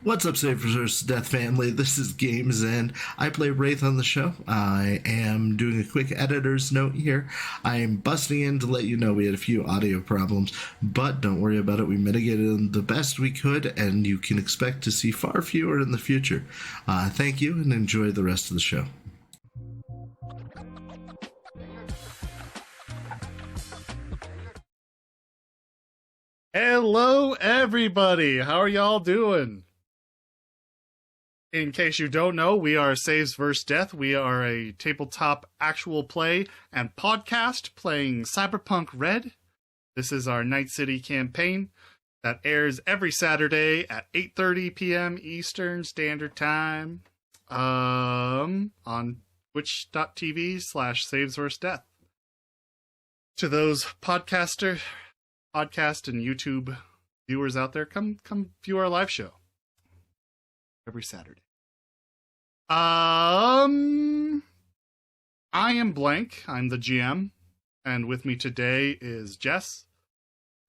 What's up, Safe vs. Death family? This is Games, and I play Wraith on the show. I am doing a quick editor's note here. I am busting in to let you know we had a few audio problems, but don't worry about it. We mitigated them the best we could, and you can expect to see far fewer in the future. Thank you, and enjoy the rest of the show. Hello, everybody. How are y'all doing? In case you don't know, we are Saves vs. Death. We are a tabletop actual play and podcast playing Cyberpunk Red. This is our Night City campaign that airs every Saturday at 8:30 p.m. Eastern Standard Time on twitch.tv/Saves vs. Death. To those podcast and YouTube viewers out there, come view our live show every Saturday. I am Blank. I'm the GM, and with me today is Jess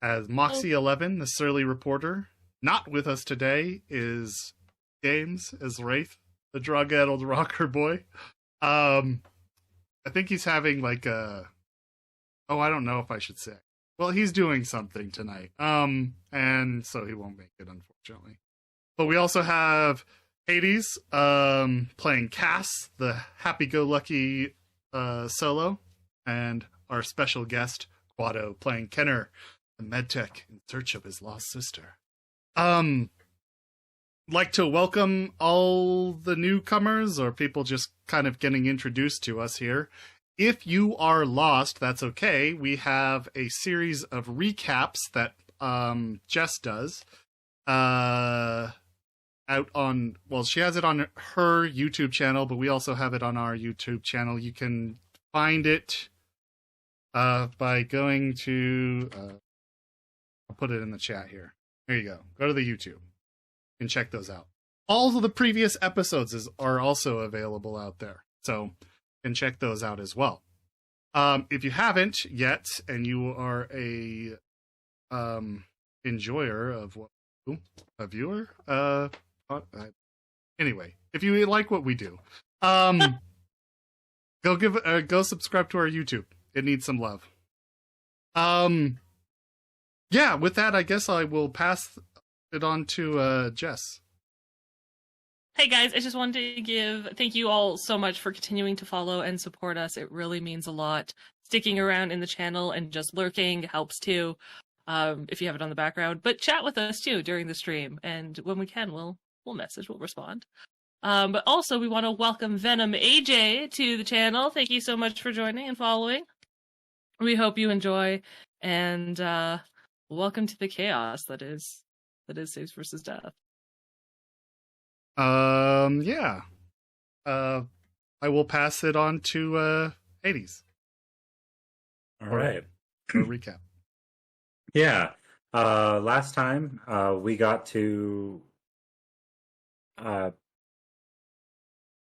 as Moxie11, the surly reporter. Not with us today is James as Wraith, the drug-addled rocker boy. I think he's having I don't know if I should say. Well, he's doing something tonight, and so he won't make it, unfortunately. But we also have Hades, playing Cass, the happy-go-lucky solo, and our special guest, Quado, playing Kenner, the medtech in search of his lost sister. Like to welcome all the newcomers, or people just kind of getting introduced to us here. If you are lost, that's okay. We have a series of recaps that Jess does. Out on, well, she has it on her YouTube channel, but we also have it on our YouTube channel. You can find it by going to, I'll put it in the chat here. There you go. Go to the YouTube and check those out. All of the previous episodes are also available out there, so you can check those out as well. If you haven't yet, and you are a enjoyer of what, a viewer, anyway, if you like what we do, go subscribe to our YouTube. It needs some love. Yeah, with that, I guess I will pass it on to Jess. Hey guys, I just wanted to thank you all so much for continuing to follow and support us. It really means a lot. Sticking around in the channel and just lurking helps too, if you have it on the background. But chat with us too during the stream, and when we can, we'll message, we'll respond. But also, we want to welcome Venom AJ to the channel. Thank you so much for joining and following. We hope you enjoy, and welcome to the chaos that is Saves vs. Death. Yeah. I will pass it on to Hades. All right. For a recap. Yeah. Last time we got to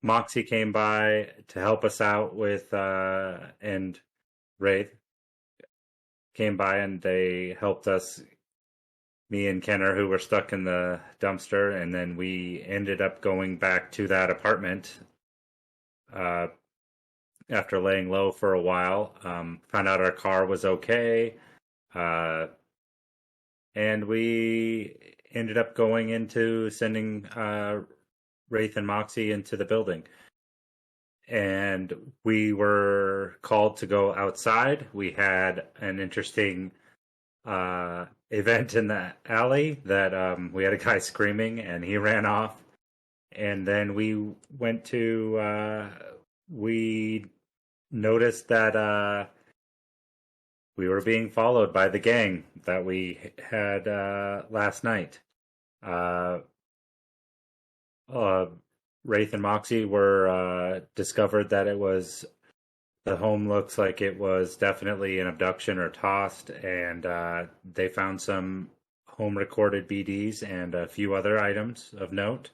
Moxie came by to help us out with and Wraith came by and they helped us, me and Kenner, who were stuck in the dumpster, and then we ended up going back to that apartment after laying low for a while. Found out our car was okay, and we ended up going into sending Wraith and Moxie into the building. And we were called to go outside. We had an interesting event in the alley that we had a guy screaming and he ran off. And then we went to, we noticed that we were being followed by the gang that we had last night. Wraith and Moxie were discovered that the home looks like it was definitely an abduction or tossed, and they found some home recorded BDs and a few other items of note.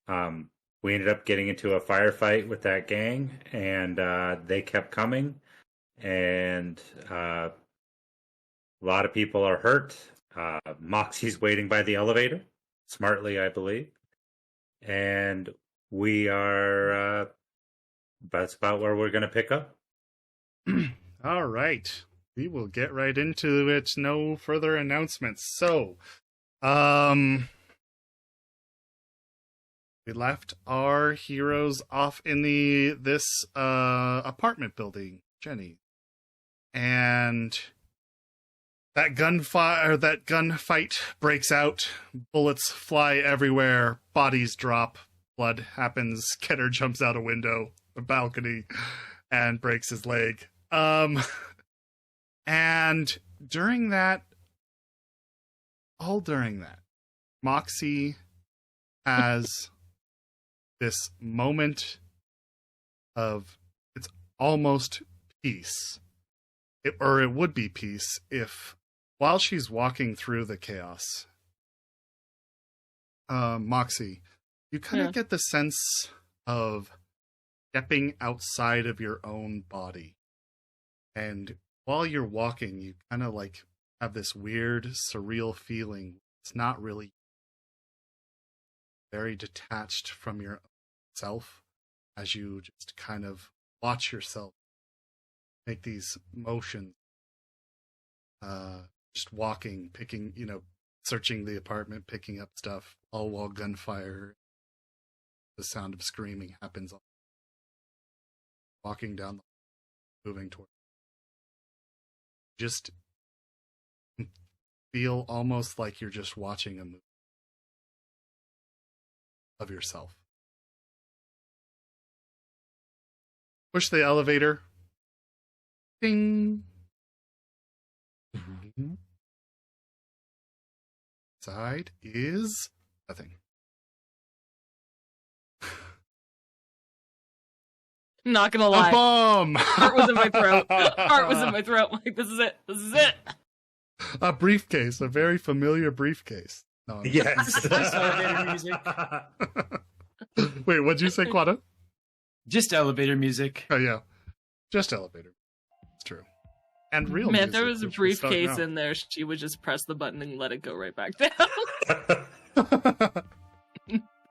We ended up getting into a firefight with that gang, and they kept coming, and a lot of people are hurt. Moxie's waiting by the elevator. smartly, I believe. And we are, that's about where we're going to pick up. All right. We will get right into it. No further announcements. So, we left our heroes off in this apartment building, Jenny. And that gunfight breaks out. Bullets fly everywhere. Bodies drop. Blood happens. Kenner jumps out a window, a balcony, and breaks his leg. And during that, Moxie has this moment of, it's almost peace. It would be peace if, while she's walking through the chaos, Moxie, you kind of get the sense of stepping outside of your own body. And while you're walking, you kind of like have this weird, surreal feeling. It's not really very detached from yourself as you just kind of watch yourself make these motions. Just walking, picking, searching the apartment, picking up stuff, all while gunfire, the sound of screaming happens. Walking down, moving toward. Just feel almost like you're just watching a movie of yourself. Push the elevator. Ding. Side is nothing. Not gonna lie. A bomb! Heart was in my throat. Heart was in my throat. I'm like, this is it. This is it. A briefcase. A very familiar briefcase. No, Yes. Just elevator music. Wait, what'd you say, Quada? Just elevator music. Oh, yeah. Just elevator. It's true. And real Man, music, there was a which we're starting briefcase now. in there. She would just press the button and let it go right back down.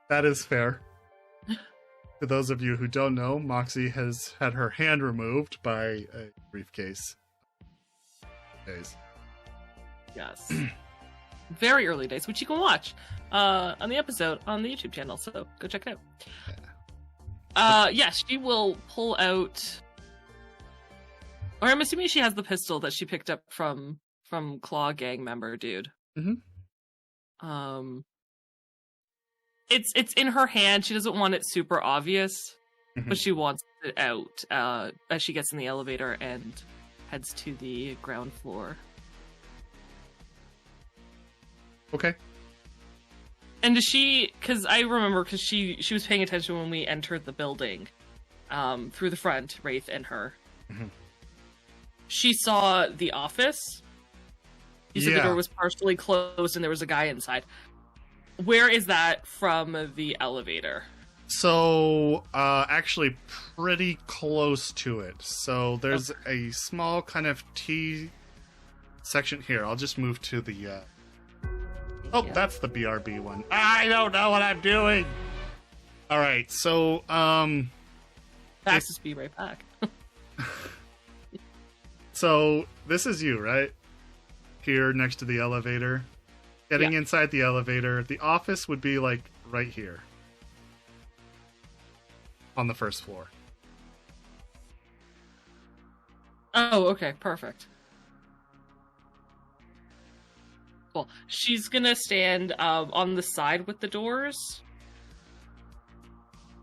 That is fair. For those of you who don't know, Moxie has had her hand removed by a briefcase. Yes. Very early days, which you can watch on the episode on the YouTube channel, so go check it out. Yes, she will pull out, or I'm assuming she has the pistol that she picked up from Claw Gang member dude. Mm-hmm. It's in her hand. She doesn't want it super obvious, but she wants it out as she gets in the elevator and heads to the ground floor. Okay. And does she, because I remember, because she was paying attention when we entered the building, through the front, Wraith and her. Mm-hmm. She saw the office. You said the door was partially closed and there was a guy inside. Where is that from the elevator? So, actually pretty close to it. So there's a small kind of T section here. I'll just move to the, that's the BRB one. I don't know what I'm doing! Alright, so, Fastest be right back. So, this is you, right? Here, next to the elevator. Getting inside the elevator. The office would be, like, right here. On the first floor. Oh, okay, perfect. Cool. She's gonna stand on the side with the doors,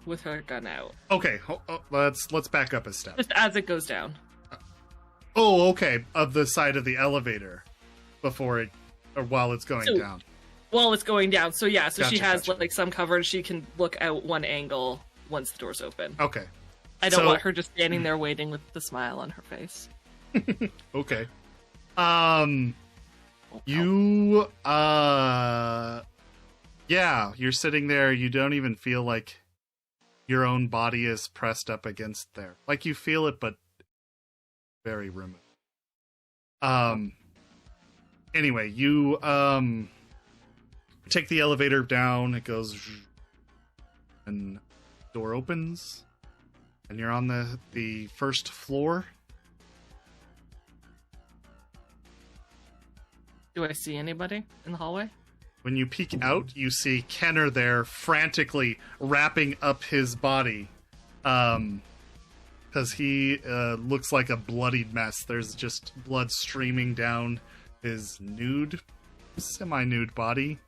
with her gun out. Okay, let's back up a step. Just as it goes down. Oh, okay, of the side of the elevator before it, or while it's going down. While it's going down, so yeah, so Gotcha, she has gotcha. like some cover and she can look out one angle once the door's open. Okay. I don't So- want her just standing there waiting with the smile on her face. Okay. You, yeah, you're sitting there, you don't even feel like your own body is pressed up against there. Like, you feel it, but very remote. Anyway, you, take the elevator down. It goes, and door opens, and you're on the first floor. Do I see anybody in the hallway? When you peek out, you see Kenner there frantically wrapping up his body. Because he looks like a bloodied mess. There's just blood streaming down his semi-nude body.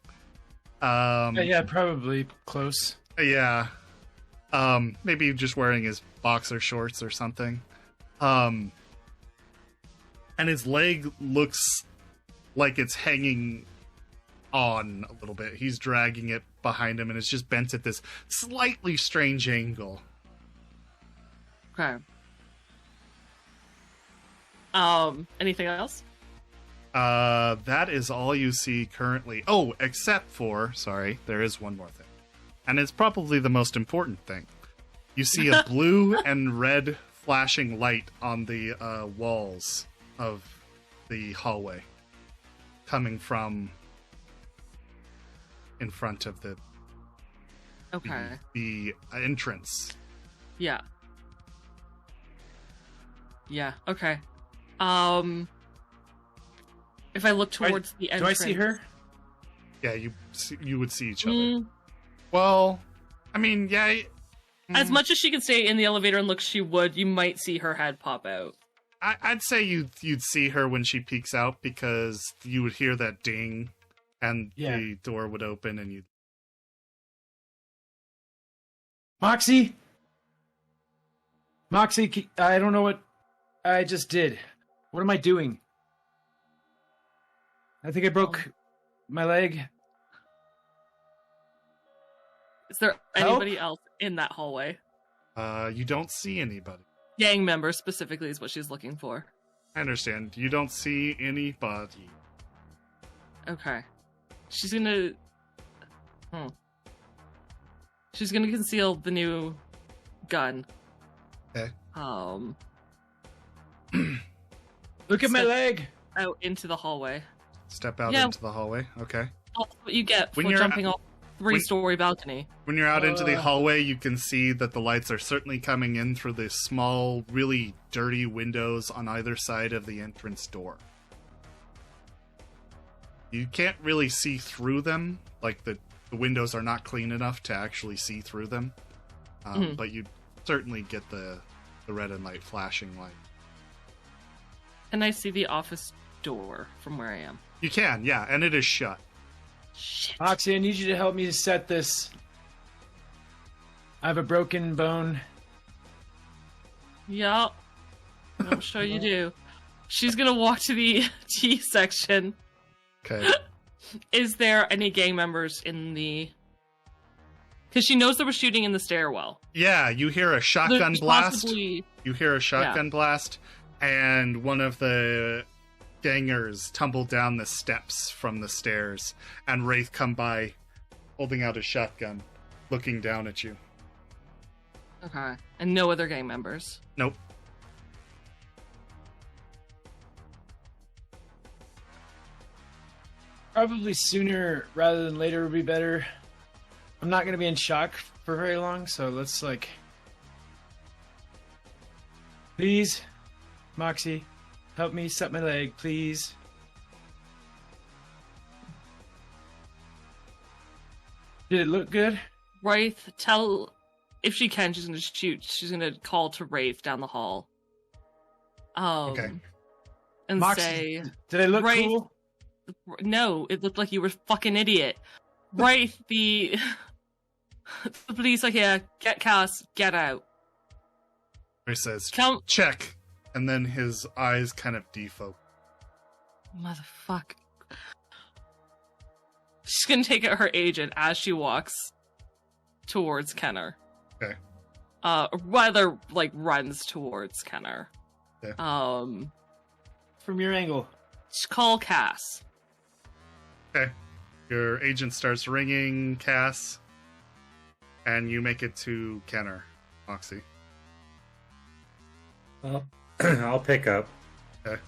Yeah, probably close. Yeah. Maybe just wearing his boxer shorts or something. And his leg looks like it's hanging on a little bit. He's dragging it behind him, and it's just bent at this slightly strange angle. Okay. Anything else? That is all you see currently. Oh, except for, sorry, there is one more thing. And it's probably the most important thing. You see a blue and red flashing light on the walls of the hallway coming from in front of the entrance. Yeah. Yeah, okay. If I look towards the entrance... Do I see her? Yeah, you would see each other. Well, I mean, yeah. As much as she can stay in the elevator and look, she would. You might see her head pop out. I'd say you'd see her when she peeks out, because you would hear that ding, and the door would open, and you'd... Moxie, I don't know what I just did. What am I doing? I think I broke my leg. Is there anybody else in that hallway? You don't see anybody. Gang member specifically is what she's looking for. I understand. You don't see anybody. Okay. She's gonna... She's gonna conceal the new gun. Okay. Look at my leg! Out into the hallway. Step out into the hallway. Okay. That's what you get for When you're jumping off a 3-story balcony. When you're out into the hallway, you can see that the lights are certainly coming in through the small, really dirty windows on either side of the entrance door. You can't really see through them. Like, the windows are not clean enough to actually see through them. But you certainly get the red and light flashing light. Can I see the office door from where I am? You can, yeah, and it is shut. Shit. Moxie, I need you to help me set this. I have a broken bone. Yup. I'm sure you do. She's gonna walk to the T section. Okay. Is there any gang members in the... Because she knows there was shooting in the stairwell. Yeah, you hear a shotgun blast. Possibly... You hear a shotgun blast, and one of the gangers tumble down the steps from the stairs, and Wraith come by, holding out a shotgun, looking down at you. Okay. And no other gang members? Nope. Probably sooner rather than later would be better. I'm not going to be in shock for very long, so let's, like... Please, Moxie, help me set my leg, please. Did it look good? Wraith, tell... If she can, she's gonna shoot. She's gonna call to Wraith down the hall. Okay. And Moxie, say... Did I look Wraith, cool? No, it looked like you were a fucking idiot. Wraith, the police are here. Get Cass, get out. He says, Come... check. And then his eyes kind of defocus. Motherfucker. She's gonna take out her agent as she walks towards Kenner. Okay. Rather, like, runs towards Kenner. Okay. From your angle. Call Cass. Okay. Your agent starts ringing Cass, and you make it to Kenner, Moxie. I'll pick up. Okay.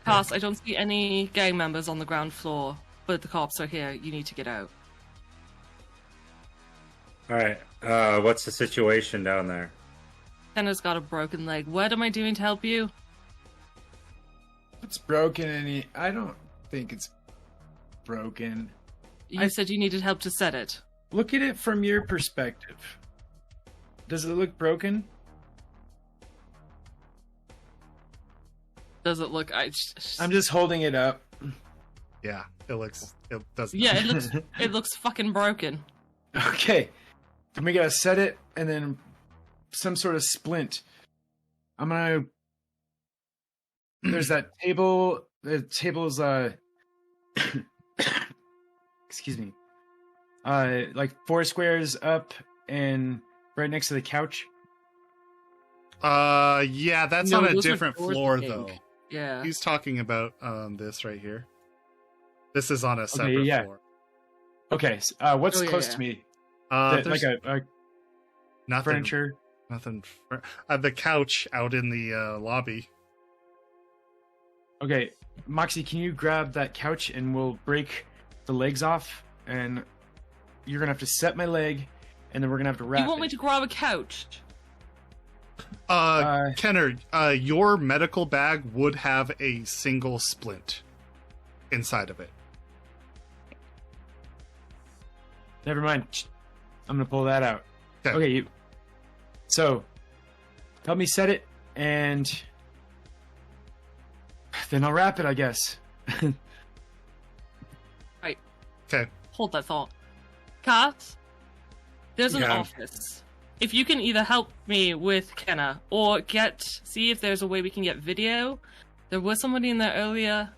Cass, I don't see any gang members on the ground floor, but the cops are here. You need to get out. All right. What's the situation down there? Kenna's got a broken leg. What am I doing to help you? It's broken, I don't think it's broken. You said you needed help to set it. Look at it from your perspective. Does it look broken? Does it look? I'm just holding it up. Yeah, it does. Yeah, it looks fucking broken. Okay. Then we gotta set it and then some sort of splint. I'm gonna. There's that table. The table's excuse me. Like 4 squares up and right next to the couch. Yeah, that's No, on a those are different doors, floor I think. though. Yeah. He's talking about this right here. This is on a separate yeah. floor. Okay. What's Oh, yeah, close yeah. to me? There's Like a nothing. furniture. Nothing. The couch out in the lobby. Okay, Moxie, can you grab that couch and we'll break the legs off, and you're gonna have to set my leg, and then we're gonna have to wrap You want it. me to grab a couch? Kenner, your medical bag would have a single splint inside of it. Never mind. I'm gonna pull that out. Okay. Okay, so help me set it, and then I'll wrap it, I guess. Right. Okay. Hold that thought. Cass, there's an Yeah. office. If you can either help me with Kenna or see if there's a way we can get video. There was somebody in there earlier.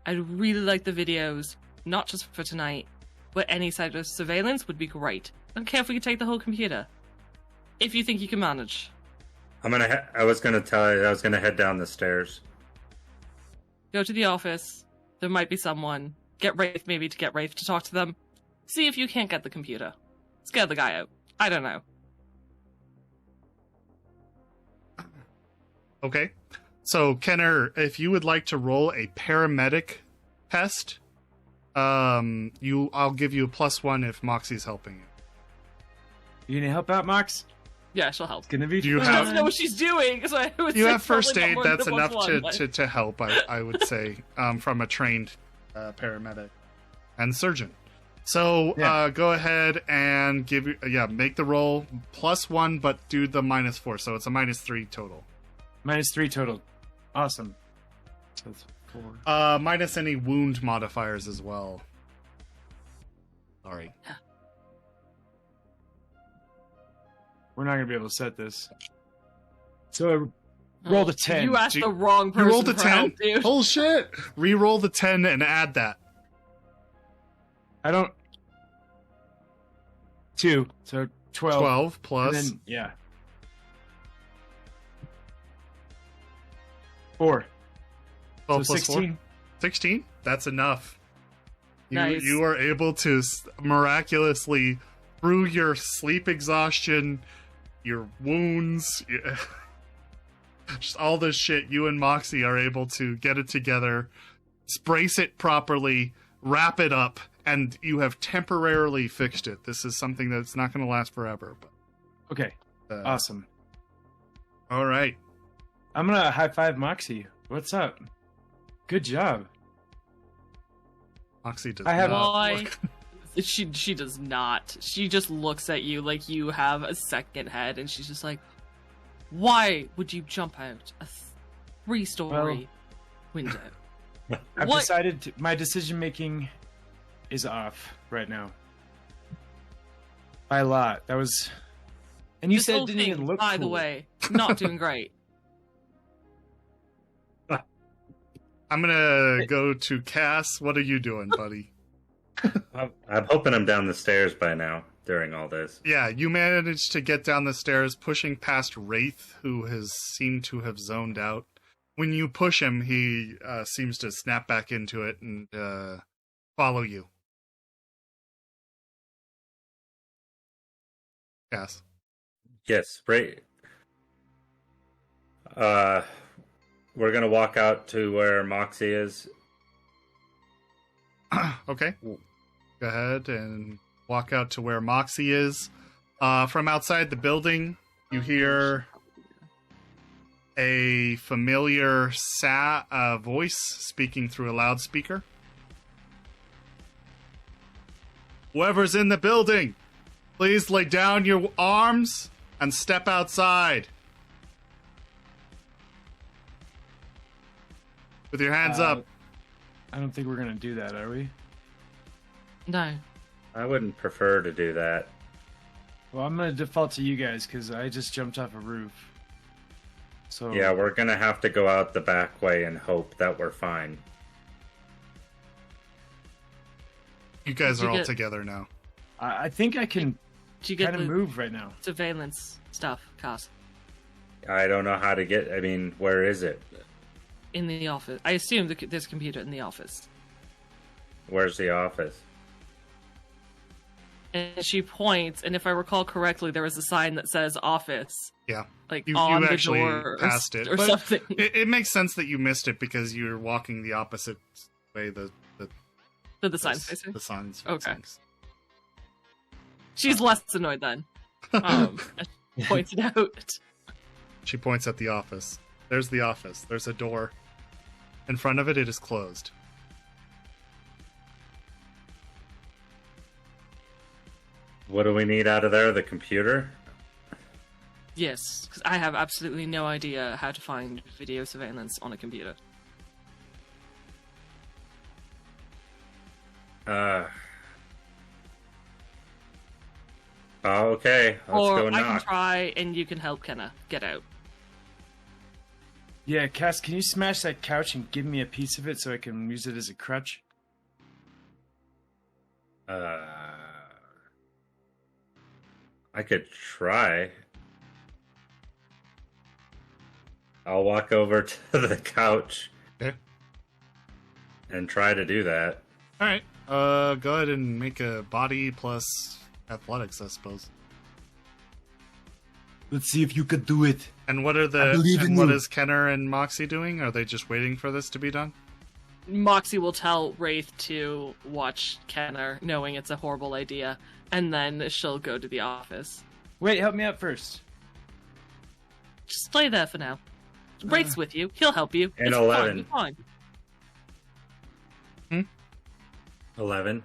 I'd really like the videos, not just for tonight, but any side of surveillance would be great. I don't care if we could take the whole computer. If you think you can manage. I was gonna tell you I was gonna head down the stairs. Go to the office. There might be someone. Get Rafe to talk to them. See if you can't get the computer. Scare the guy out. I don't know. Okay. So, Kenner, if you would like to roll a paramedic test, I'll give you a +1 if Moxie's helping you. You gonna help out, Mox? Yeah, she'll help. It's gonna be. Do you She have- doesn't know what she's doing, so I would You say have first probably aid. not more That's than enough +1, but- to help. I would say from a trained paramedic and surgeon. So Yeah. go ahead and make the roll +1, but do the -4, so it's a -3 total. -3 total. Awesome. So that's 4. Minus any wound modifiers as well. Sorry. We're not gonna be able to set this. So I rolled a 10. You asked You- the wrong You person rolled a for 10? help, dude. Bullshit! Re-roll the 10 and add that. I don't. 2. So 12. 12 And plus. then, yeah. 4. 12 so plus 4. 16. 16? That's enough. Nice. You are able to miraculously, through your sleep exhaustion, your wounds, just all this shit, you and Moxie are able to get it together, brace it properly, wrap it up, and you have temporarily fixed it. This is something that's not going to last forever. But Okay. Awesome. All right. I'm gonna high five Moxie. What's up? Good job. Moxie does I have- not Why? look. She does not. She just looks at you like you have a second head, and she's just like, "Why would you jump out a 3-story window?" I've What? decided my decision making is off right now. By a lot. That was. And you This said it whole didn't thing, even look by cool. the way, not doing great. I'm gonna go to Cass. What are you doing, buddy? I'm hoping I'm down the stairs by now during all this. Yeah, you managed to get down the stairs, pushing past Wraith, who has seemed to have zoned out. When you push him, he seems to snap back into it and follow you. Cass. Yes, right. we're gonna walk out to where Moxie is. Okay, we'll go ahead and walk out to where Moxie is. From outside the building, you hear a familiar voice speaking through a loudspeaker. Whoever's in the building, please lay down your arms and step outside. With your hands up. I don't think we're gonna do that, are we? No. I wouldn't prefer to do that. Well, I'm gonna default to you guys because I just jumped off a roof. So Yeah, we're gonna have to go out the back way and hope that we're fine. You guys Did are you all get- together now. I think I can Did you get kind of the move right now. surveillance stuff, Cass? I don't know how to get. I mean, where is it? In the office. I assume there's a computer in the office. Where's the office? And she points, and if I recall correctly, there was a sign that says office, Yeah. like You on the actually door passed it. or but something. It makes sense that you missed it because you're walking the opposite way Did the sign's facing? the signs. Okay. facing. She's less annoyed then. She points it out. She points at the office. There's the office. There's a door. In front of it, it is closed. What do we need out of there? The computer? Yes, because I have absolutely no idea how to find video surveillance on a computer. Okay, let's or go I can knock. try, and you can help Kenna get out. Yeah, Cass, can you smash that couch and give me a piece of it so I can use it as a crutch? I could try. I'll walk over to the couch Okay. and try to do that. All right. Go ahead and make a body plus athletics, I suppose. Let's see if you could do it. And what are I believe in and what you. is Kenner and Moxie doing? Are they just waiting for this to be done? Moxie will tell Wraith to watch Kenner, knowing it's a horrible idea, and then she'll go to the office. Wait, help me out first. Just stay there for now. Wraith's with you. He'll help you. And It's 11. Fine. 11.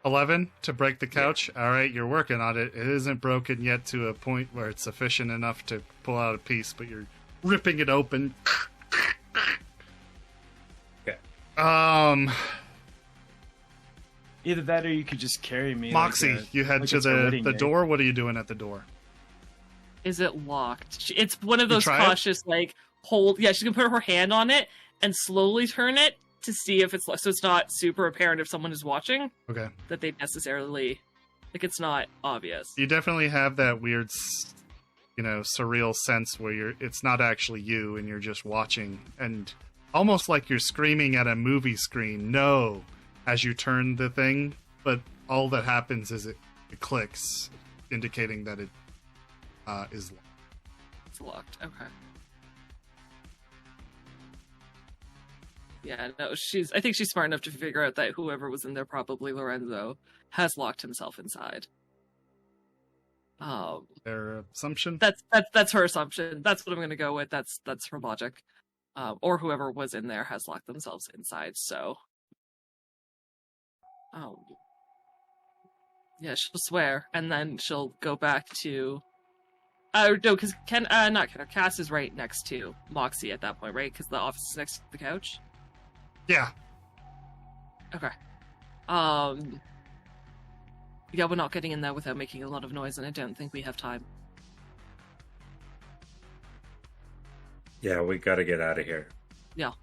11 to break the couch. All right, you're working on it. It isn't broken yet to a point where it's sufficient enough to pull out a piece, but you're ripping it open. Okay. Either that or you could just carry me. Moxie, like you head like to it's our the wedding day. door. What are you doing at the door? Is it locked? It's one of those try it? cautious, like, hold. Yeah, she's gonna put her hand on it and slowly turn it to see if it's locked. So it's not super apparent if someone is watching Okay. that they necessarily, like, it's not obvious. You definitely have that weird, surreal sense where it's not actually you and you're just watching, and almost like you're screaming at a movie screen, no, as you turn the thing, but all that happens is it clicks, indicating that it is locked. It's locked. Okay. Yeah, no, I think she's smart enough to figure out that whoever was in there, probably Lorenzo, has locked himself inside. Their assumption? That's her assumption. That's what I'm gonna go with. That's her logic. Or whoever was in there has locked themselves inside, so yeah, she'll swear, and then she'll go back to no, because not Ken, Cass is right next to Moxie at that point, right? Because the office is next to the couch. Yeah. Okay. Yeah, we're not getting in there without making a lot of noise, and I don't think we have time. Yeah, we gotta get out of here. Yeah.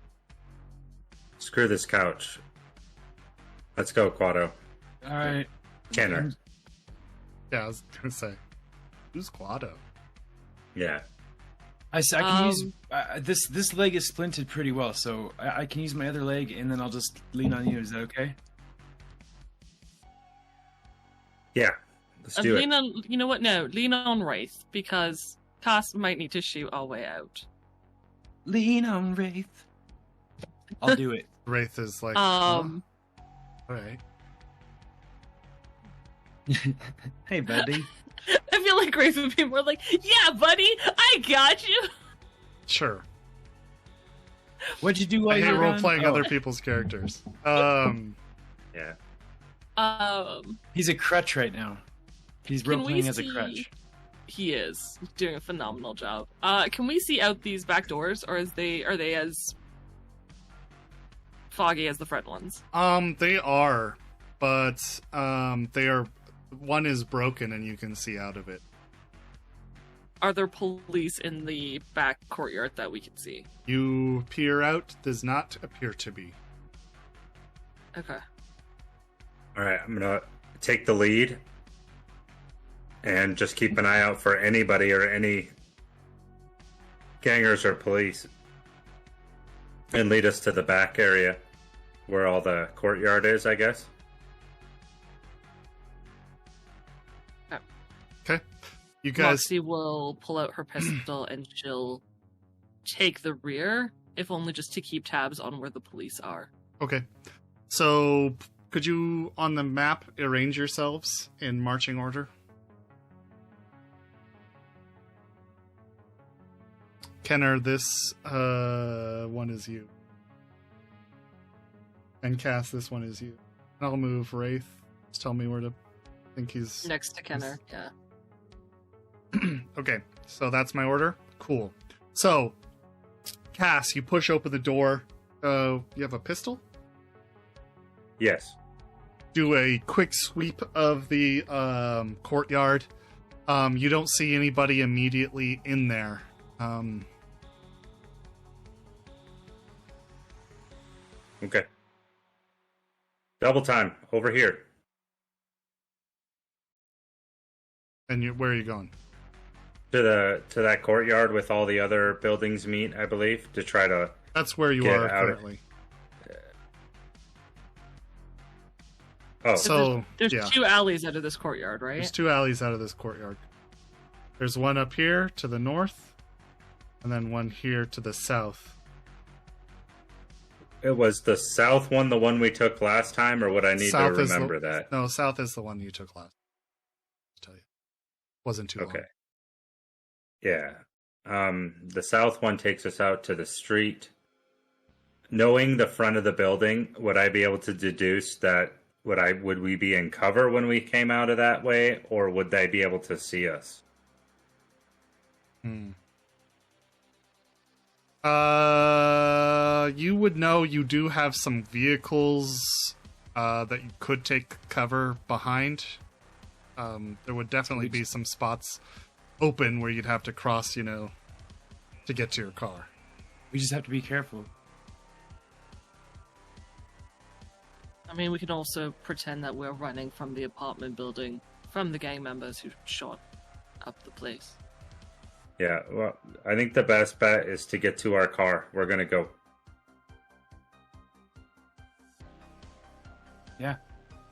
Screw this couch. Let's go, Quado. All right. Kenner. Yeah, I was gonna say, who's Quado? Yeah. I can use this leg is splinted pretty well, so I can use my other leg, and then I'll just lean on you. Is that okay? Yeah. Let's do lean it. on, you know what? No, lean on Wraith, because Cass might need to shoot our way out. Lean on Wraith. I'll do it. Wraith is like, Um, all right. Hey, buddy. I feel like Grace would be more like, "Yeah, buddy, I got you." Sure. What'd you do while I you hate were role gone? playing Oh, other people's characters. Yeah. He's a crutch right now. He's role Can we playing as a see- crutch. He is doing a phenomenal job. Can we see out these back doors, or are they as foggy as the front ones? They are, but they are. One is broken, and you can see out of it. Are there police in the back courtyard that we can see? You peer out. Does not appear to be. Okay. All right, I'm gonna take the lead and just keep an eye out for anybody or any gangers or police, and lead us to the back area where all the courtyard is, I guess. Okay. You guys. Moxie will pull out her pistol and she'll take the rear, if only just to keep tabs on where the police are. Okay. So, could you on the map arrange yourselves in marching order? Kenner, this one is you. And Cass, this one is you. I'll move Wraith. Just tell me where to. I think he's Next to Kenner, yeah. Okay, so that's my order. Cool. So, Cass, you push open the door. You have a pistol? Yes. Do a quick sweep of the courtyard. You don't see anybody immediately in there. Okay. Double time over here. And where are you going? To that courtyard with all the other buildings meet, I believe, to try to. That's where you Get are out of- currently. Oh, So, There's yeah. 2 alleys out of this courtyard, right? There's 2 alleys out of this courtyard. There's one up here to the north, and then one here to the south. it was the south one, the one we took last time, or would I need South to is the- remember that? No, south is the one you took last. I'll tell you. Wasn't too long. Okay. Yeah. The south one takes us out to the street. Knowing the front of the building, would I be able to deduce that would we be in cover when we came out of that way, or would they be able to see us? You would know you do have some vehicles that you could take cover behind. There would definitely be some spots open where you'd have to cross, to get to your car. We just have to be careful. I mean, we can also pretend that we're running from the apartment building from the gang members who shot up the place. Yeah, well, I think the best bet is to get to our car. We're gonna go. Yeah.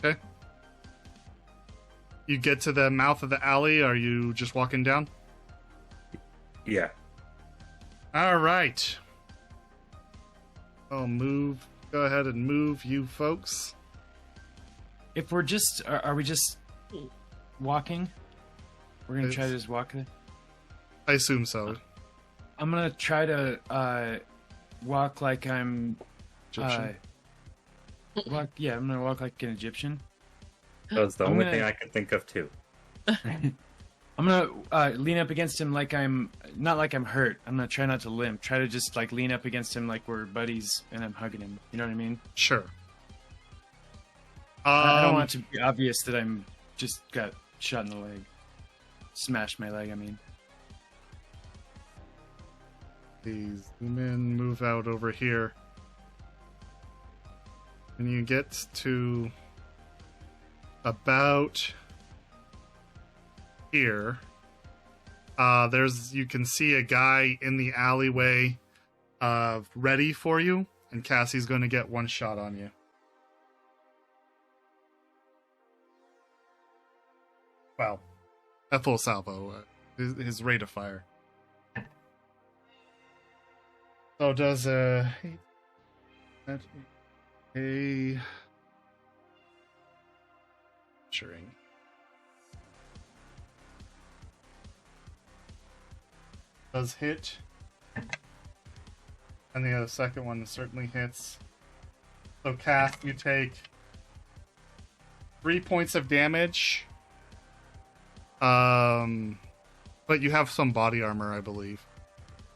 Okay. You get to the mouth of the alley. Are you just walking down? Yeah. All right. I'll move. Go ahead and move, you folks. If we're just, are we just walking? We're gonna try to just walk there. I assume so. I'm gonna try to walk like I'm Egyptian. I'm gonna walk like an Egyptian. That was the I'm only gonna- thing I could think of too. I'm gonna lean up against him like I'm not like I'm hurt. I'm gonna try not to limp. Try to just like lean up against him like we're buddies and I'm hugging him. You know what I mean? Sure. I don't want it to be obvious that I'm just got shot in the leg. Smashed my leg. I mean. Please zoom in, move out over here. And you get to about here. You can see a guy in the alleyway ready for you, and Cassie's going to get one shot on you. Well, a full salvo. His rate of fire. So does a Turing does hit, and the second one certainly hits. So Cass, you take 3 points of damage. But you have some body armor, I believe.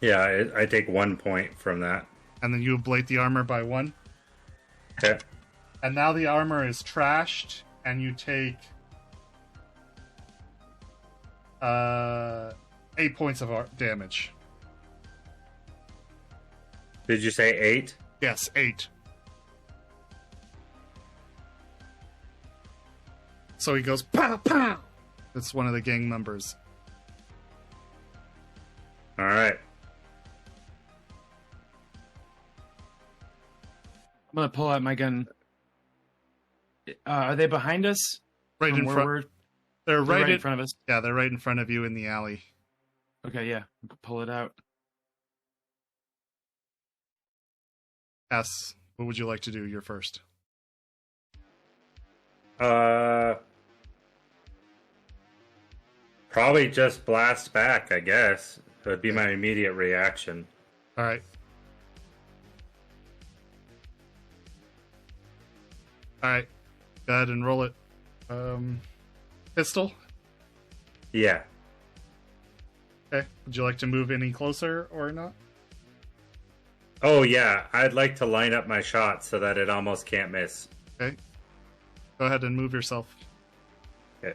Yeah, I take 1 point from that. And then you ablate the armor by 1. Okay. And now the armor is trashed, and you take 8 points of damage. Did you say 8? Yes, 8. So he goes, pow, pow! It's one of the gang members. All right. I'm gonna pull out my gun. Are they behind us? Right From in where front. They're They're right in front of us. Yeah, they're right in front of you in the alley. Okay, yeah. Pull it out. Cass, what would you like to do? You're first. Probably just blast back, I guess. It would be my immediate reaction. All right. All right. Go ahead and roll it. Pistol. Yeah. Okay. Would you like to move any closer or not? Oh, yeah. I'd like to line up my shot so that it almost can't miss. Okay. Go ahead and move yourself. Okay.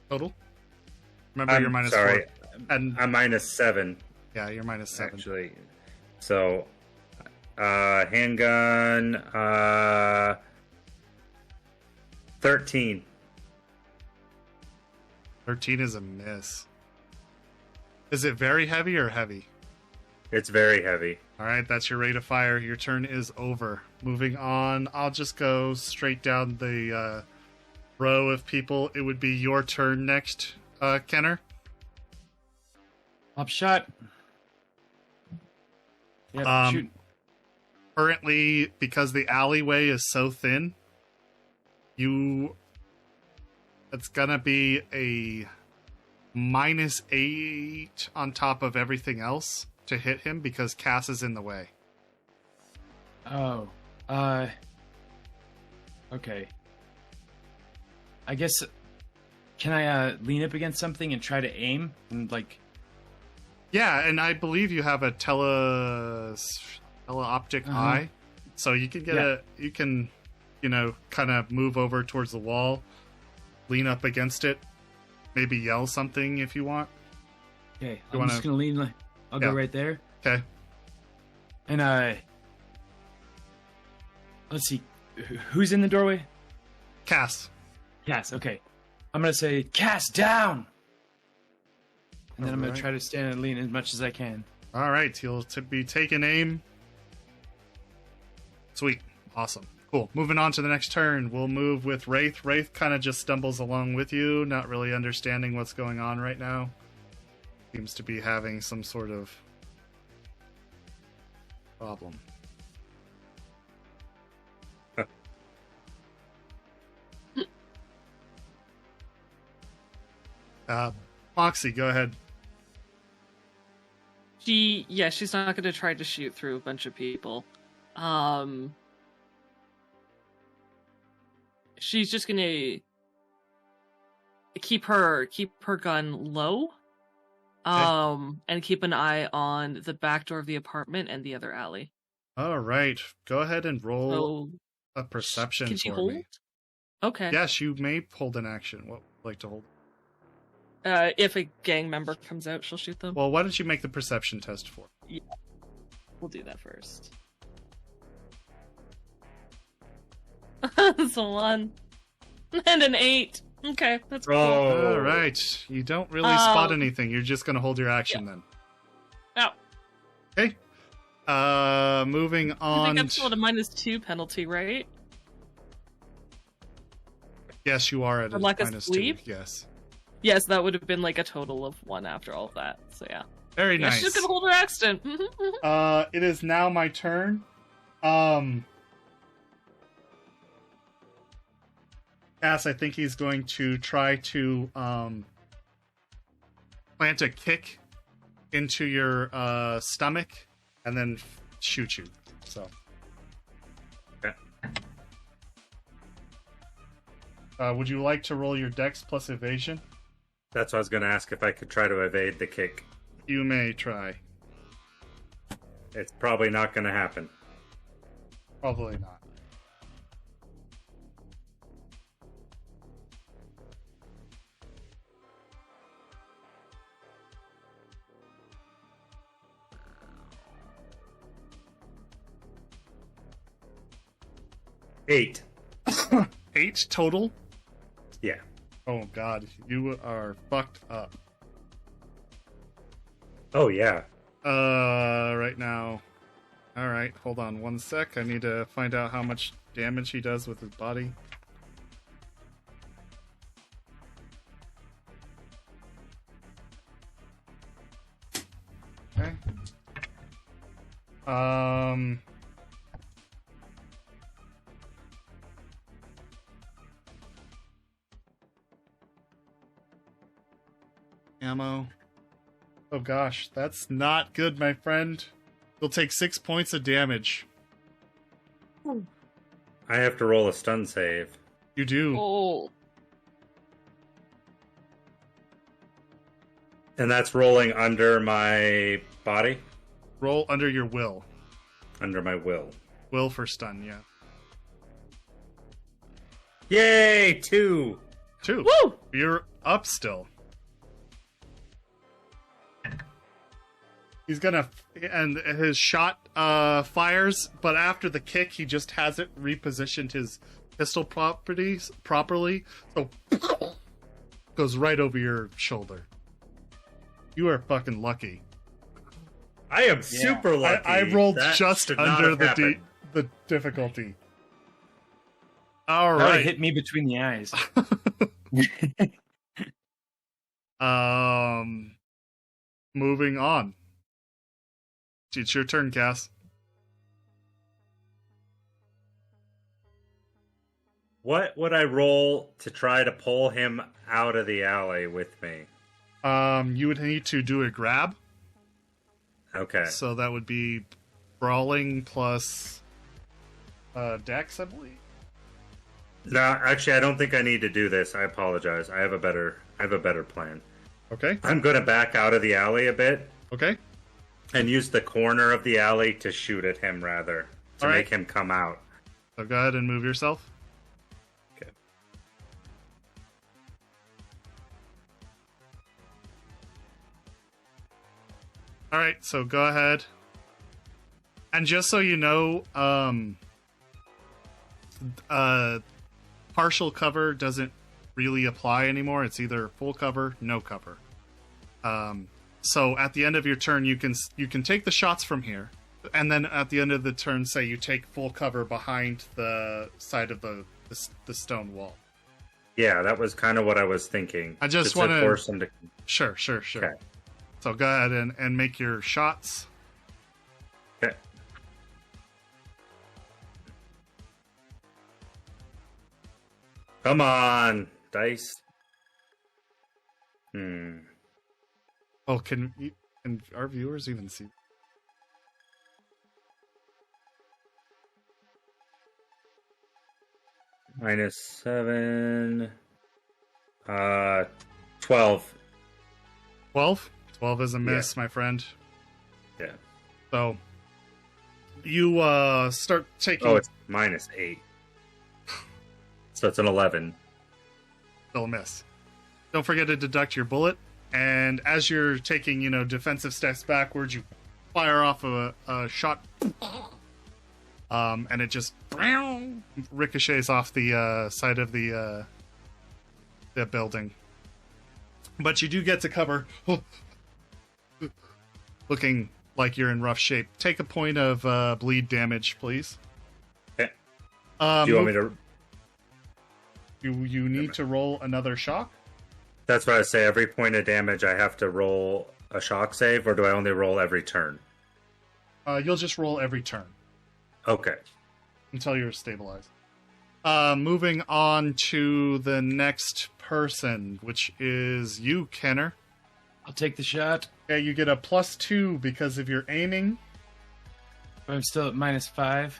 Total? Remember, you're minus sorry. 4. And I'm -7, yeah, you're minus 7. actually. So, handgun, 13. 13 is a miss. Is it very heavy or heavy? It's very heavy. All right, that's your rate of fire. Your turn is over. Moving on, I'll just go straight down the row of people. It would be your turn next, Kenner. Pop shot. Yeah, shoot. Currently, because the alleyway is so thin, it's gonna be a -8 on top of everything else to hit him because Cass is in the way. Oh. Okay. I guess, can I lean up against something and try to aim and like? Yeah, and I believe you have a teleoptic eye, so you can get you can, kind of move over towards the wall, lean up against it, maybe yell something if you want. Okay, You I'm just gonna lean. I'll go right there. Okay. And let's see, who's in the doorway? Cass. Cass. Okay, I'm gonna say Cass down, and then I'm gonna Alright. try to stand and lean as much as I can. All right, he'll be taking aim. Sweet. Awesome. Cool. Moving on to the next turn, we'll move with Wraith. Wraith kind of just stumbles along with you, not really understanding what's going on right now. Seems to be having some sort of problem. Moxie, go ahead. She's not going to try to shoot through a bunch of people. She's just going to keep her gun low, and keep an eye on the back door of the apartment and the other alley. All right, go ahead and roll So, a perception can she for hold? me. Okay. Yes, you may hold an action. What would you like to hold? If a gang member comes out, she'll shoot them. Well, why don't you make the perception test for? We'll do that first. So 1. And an 8. Okay, that's cool. Oh, All right. You don't really spot anything. You're just going to hold your action then. Oh, Okay. Moving I on. think I'm still at a -2 penalty, right? Yes, you are at a For lack of -2. sleep? Yes. Yes, that would have been like a total of 1 after all of that. So yeah. Very Yeah, nice. she's just gonna hold her accent. It is now my turn. Cass, I think he's going to try to plant a kick into your stomach and then shoot you. So. Okay. Would you like to roll your dex plus evasion? That's what I was going to ask, if I could try to evade the kick. You may try. It's probably not going to happen. Probably not. Eight. 8 total? Yeah. Oh god, you are fucked up. Oh, yeah. Right now. Alright, hold on 1 sec. I need to find out how much damage he does with his body. Okay. Ammo. Oh gosh, that's not good, my friend. You'll take 6 points of damage. I have to roll a stun save. You do. Oh. And that's rolling under my body? Roll under your will. Under my will. Will for stun, yeah. Yay! 2! 2. Woo! You're up still. He's gonna, and his shot fires, but after the kick, he just hasn't repositioned his pistol properties properly, so goes right over your shoulder. You are fucking lucky. I am super lucky. I rolled That just should not under have the happened. the difficulty. All That right. hit me between the eyes. Moving on. It's your turn, Cass. What would I roll to try to pull him out of the alley with me? You would need to do a grab. Okay. So that would be brawling plus dex, I believe. No, actually, I don't think I need to do this. I apologize. I have a better plan. Okay. I'm going to back out of the alley a bit Okay. and use the corner of the alley to shoot at him, rather, to All right. make him come out. So go ahead and move yourself. Okay. All right. So go ahead. And just so you know, partial cover doesn't really apply anymore. It's either full cover, no cover. So at the end of your turn, you can take the shots from here, and then at the end of the turn, say you take full cover behind the side of the stone wall. Yeah, that was kind of what I was thinking. I just to wanna- force him to. Sure. Okay. So go ahead and make your shots. Okay. Come on, dice. Oh, can our viewers even see? -7. 12. 12? 12 is a miss, my friend. Yeah. So you start taking. Oh, it's -8. So it's an 11. Still a miss. Don't forget to deduct your bullet, and as you're taking, defensive steps backwards, you fire off a shot, and it just ricochets off the side of the the building. But you do get to cover, looking like you're in rough shape. Take a point of bleed damage, please. Okay. Do you want me to? You need to roll another shock. That's what I say. Every point of damage, I have to roll a shock save, or do I only roll every turn? You'll just roll every turn. Okay. Until you're stabilized. Moving on to the next person, which is you, Kenner. I'll take the shot. Yeah, you get a +2 because of your aiming. But I'm still at -5.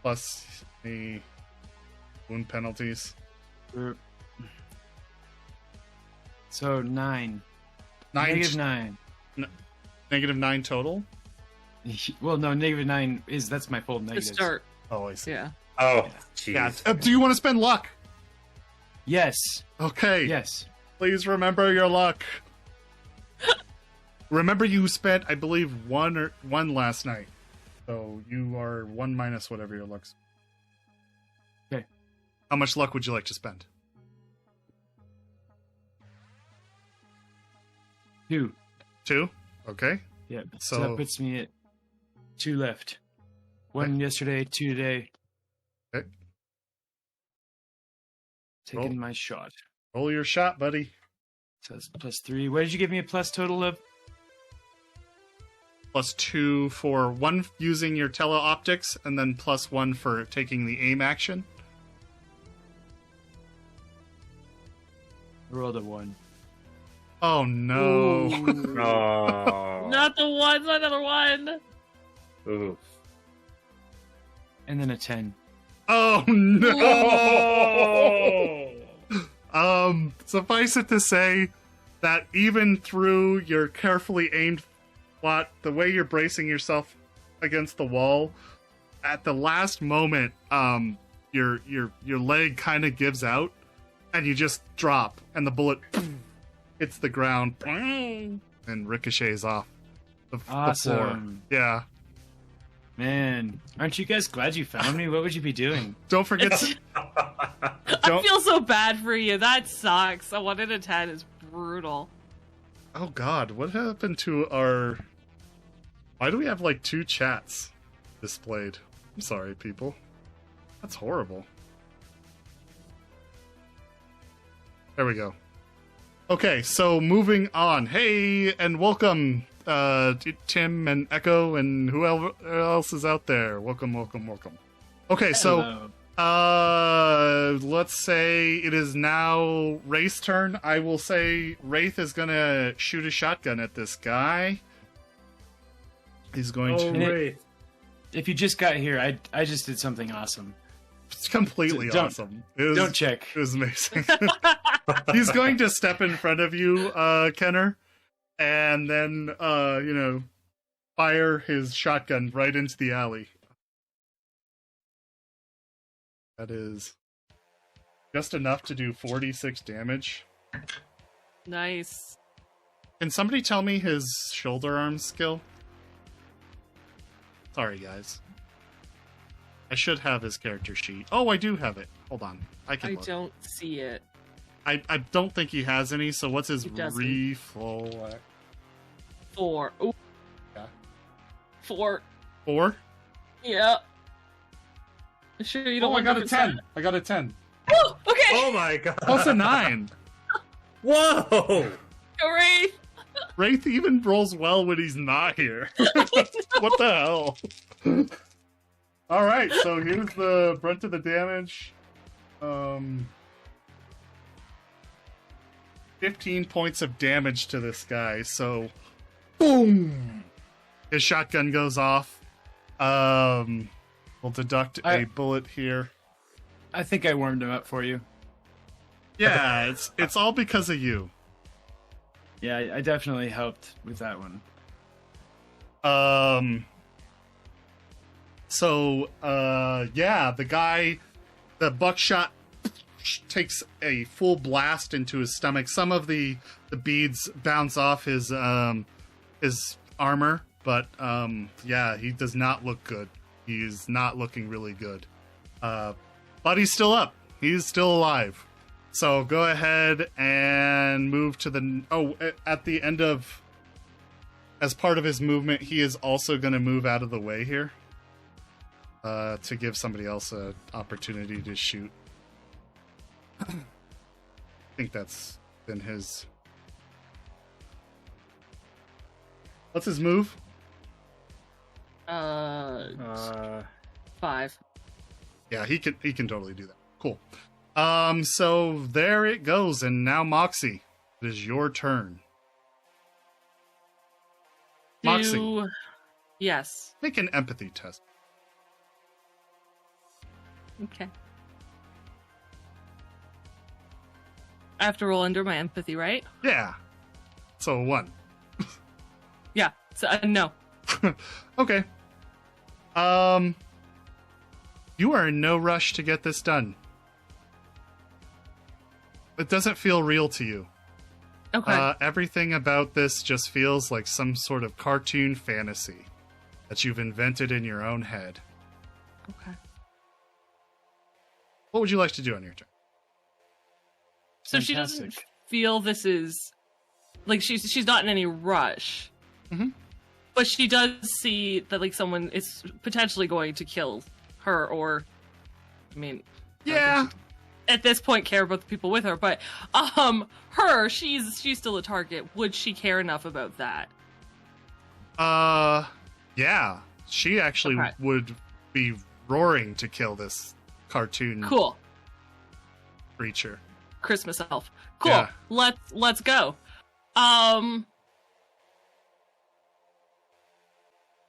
Plus the wound penalties. So 9. -9. -9 total? Well, no, -9 that's my full To negative. start. Oh, I see. Yeah. Oh, Yeah. jeez. Do you want to spend luck? Yes. Okay. Yes. Please remember your luck. Remember you spent, I believe, one last night. So you are 1 minus whatever your luck's. Okay. How much luck would you like to spend? 2. 2? Okay. Yeah. So- So that puts me at 2 left. 1 yesterday, 2 today. Okay. Taking Roll. my shot. Roll your shot, buddy. So that's +3. What did you give me a plus total of? +2 for 1 using your teleoptics, and then +1 for taking the aim action. I rolled a 1. Oh no. Oh. Not the one, another one. Ooh. And then a 10. Oh no. Suffice it to say that even through your carefully aimed plot, the way you're bracing yourself against the wall, at the last moment, your leg kind of gives out, and you just drop, and the bullet hits the ground and ricochets off the floor. Awesome. Yeah. Man, aren't you guys glad you found me? What would you be doing? Don't forget. I feel so bad for you. That sucks. A 1 out of 10 is brutal. Oh God, what happened to our? Why do we have like 2 chats displayed? I'm sorry, people. That's horrible. There we go. Okay, so moving on. Hey, and welcome, Tim and Echo and whoever else is out there. Welcome. Okay, so let's say it is now Wraith's turn. I will say Wraith is gonna shoot a shotgun at this guy. He's going to. Great. If you just got here, I just did something awesome. It's completely Don't- awesome. It was, Don't check. It was amazing. He's going to step in front of you, Kenner, and then, fire his shotgun right into the alley. That is just enough to do 46 damage. Nice. Can somebody tell me his shoulder arm skill? Sorry, guys. I should have his character sheet. Oh, I do have it. Hold on. I can I look. don't see it. I don't think he has any, so what's his He doesn't. reflex? 4. Ooh. Yeah. 4. 4? Yeah. Sure you don't Oh, I want got a to 10. I got a 10. Oh, okay. Oh my god. Plus a 9. Whoa. Go Wraith. Wraith even rolls well when he's not here. What the hell? Alright, so here's the brunt of the damage. 15 points of damage to this guy, so boom! His shotgun goes off. We'll deduct a bullet here. I think I warmed him up for you. Yeah, it's all because of you. Yeah, I definitely helped with that one. The guy, the buckshot takes a full blast into his stomach. Some of the beads bounce off his armor, but he does not look good. He is not looking really good. But he's still up. He's still alive. So go ahead and move to the... Oh, at the end of... As part of his movement, he is also going to move out of the way here. To give somebody else an opportunity to shoot. I think that's been his... What's his move? 5. Yeah, he can totally do that. Cool. So there it goes, and now Moxie, it is your turn. Moxie, Yes. make an empathy test. Okay. I have to roll under my empathy, right? Yeah. So 1. Yeah. So no. Okay. You are in no rush to get this done. It doesn't feel real to you. Okay. Everything about this just feels like some sort of cartoon fantasy that you've invented in your own head. Okay. What would you like to do on your turn? So she doesn't feel this is like she's not in any rush. Mhm. But she does see that like someone is potentially going to kill her, or I mean, Yeah. at this point care about the people with her, but she's still a target. Would she care enough about that? Yeah. She actually Okay. would be roaring to kill this cartoon Cool. creature. Christmas elf. Cool. Yeah. Let's go. I'm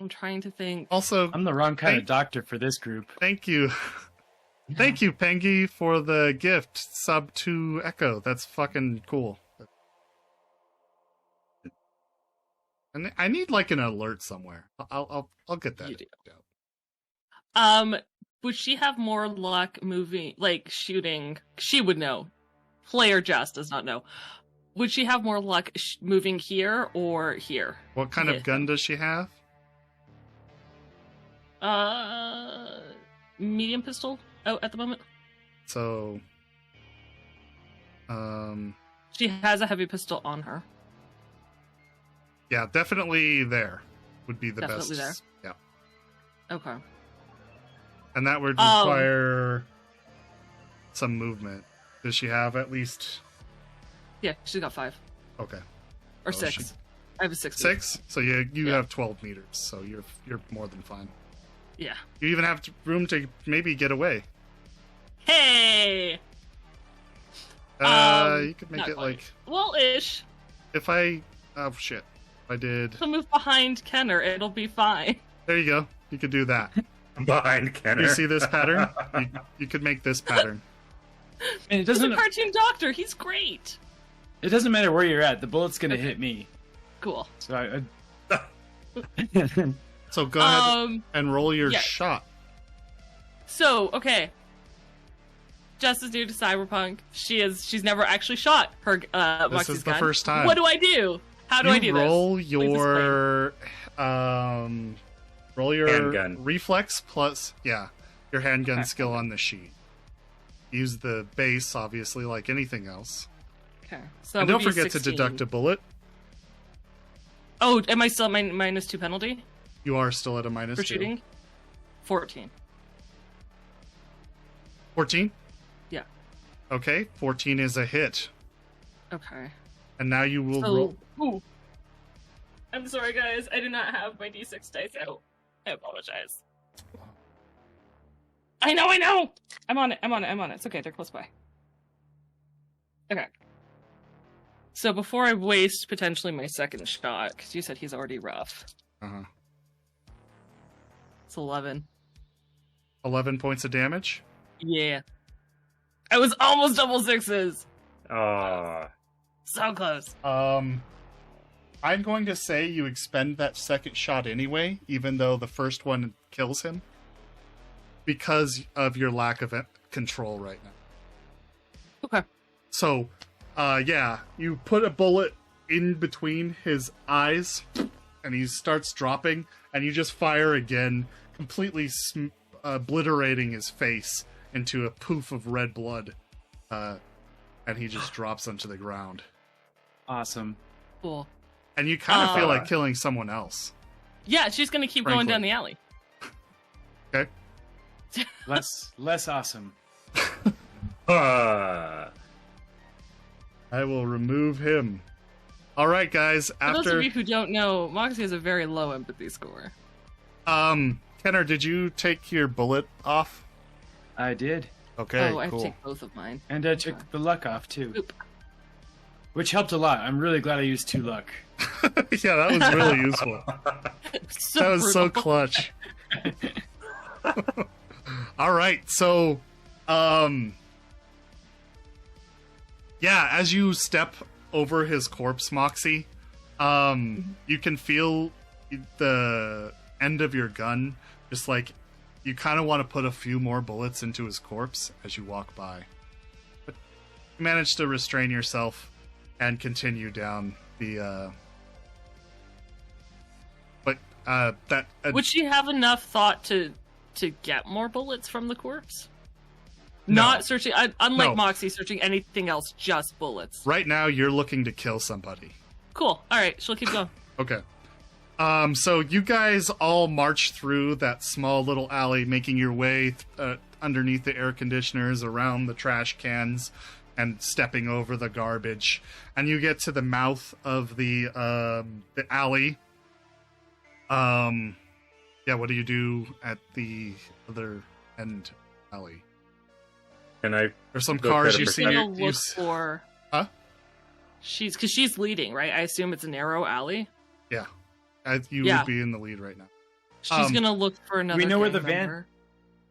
trying to think. Also, I'm the wrong kind of doctor for this group. thank you. Thank you, Pengy, for the gift. Sub to Echo. That's fucking cool. And I need like an alert somewhere. I'll get that. You do. out. Would she have more luck moving, like shooting? She would know. Player Jess does not know. Would she have more luck moving here or here? What kind of With gun does she have? Medium pistol out at the moment. So, She has a heavy pistol on her. yeah, definitely there would be the Definitely best. Yeah, Okay. and that would require some movement. Does she have at least? Yeah, she's got 5 Okay, or Oh, 6. she- I have a 6. 6. So you Yeah. have 12 meters. So you're more than fine. Yeah. You even have room to maybe get away. Hey. You could make not it quite. like Well, ish. if I. Oh shit! I did. She'll move behind Kenner. It'll be fine. There you go. You could do that. Behind Kenner. You see this pattern? You could make this pattern. And it He's a doesn't. cartoon doctor. He's great. It doesn't matter where you're at. The bullet's gonna Okay. hit me. Cool. So I So go ahead and roll your yeah. shot. So, okay. Jess is new to Cyberpunk. She's never actually shot her This Moxie's is the gun. first time. What do I do? How do I do You this? roll Please your Handgun. reflex plus your handgun Okay. skill on the sheet. Use the base, obviously, like anything else. Okay. So And that don't would be forget 16. to deduct a bullet. Oh, am I still at my -2 penalty You are still at a for -2. shooting? 14. 14? Yeah. Okay, 14 is a hit. Okay. And now you will So, roll. ooh. I'm sorry, guys. I do not have my D6 dice out. I apologize. I know! I'm on it. It's okay, they're close by. Okay. So before I waste potentially my second shot, because you said he's already rough, Uh-huh. it's 11. 11 points of damage. Yeah. I was almost double sixes! Oh, So close. I'm going to say you expend that second shot anyway, even though the first one kills him, because of your lack of control right now. Okay. So, you put a bullet in between his eyes, and he starts dropping, and you just fire again, completely obliterating his face into a poof of red blood. And and he just drops onto the ground. Awesome. Cool. And you kind of feel like killing someone else. Yeah, she's gonna keep going down the alley. Okay. Less awesome. Ah. I will remove him. All right, guys. For those of you who don't know, Moxie has a very low empathy score. Kenner, did you take your bullet off? I did. Okay, I have cool. to take both of mine. And I took the luck off, too. Oop. Which helped a lot. I'm really glad I used 2 luck. Yeah, that was really useful. So That was so brutal. clutch. All right, so, yeah, as you step over his corpse, Moxie, you can feel the end of your gun, just like, you kind of want to put a few more bullets into his corpse as you walk by. But you manage to restrain yourself and continue down the, Would she have enough thought to get more bullets from the corpse? No. Not searching, unlike No. Moxie, searching anything else, just bullets. right now you're looking to kill somebody. Cool. All right, she'll keep going. Okay. So you guys all march through that small little alley, making your way underneath the air conditioners, around the trash cans, and stepping over the garbage. And you get to the mouth of the alley. Yeah, what do you do at the other end alley? And I There's some Go cars get a you She's see. gonna You look for. Huh? Because she's leading, right? I assume it's a narrow alley. Yeah. You Yeah. would be in the lead right now. She's gonna look for another. we know where the gang van- member.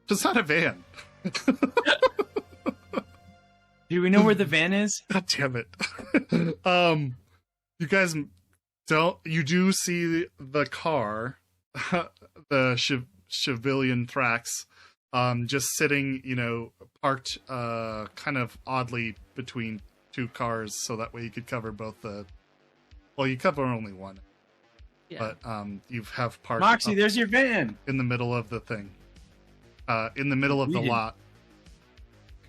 It's not a van. Do we know where the van is? God damn it. You guys don't. You do see the car, the Civilian Thrax, just sitting, parked, kind of oddly between 2 cars, so that way you could cover both the. Well, you cover only one, Yeah. but you have parked Moxie, up there's your van. in the middle of the thing, in the middle of the Weird. lot,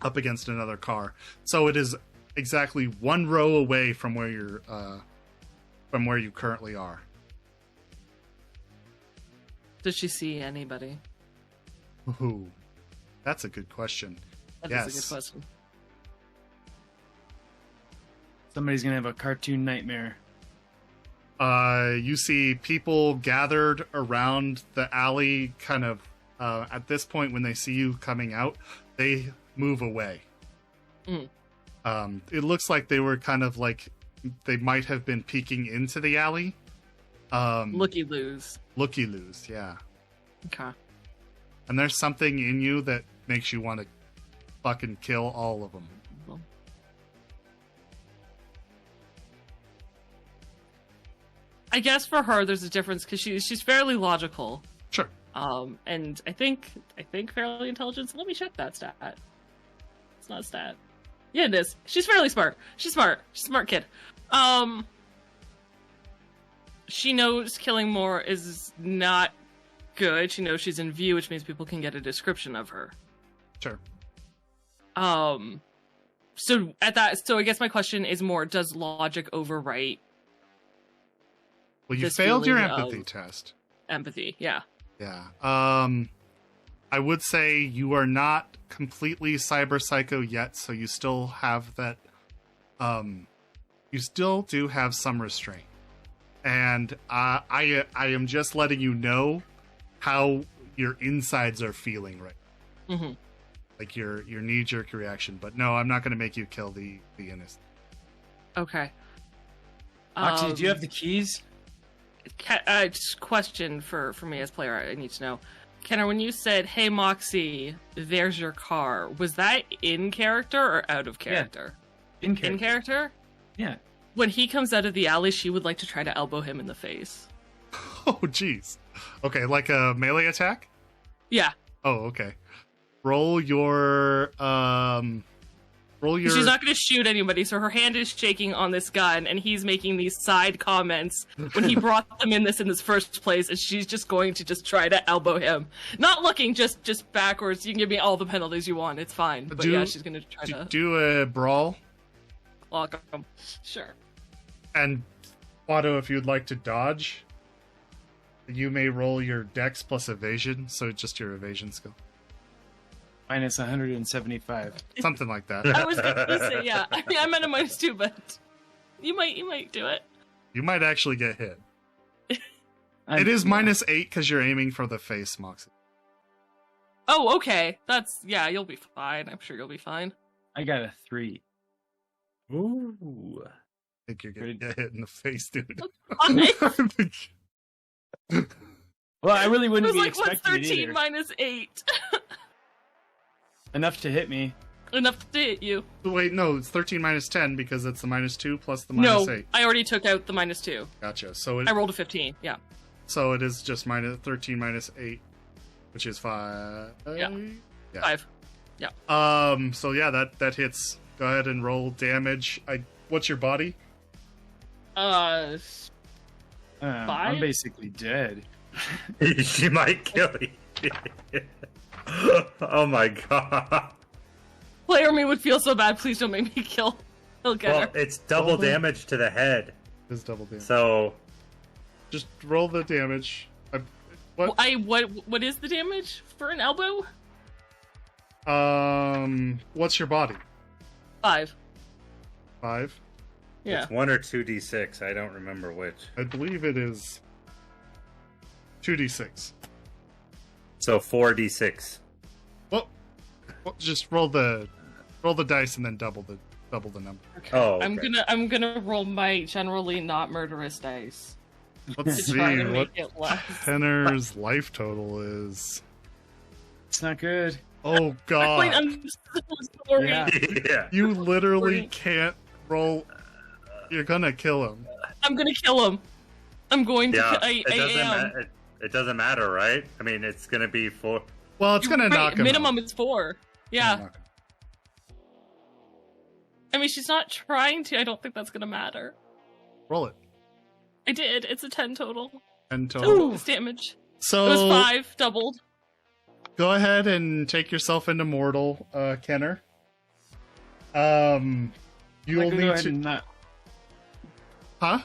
up against another car. So it is exactly 1 row away from where you're, from where you currently are. Does she see anybody? Ooh, that's a good question. That Yes. is a good question. Somebody's gonna have a cartoon nightmare. You see people gathered around the alley, kind of, at this point when they see you coming out, they move away. Mm. It looks like they were kind of like, they might have been peeking into the alley. Looky-loos. Looky-loos, yeah. Okay. And there's something in you that makes you want to fucking kill all of them. Well, I guess for her, there's a difference because she's fairly logical, Sure. and I think fairly intelligent. So let me check that stat. It's not a stat. Yeah, it is. She's fairly smart. She's smart. She's a smart kid. She knows killing more is not good. She knows she's in view, which means people can get a description of her. Sure. So I guess my question is more: does logic overwrite Well, you this failed your feeling empathy of- test. empathy? Yeah. Yeah. I would say you are not completely cyber psycho yet, so you still have that. You still do have some restraint, and I am just letting you know how your insides are feeling right. Mm-hmm. Like your knee-jerk reaction. But no, I'm not going to make you kill the innocent. Okay. Moxie, do you have the keys? Just question for me as player, I need to know. Kenner, when you said, "Hey Moxie, there's your car," was that in character or out of character? In character. In character? Yeah. When he comes out of the alley, she would like to try to elbow him in the face. Oh, jeez. Okay, like a melee attack? Yeah. Oh, okay. Roll your. She's not going to shoot anybody, so her hand is shaking on this gun, and he's making these side comments when he brought them in this first place, and she's just going to just try to elbow him. Not looking, just backwards. You can give me all the penalties you want. It's fine. But yeah, she's going to try to... Do a brawl. welcome. Sure. And Otto, if you'd like to dodge, you may roll your dex plus evasion, so just your evasion skill. Minus 175. Something like that. I was gonna say, yeah. I mean, I'm at a -2, but you might do it. You might actually get hit. It is -8 because you're aiming for the face, Moxie. Oh, okay. You'll be fine. I'm sure you'll be fine. I got a 3. Ooh. I think you're gonna get hit in the face, dude. Well, I really It wouldn't was be like, what's expecting it 13 either. minus 8? Enough to hit me. Enough to hit you. Wait, no, it's 13 minus 10 because it's the -2 plus the -8. I already took out the -2. Gotcha. So I rolled a 15, yeah. So it is just -13 minus 8, which is 5. Yeah. Yeah. 5. Yeah. So yeah, that hits. Go ahead and roll damage. What's your body? I'm 5? basically dead. She might kill you. Oh my god. Player me would feel so bad. Please don't make me kill. He'll get Well, her. it's double damage to the head. It is double damage. So Just roll the damage. What? What is the damage for an elbow? What's your body? 5. 5. Yeah. it's 1 or 2d6. I don't remember which. I believe it is 2d6. So 4d6. Well, just roll the dice and then double the number. Okay. Oh, okay. I'm gonna roll my generally not murderous dice Let's to try see to what make it less. Kenner's life total is. It's not good. Oh god. Wait, I'm so sorry. Yeah. Yeah. You literally Sorry. can't roll. You're gonna kill him. I'm gonna kill him. I'm going to. Yeah. I am. It doesn't matter, right? I mean, it's gonna be 4. Well, it's gonna Right, knock him. minimum out. is 4. Yeah. I mean, she's not trying to. I don't think that's gonna matter. Roll it. I did. It's a 10 total. And total. It's damage. So It was 5 doubled. go ahead and take yourself into mortal, Kenner. You'll I'm gonna go need ahead to. and not. Huh?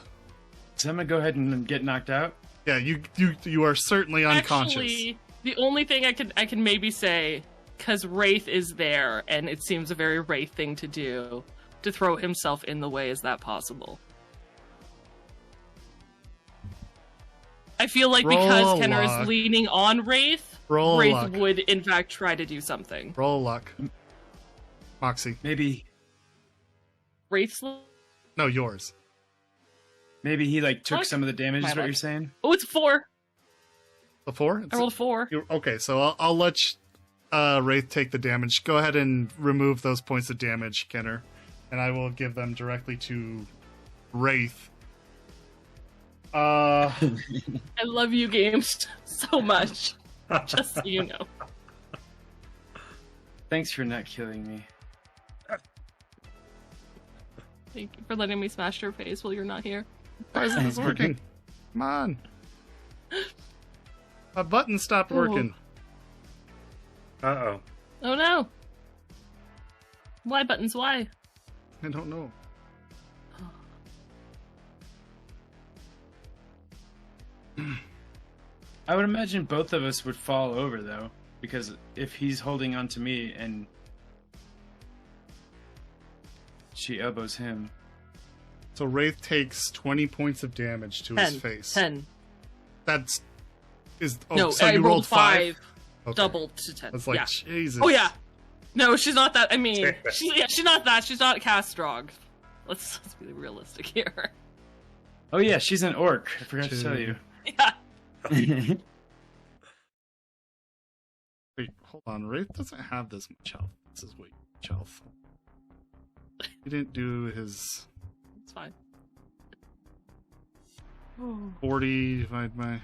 So I'm gonna go ahead and get knocked out. Yeah, you are certainly unconscious. Actually, the only thing I can maybe say, because Wraith is there, and it seems a very Wraith thing to do, to throw himself in the way. Is that possible? I feel like Roll because a Kenner luck. is leaning on Wraith, Roll a Wraith luck. would in fact try to do something. Roll luck. Moxie. Maybe Wraith's. No, yours. he like took What? some of the damage. My Is what luck. you're saying? Oh, it's 4. The 4? I rolled a 4. Okay, so I'll let Wraith take the damage. Go ahead and remove those points of damage, Kenner, and I will give them directly to Wraith. I love you, games, so much. Just so you know. Thanks for not killing me. Thank you for letting me smash your face while you're not here. Why isn't this working? Come on. My button stopped working. Uh-oh. Oh no. Why buttons? Why? I don't know. I would imagine both of us would fall over though, because if he's holding on to me and she elbows him. So Wraith takes 20 points of damage to his 10. face. 10. That's is No, so I you rolled 5. Okay. Doubled to 10. It's like Yeah. Jesus. Oh yeah. No, she's not that. I mean, she's not that. She's not Castrog. Let's be realistic here. Oh yeah, she's an orc. I forgot to tell you. Yeah. Wait, hold on. Wraith doesn't have this much health. This is way too much health. He didn't do his It's fine. 40 divided by.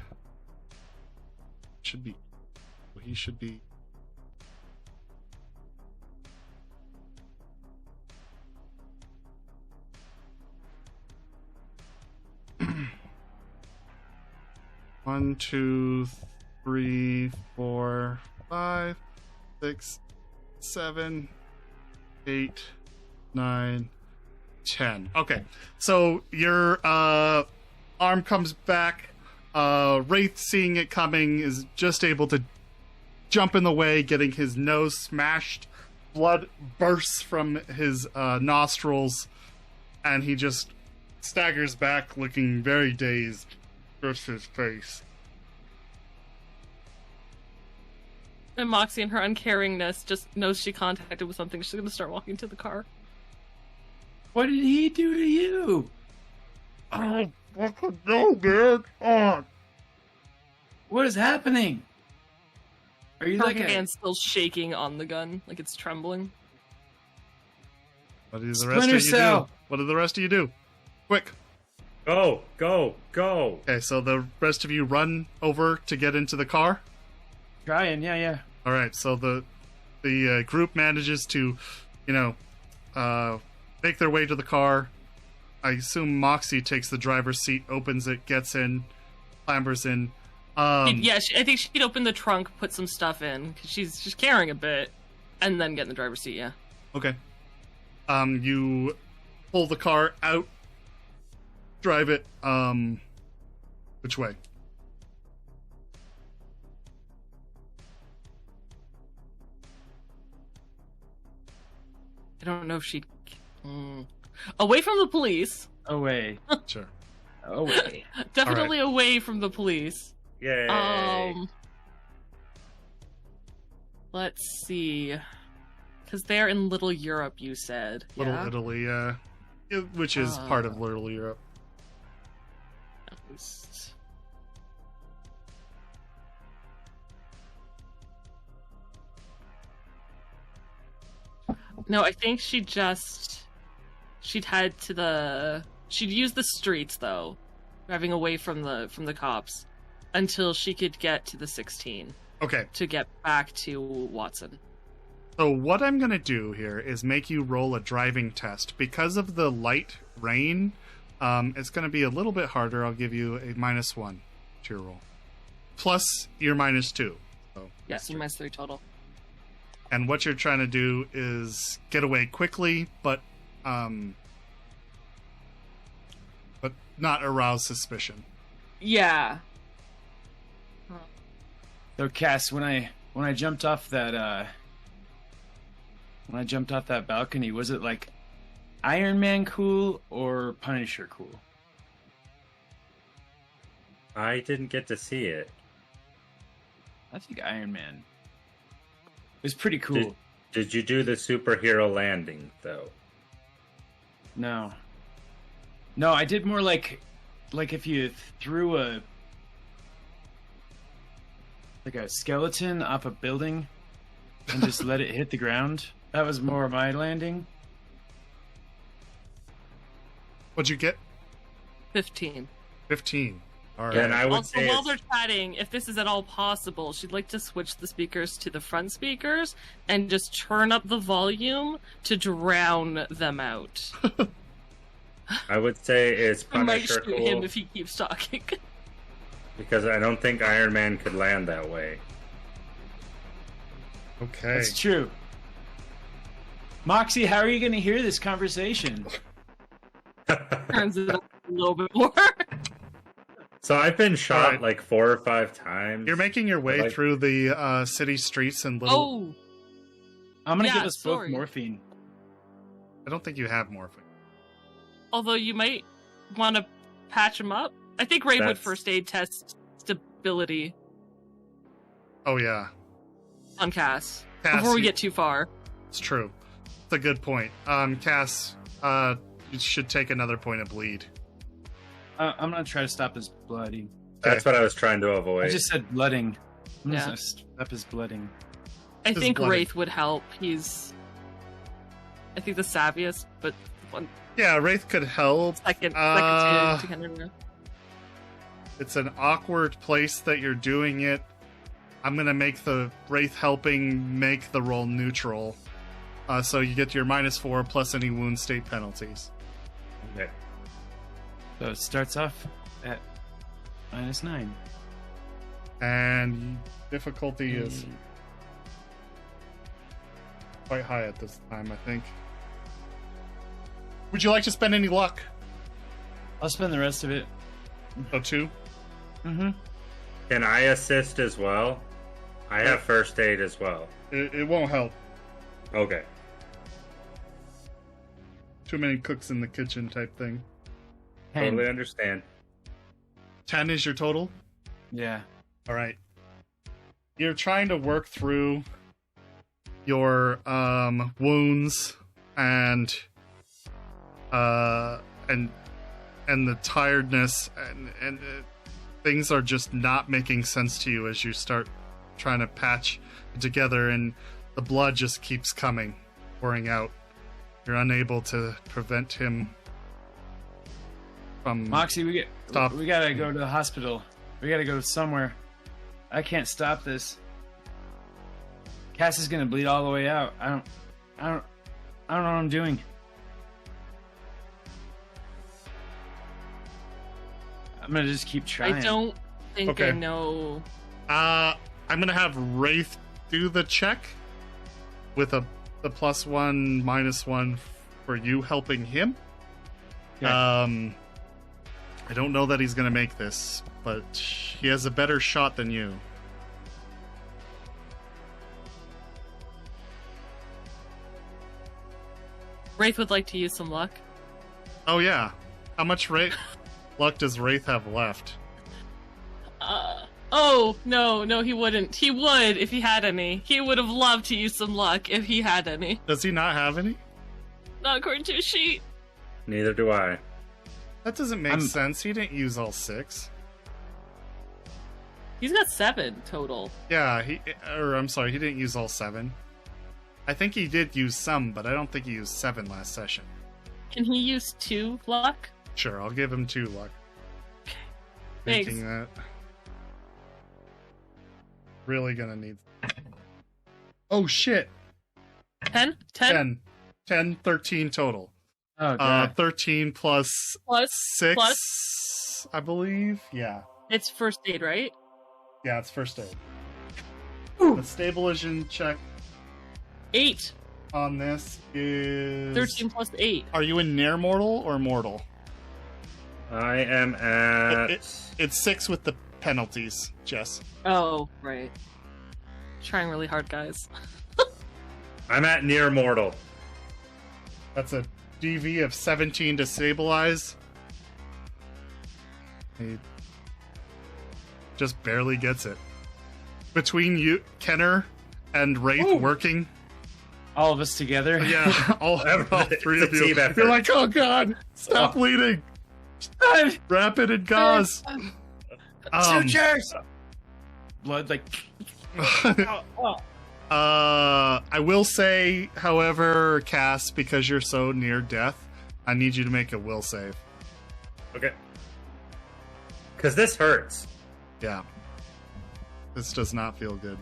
Should be. He should be. One, 2, 3, 4, 5, 6, 7, 8, 9, 10. Okay. So your arm comes back. Wraith, seeing it coming, is just able to jump in the way, getting his nose smashed. Blood bursts from his nostrils, and he just staggers back, looking very dazed. Bursts his face. And Moxie, in her uncaringness, just knows she contacted with something. She's going to start walking to the car. What did he do to you? Oh, fucking no, man. Oh. What is happening? Are you Her like hand's still shaking on the gun, like it's trembling. What do the rest Splinter of you Cell. do? What do the rest of you do? Quick. Go, go, go. Okay, so the rest of you run over to get into the car. Trying? Yeah. All right, so the group manages to, make their way to the car. I assume Moxie takes the driver's seat, opens it, gets in, clambers in. I think she'd open the trunk, put some stuff in, because she's carrying a bit, and then get in the driver's seat, yeah. Okay. You pull the car out, drive it, which way? I don't know if she'd... Away from the police. Away. Sure. Away. Definitely away from the police. Yay. Let's see. Because they're in Little Europe, you said. Little Yeah? Italy, which is part of Little Europe. At least. No, I think she'd head to the... She'd use the streets, though, driving away from the cops, until she could get to the 16 Okay. to get back to Watson. So what I'm going to do here is make you roll a driving test. Because of the light rain, it's going to be a little bit harder. I'll give you a -1 to your roll. Plus your -2. So Yes, you -3 total. And what you're trying to do is get away quickly, but not arouse suspicion. Yeah. So Cass, when I jumped off that balcony, was it like Iron Man cool or Punisher cool? I didn't get to see it. I think Iron Man. It was pretty cool. Did you do the superhero landing though? No, I did more like if you threw a skeleton off a building and just let it hit the ground. That was more my landing. What'd you get? 15. 15. All right. And I would Also, say while it's- they're chatting, if this is at all possible, she'd like to switch the speakers to the front speakers and just turn up the volume to drown them out. I would say it's I might Punisher shoot him cool if he keeps talking. because I don't think Iron Man could land that way. Okay. That's true. Moxie, how are you going to hear this conversation? Turns it up a little bit more. So I've been shot Alright. like 4 or 5 times. You're making your way Like- through the city streets and little... Oh, I'm going to Yeah, give us sorry. both morphine. I don't think you have morphine. although you might want to patch him up. I think Ray would That's- first aid test stability Oh, yeah. on Cass Cass, before we you- get too far. It's true. It's a good point. Cass, you should take another point of bleed. I'm going to try to stop his blooding. That's what I was trying to avoid. I just said blooding. I'm Yeah. going to stop his blooding. I His think bloody- Wraith would help. He's, I think, the savviest, but one Yeah, Wraith could help. second Uh, to kind of. It's an awkward place that you're doing it. I'm going to make the Wraith helping make the roll neutral. So you get your -4 plus any wound state penalties. Okay. So it starts off at -9. And difficulty is quite high at this time, I think. Would you like to spend any luck? I'll spend the rest of it. Oh, 2? Mm-hmm. Can I assist as well? I have first aid as well. It won't help. Okay. Too many cooks in the kitchen type thing. Totally understand. 10 is your total? Yeah. All right. You're trying to work through your wounds and the tiredness and things are just not making sense to you as you start trying to patch it together, and the blood just keeps pouring out. You're unable to prevent him from... Moxie, we Stop. gotta go to the hospital. We gotta go somewhere. I can't stop this. Cass is gonna bleed all the way out. I don't know what I'm doing. I'm gonna just keep trying. I don't think Okay. I know. I'm gonna have Wraith do the check with the +1, -1 for you helping him. Okay. I don't know that he's gonna make this, but he has a better shot than you. Wraith would like to use some luck. Oh yeah, how much luck does Wraith have left? Oh, no, he wouldn't. He would if he had any. He would have loved to use some luck if he had any. Does he not have any? Not according to his sheet. Neither do I. That doesn't make sense. He didn't use all 6. He's got 7 total. Yeah, I'm sorry, he didn't use all 7. I think he did use some, but I don't think he used 7 last session. Can he use 2 luck? Sure, I'll give him 2 luck. Thanks. Thinking that. Really gonna need... Oh shit! 10? 10? 10, 13 total. Oh god. 13 plus Plus 6, plus? I believe. Yeah. It's first aid, right? Yeah, it's first aid. The stabilization check 8. on this is... 13 plus 8. Are you in near mortal or mortal? I am at... It's 6 with the penalties, Jess. Oh, right. Trying really hard, guys. I'm at near mortal. That's a DV of 17 to stabilize. He just barely gets it. Between you, Kenner, and Wraith working, All of us together. yeah, all 3 of It's a you. team effort. You're like, oh god, stop bleeding. Rapid and gauze. Sutures. Blood like. I will say, however, Cass, because you're so near death, I need you to make a will save. Okay. Because this hurts. Yeah. This does not feel good.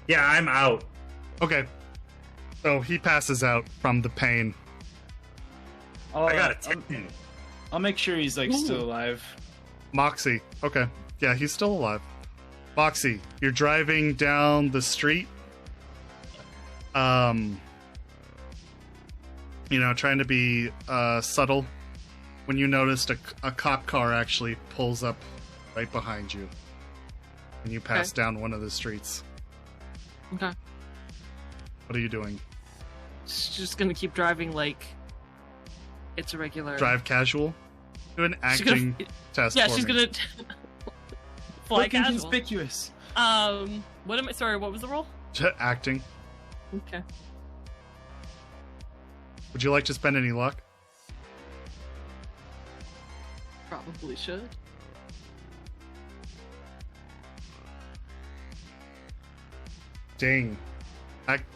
Yeah, I'm out. Okay. So he passes out from the pain. I got a 10. I'll make sure he's like still alive. Moxie. Okay. Yeah, he's still alive. Moxie, you're driving down the street. Trying to be subtle. When you noticed a cop car actually pulls up right behind you. And you pass down one of the streets. Okay. What are you doing? Just gonna keep driving like it's a regular... Drive casual? Do an She's gonna- acting test Yeah, for she's me. gonna... fly Look casual. inconspicuous. What was the roll? Acting. Okay. Would you like to spend any luck? Probably should. Dang.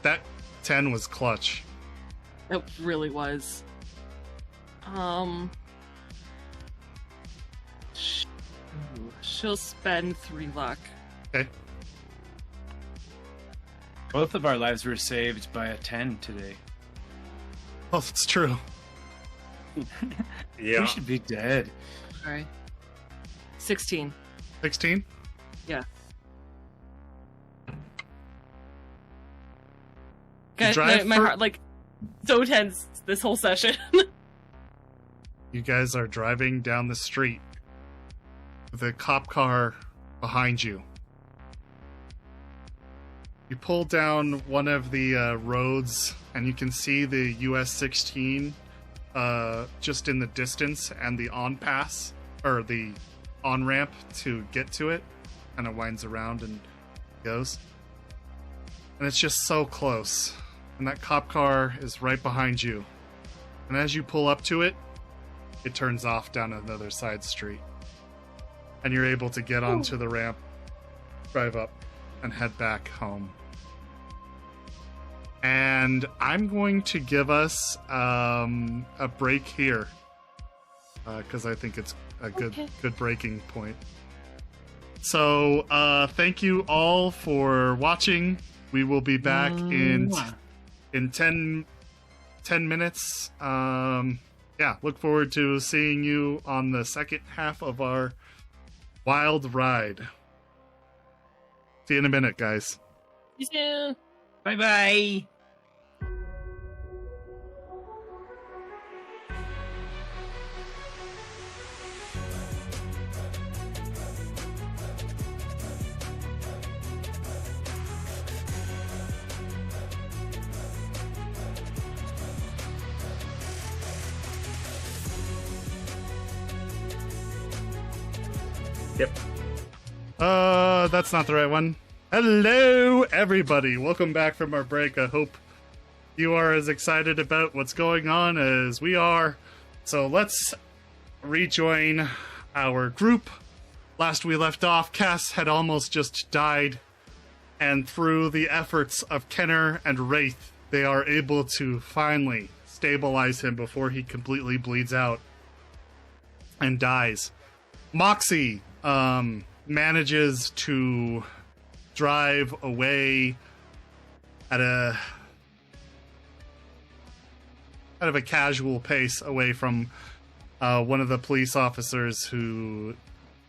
That 10 was clutch. It really was. She'll spend 3 luck. Okay. Both of our lives were saved by a 10 today. Oh, that's true. Yeah. We should be dead. Alright. 16. 16? Yeah. Guys, my heart, like, so tense this whole session. You guys are driving down the street with a cop car behind you. You pull down one of the roads, and you can see the US-16 just in the distance, and the on-pass, or the on-ramp to get to it. Kind of winds around and goes. And it's just so close. And that cop car is right behind you. And as you pull up to it, it turns off down another side street. And you're able to get onto the ramp, drive up, and head back home. And I'm going to give us a break here. Because I think it's a good breaking point. So, thank you all for watching. We will be back in 10 minutes. Look forward to seeing you on the second half of our wild ride. See you in a minute, guys. See you soon. Bye-bye. Yep. That's not the right one. Hello, everybody. Welcome back from our break. I hope you are as excited about what's going on as we are. So let's rejoin our group. Last we left off, Cass had almost just died. And through the efforts of Kenner and Wraith, they are able to finally stabilize him before he completely bleeds out and dies. Moxie manages to drive away at a kind of a casual pace away from one of the police officers who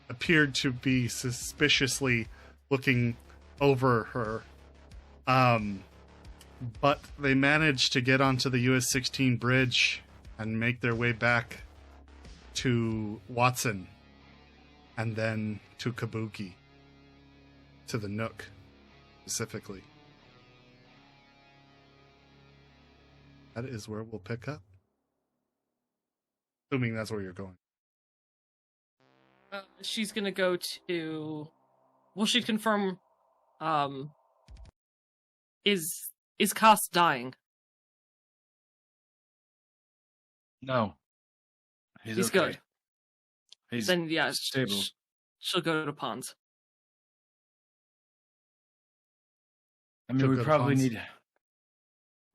appeared to be suspiciously looking over her. But they managed to get onto the US-16 bridge and make their way back to Watson. And then to Kabuki. To the Nook, specifically. That is where we'll pick up. Assuming that's where you're going. She's gonna go to... Will she confirm... Is Cass dying? No. He's okay. good. He's Then, yeah, stable. She'll go to Pons. I mean, She'll we go to probably Pons. need...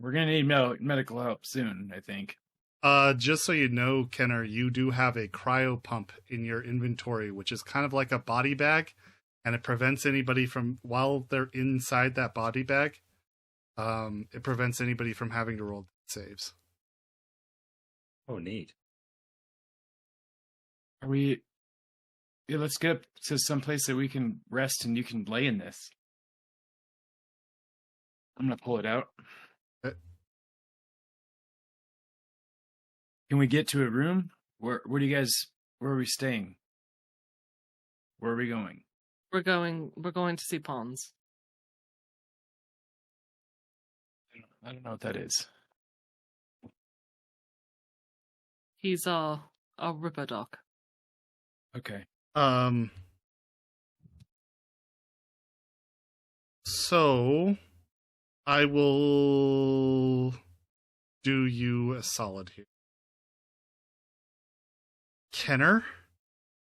We're going to need medical help soon, I think. Just so you know, Kenner, you do have a cryo pump in your inventory, which is kind of like a body bag, and it prevents anybody from, while they're inside that body bag, it prevents anybody from having to roll saves. Oh, neat. Are we... Yeah, let's get up to some place that we can rest and you can lay in this. I'm going to pull it out. Okay. Can we get to a room? Where do you guys... Where are we staying? Where are we going? We're going to see Pons. I don't know what that is. He's a ripper doc. Okay. So I will do you a solid here. Kenner,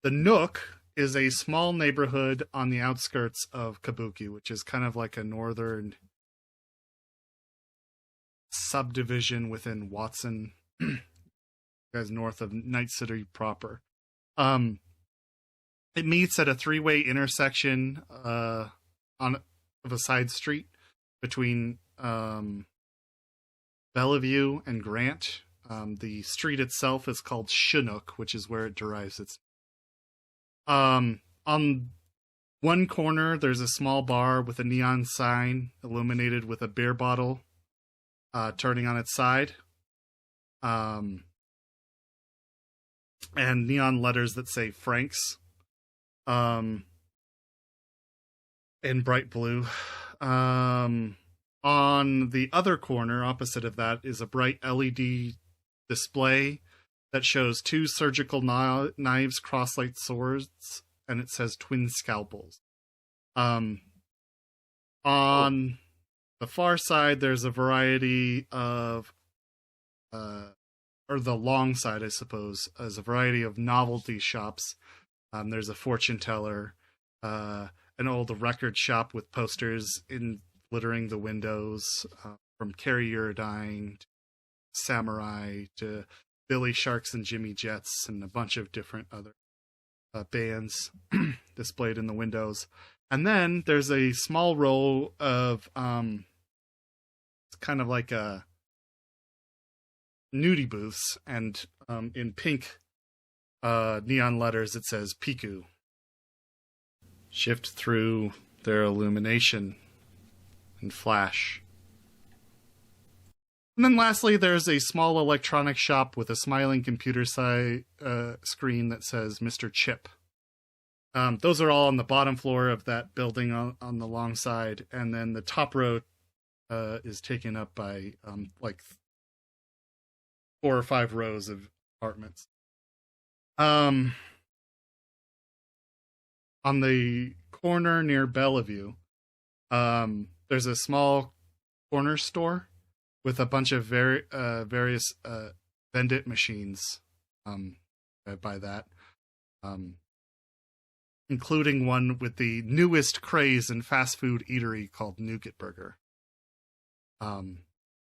the Nook is a small neighborhood on the outskirts of Kabuki, which is kind of like a northern subdivision within Watson, guys north of Night City proper. It meets at a three-way intersection of a side street between Bellevue and Grant. The street itself is called Chinook, which is where it derives its. On one corner, there's a small bar with a neon sign illuminated with a beer bottle turning on its side. And neon letters that say Franks in bright blue. On the other corner, opposite of that, is a bright LED display that shows 2 surgical knives, crosslight swords, and it says twin scalpels. On the far side, there's a variety of, or the long side, I suppose, is a variety of novelty shops. There's a fortune teller, an old record shop with posters littering the windows, from Carrie Eurodyne to Samurai to Billy Sharks and Jimmy Jets, and a bunch of different other bands displayed in the windows. And then there's a small row of it's kind of like a nudie booths, and in pink neon letters it says Piku. Shift through their illumination and flash. And then lastly, there's a small electronic shop with a smiling computer screen that says Mr. Chip. Those are all on the bottom floor of that building on the long side, and then the top row is taken up by like 4 or 5 rows of apartments. On the corner near Bellevue, there's a small corner store with a bunch of various vendit machines by that, including one with the newest craze in fast food eatery called Nougat Burger.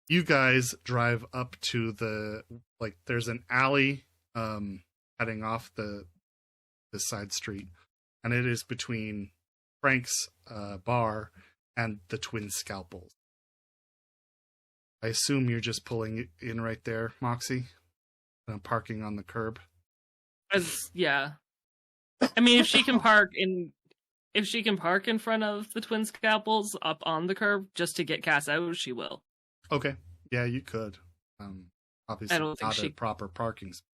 You guys drive up to there's an alley heading off the side street, and it is between Frank's bar and the Twin Scalpels. I assume you're just pulling in right there, Moxie, parking on the curb. Yeah. I mean, if she can park in front of the Twin Scalpels up on the curb just to get Cass out, she will. Okay. Yeah, you could. Obviously, I don't think not a proper parking spot.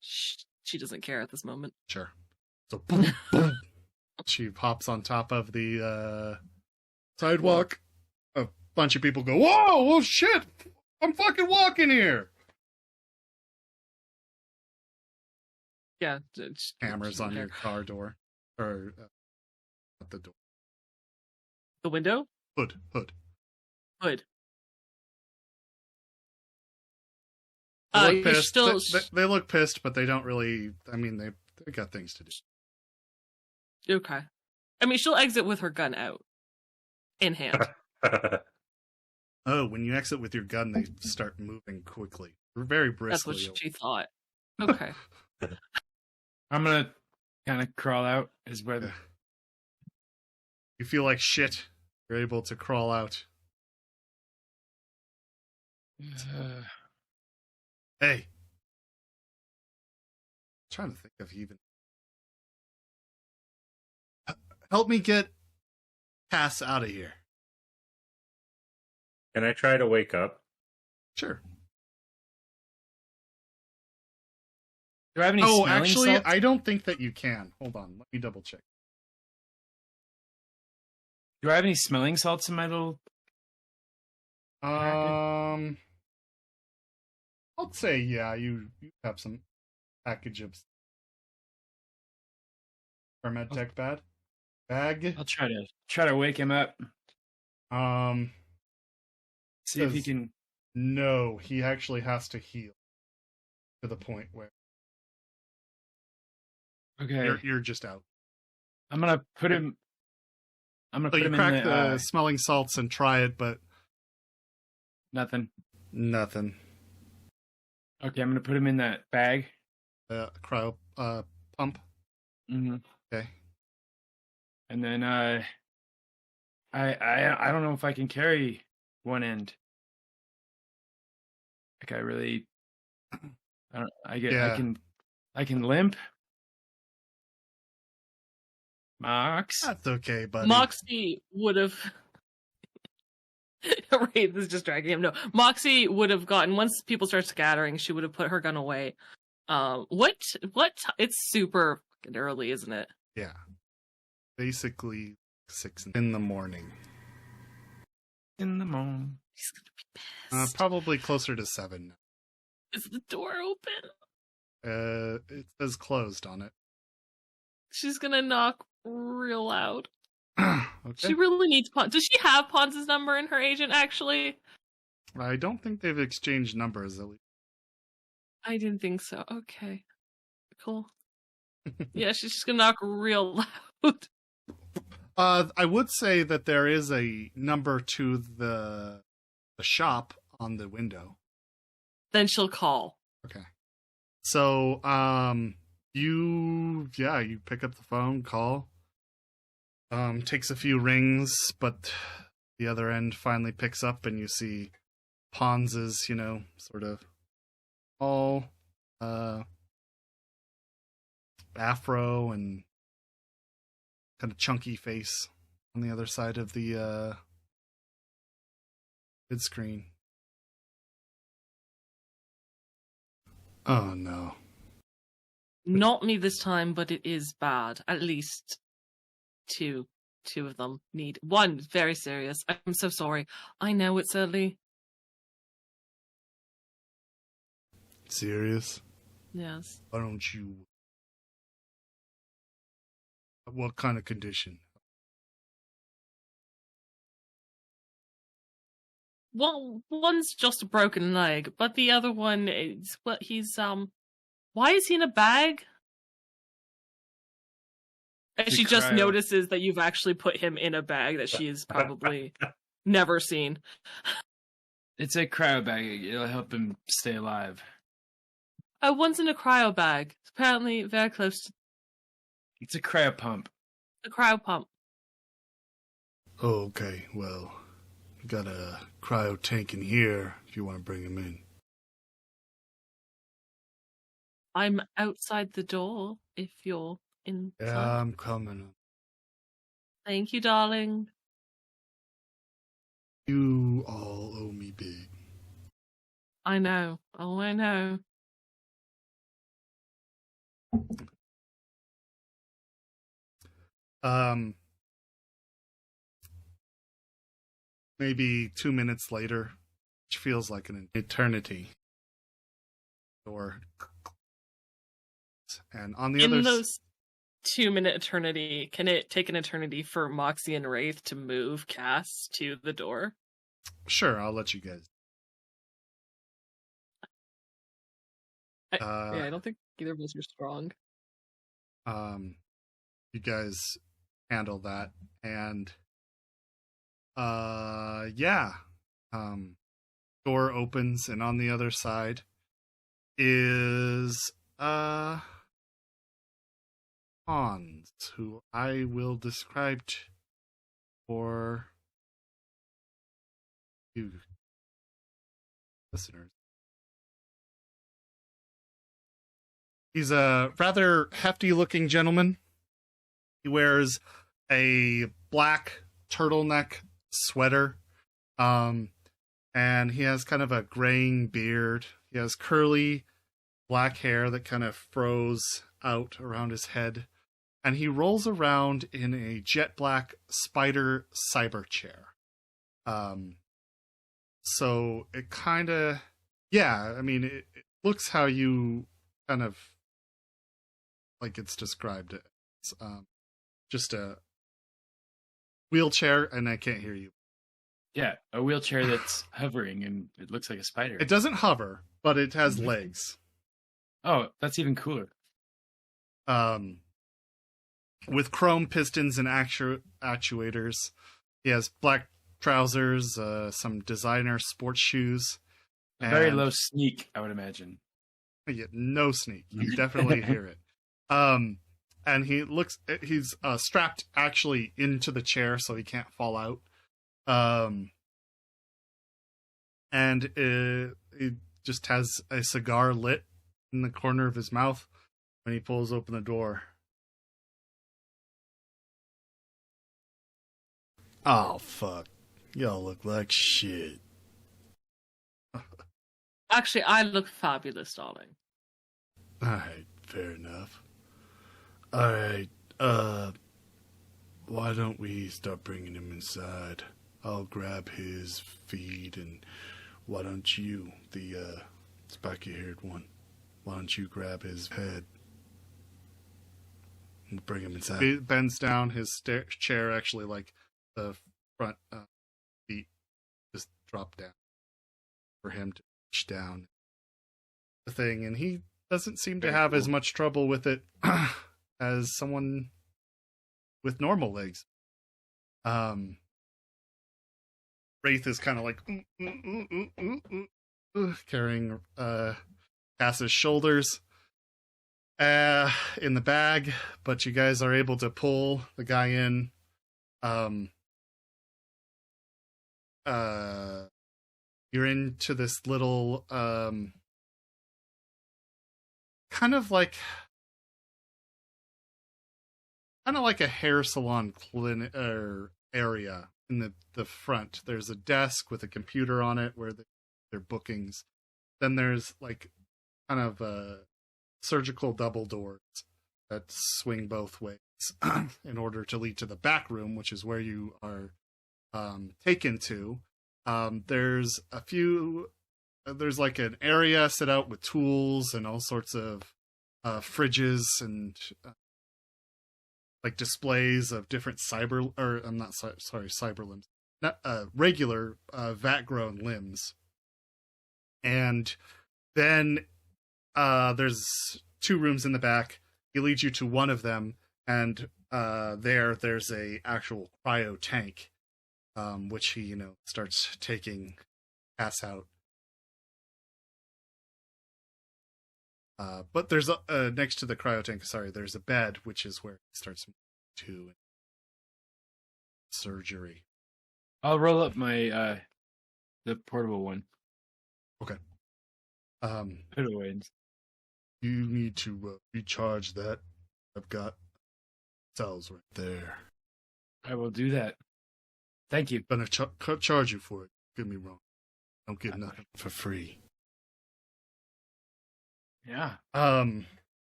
She doesn't care at this moment. Sure. So, boom, boom. She hops on top of the sidewalk. A bunch of people go, "Whoa, well, shit! I'm fucking walking here!" Yeah. Hammers on your car door. Or at the door. The window? Hood. They look pissed. Still... They look pissed, but they don't really... I mean, they got things to do. Okay. I mean, she'll exit with her gun out. In hand. Oh, when you exit with your gun, they start moving quickly. Very briskly. That's what she thought. Okay. I'm gonna kind of crawl out as where you feel like shit. You're able to crawl out. Hey. I'm trying to think of even... Help me get Cass out of here. Can I try to wake up? Sure. Do I have any smelling actually, salts? I don't think that you can. Hold on. Let me double check. Do I have any smelling salts in my little... I'll say, yeah, you have some package of Medtech bag. I'll try to wake him up. See if he can... No, he actually has to heal to the point where... Okay. You're just out. I'm gonna put him... So you crack the smelling salts and try it, but... Nothing. Okay, I'm gonna put him in that bag. Cryo pump. Mm-hmm. Okay. And then I don't know if I can carry one end. Like I really, I can limp. Mox. That's okay, buddy. Moxie would have Wraith is just dragging him. No, Moxie would have gotten, once people start scattering, she would have put her gun away. What? It's super fucking early, isn't it? Yeah. Basically 6 in the morning. In the morning. He's gonna be pissed. Probably closer to 7. Is the door open? It says closed on it. She's gonna knock real loud. Okay. She really needs Pons. Does she have Pons' number in her agent, actually? I don't think they've exchanged numbers, at least. I didn't think so. Okay. Cool. Yeah, she's just gonna knock real loud. I would say that there is a number to the shop on the window. Then she'll call. Okay. So, you pick up the phone, call. Takes a few rings, but the other end finally picks up and you see Pons's, sort of all afro and kind of chunky face on the other side of the vid screen. Oh no. Not me this time, but it is bad. At least two of them need. One very serious. I'm so sorry. I know it's early. Serious? Yes. Why don't you... What kind of condition? Well, one's just a broken leg, but the other one is why is he in a bag? And she just notices that you've actually put him in a bag that she has probably never seen. It's a cryo bag. It'll help him stay alive. Oh, one's in a cryo bag. It's apparently very close to It's a cryo pump. the cryo pump. Oh, okay. Well, we got a cryo tank in here if you want to bring him in. I'm outside the door if you're inside. Yeah, I'm coming. Thank you, darling. You all owe me big. I know. Oh, I know. Maybe 2 minutes later, which feels like an eternity. Or, and on the other In those 2-minute eternity, can it take an eternity for Moxie and Wraith to move Cass to the door? Sure, I'll let you guys. I don't think either of us are strong. You guys handle that, and door opens, and on the other side is Hans, who I will describe for you listeners. He's a rather hefty-looking gentleman. He wears a black turtleneck sweater, and he has kind of a graying beard. He has curly black hair that kind of froze out around his head, and he rolls around in a jet black spider cyber chair. So it kind of, it looks how you kind of like it's described. It's just a wheelchair, and I can't hear you. Yeah, a wheelchair that's hovering, and it looks like a spider. It doesn't hover, but it has legs. Oh, that's even cooler. With chrome pistons and actuators. He has black trousers, some designer sports shoes. A very low sneak, I would imagine. Yeah, no sneak. You definitely hear it. And he's strapped actually into the chair so he can't fall out. And he just has a cigar lit in the corner of his mouth when he pulls open the door. Oh, fuck. Y'all look like shit. Actually, I look fabulous, darling. Alright, fair enough. Alright, why don't we start bringing him inside? I'll grab his feet, and why don't you, the spiky-haired one, why don't you grab his head and bring him inside? He bends down, his chair actually, like, the front feet just drop down for him to reach down the thing, and he doesn't seem to have as much trouble with it as someone with normal legs. Wraith is kind of like carrying Cass's shoulders in the bag, but you guys are able to pull the guy in. You're into this little kind of like a hair salon clinic area in the front. There's a desk with a computer on it where their bookings. Then there's like kind of surgical double doors that swing both ways in order to lead to the back room, which is where you are taken to. There's like an area set out with tools and all sorts of fridges and like displays of different cyber limbs, not regular vat grown limbs. And then there's 2 rooms in the back. He leads you to one of them, and there's a actual cryo tank, which he starts taking Cass out. But there's next to the cryo tank, there's a bed, which is where it starts to surgery. I'll roll up my the portable one. Okay. Put it away. You need to recharge that. I've got cells right there. I will do that. Thank you. I'm gonna charge you for it. Don't get me wrong. Don't get nothing for free. Yeah.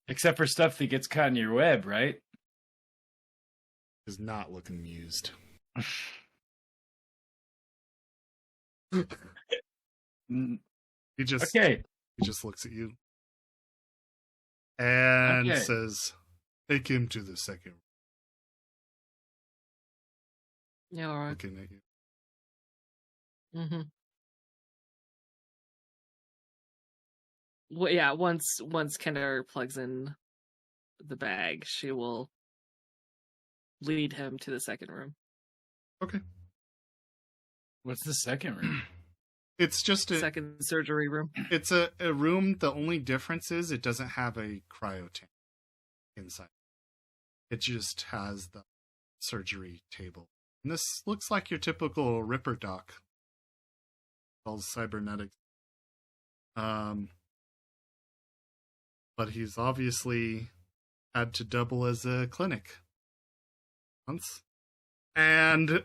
Except for stuff that gets caught in your web, right? Is not looking amused. He just looks at you and says, "Take him to the second room." Yeah, all right. Looking at you. Mm-hmm. Well, yeah, once Kenner plugs in the bag, she will lead him to the second room. Okay. What's the second room? It's just a second surgery room. It's a room. The only difference is it doesn't have a cryo tank inside. It just has the surgery table. And this looks like your typical Ripper doc. All cybernetics. But he's obviously had to double as a clinic once. And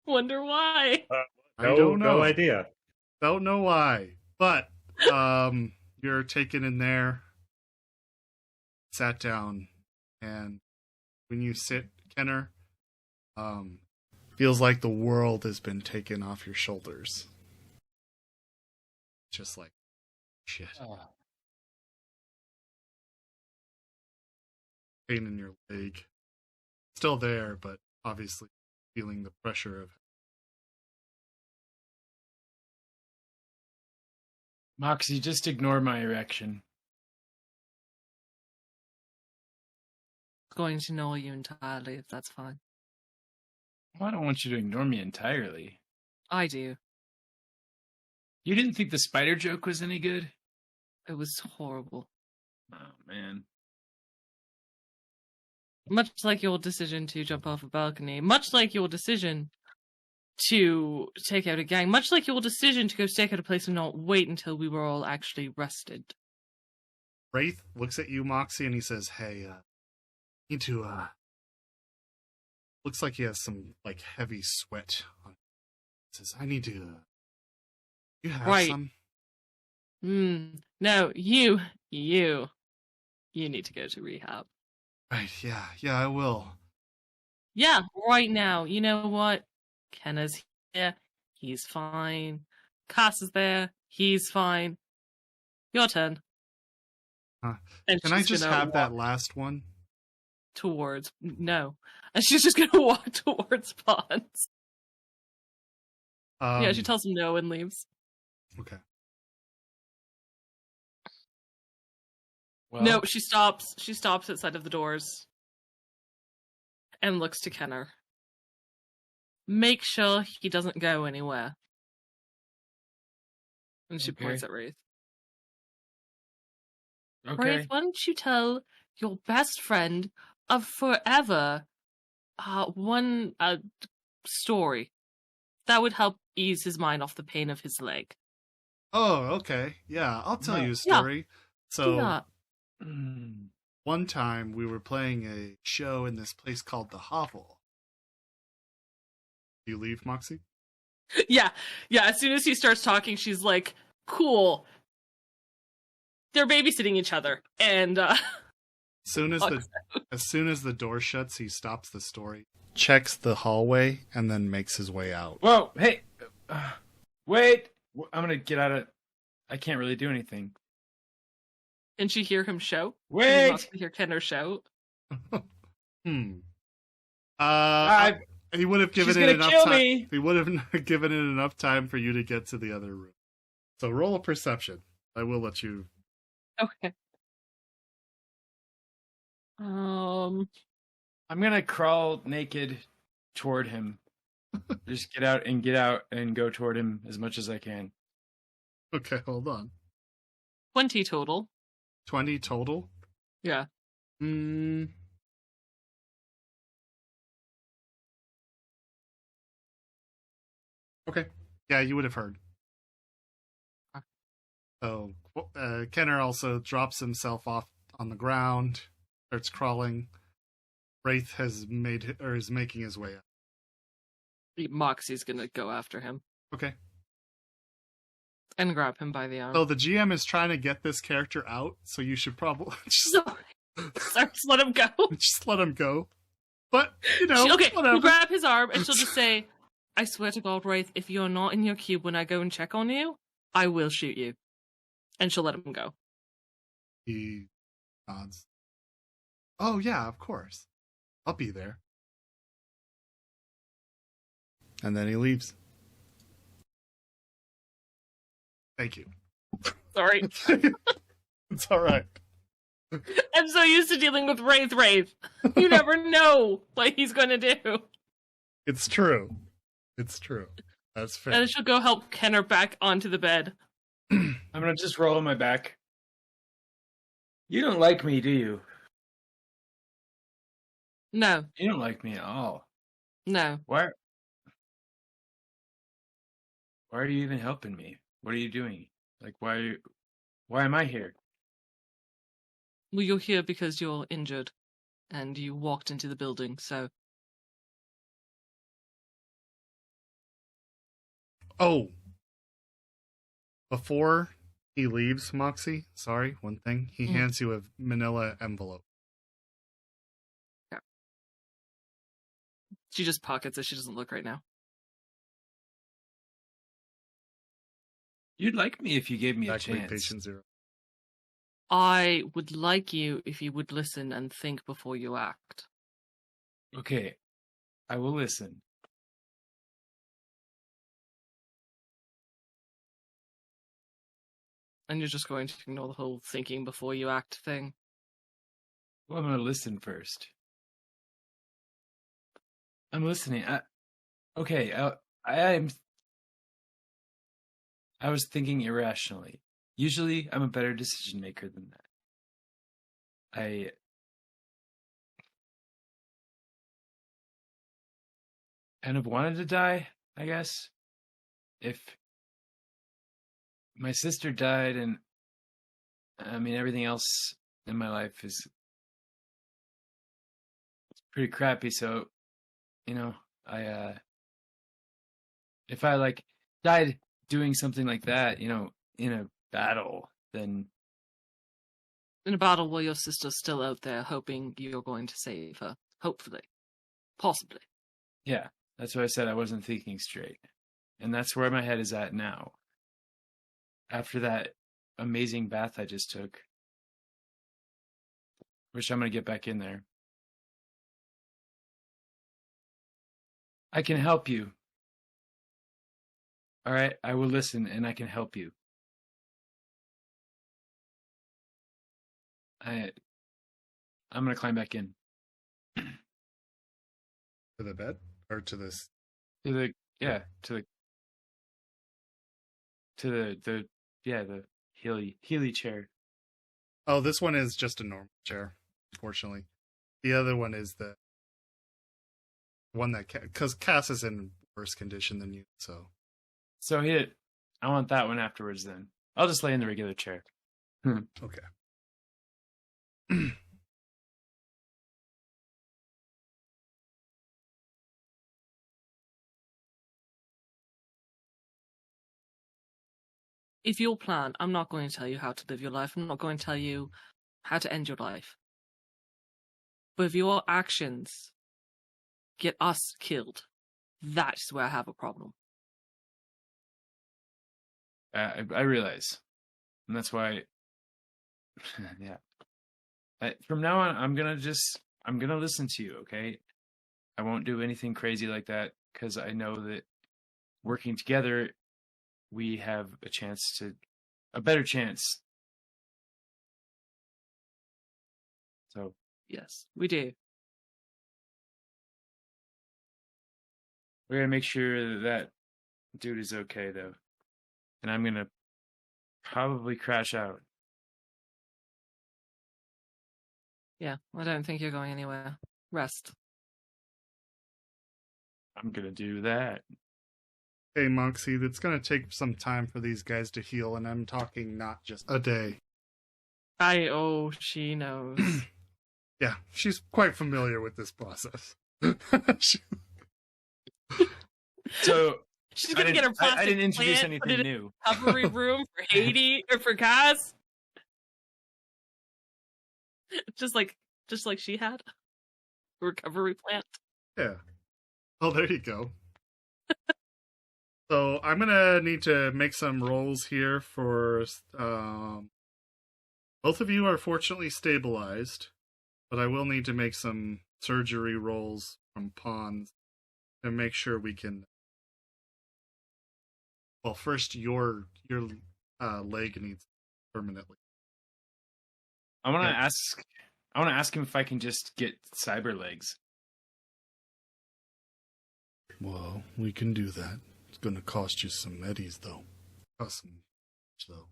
wonder why. I don't know. No idea. Don't know why. But you're taken in there, sat down, and when you sit, Kenner, feels like the world has been taken off your shoulders. Just like shit. Pain in your leg. Still there, but obviously feeling the pressure of. Moxie, just ignore my erection. Going to know you entirely, if that's fine. Well, I don't want you to ignore me entirely. I do. You didn't think the spider joke was any good? It was horrible. Oh, man. Much like your decision to jump off a balcony. Much like your decision to take out a gang. Much like your decision to go stake out a place and not wait until we were all actually rested. Wraith looks at you, Moxie, and he says, "Hey, need to looks like he has some like heavy sweat on him. He says, I need to. You have Right. some? No, you need to go to rehab. Right, yeah, I will. Yeah, right now. You know what? Kenna's here. He's fine. Cass is there. He's fine. Your turn. And Can I she's just gonna have walk that last one? towards no, and she's just gonna walk towards Pons. Yeah, she tells him no and leaves. Okay. Well, No, she stops. She stops outside of the doors and looks to Kenner. Make sure he doesn't go anywhere. And she points at Wraith. okay. Wraith, why don't you tell your best friend of forever one story that would help ease his mind off the pain of his leg? Oh, okay. Yeah, I'll tell you a Yeah. story. Do So that. one time we were playing a show in this place called the Hovel. You leave, Moxie? Yeah. As soon as he starts talking, she's like, "Cool." They're babysitting each other, and As soon as the door shuts, he stops the story, checks the hallway, and then makes his way out. Whoa, hey, wait! I'm gonna get out of. I can't really do anything. and she hear him shout. He Wait! wants to hear Kenner shout. He would have given She's it gonna enough kill time. me! He would have given it enough time for you to get to the other room. So roll a perception. I will let you. Okay. I'm gonna crawl naked toward him. Just get out and go toward him as much as I can. Okay, hold on. 20 total. 20 total? Yeah. Okay. Yeah, you would have heard. So, Kenner also drops himself off on the ground, starts crawling. Wraith is making his way up. Moxie's gonna go after him Okay. and grab him by the arm. So the GM is trying to get this character out, so you should probably Sorry, just let him go. just let him go. But, you know, Okay, whatever. we'll grab his arm and she'll just say, "I swear to God, Wraith, if you're not in your cube when I go and check on you, I will shoot you." And she'll let him go. He nods. Oh, yeah, of course. I'll be there. And then he leaves. Thank you. Sorry. It's all right. I'm so used to dealing with Wraith. You never know what he's gonna do. It's true. It's true. That's fair. And then she'll go help Kenner back onto the bed. I'm gonna just roll on my back. You don't like me, do you? No, You don't like me at all. no. Why are you even helping me? What are you doing? Like, why am I here? Well, you're here because you're injured. And you walked into the building, so... Oh. Before he leaves, Moxie, sorry, one thing. He hands you a manila envelope. Yeah. She just pockets it. She doesn't look right now. You'd like me if you gave me a Exactly, chance. patient 0. I would like you if you would listen and think before you act. Okay, I will listen. And you're just going to ignore the whole thinking before you act thing. Well, I'm gonna listen first. I'm listening. I was thinking irrationally. Usually, I'm a better decision maker than that. I kind of wanted to die, I guess. If my sister died, and I mean everything else in my life is pretty crappy, so you know, if I like died doing something like that, you know, in a battle, then In a battle where your sister's still out there, hoping you're going to save her. Hopefully. Possibly. yeah, that's what I said. I wasn't thinking straight. And that's where my head is at now. After that amazing bath I just took. Which I'm going to get back in there. I can help you. All right, I will listen and I can help you. I'm going to climb back in. To the bed? Or to this? To the Healy chair. Oh, this one is just a normal chair, fortunately. The other one is the one that... Because Cass is in worse condition than you, so... So I want that one afterwards then. I'll just lay in the regular chair. Okay. If your plan, I'm not going to tell you how to live your life. I'm not going to tell you how to end your life. But if your actions get us killed, that's where I have a problem. I realize. And that's why... yeah. From now on, I'm going to listen to you, okay? I won't do anything crazy like that because I know that working together, we have a better chance. So, Yes, we do. we're going to make sure that dude is okay, though. And I'm going to probably crash out. Yeah, I don't think you're going anywhere. Rest. I'm going to do that. Hey, Moxie, it's going to take some time for these guys to heal, and I'm talking not just a day. She knows. Yeah, she's quite familiar with this process. So, She's gonna get her plastic I didn't introduce plant, put anything it in new. a recovery room for Haiti or for Kaz. Just like she had a recovery plant. Yeah. Oh, there you go. So I'm gonna need to make some rolls here for. Both of you are fortunately stabilized, but I will need to make some surgery rolls from pawns to make sure we can. Well, first your leg needs permanently. I want to ask him if I can just get cyber legs. Well, we can do that. It's going to cost you some eddies, though. Cost some, though.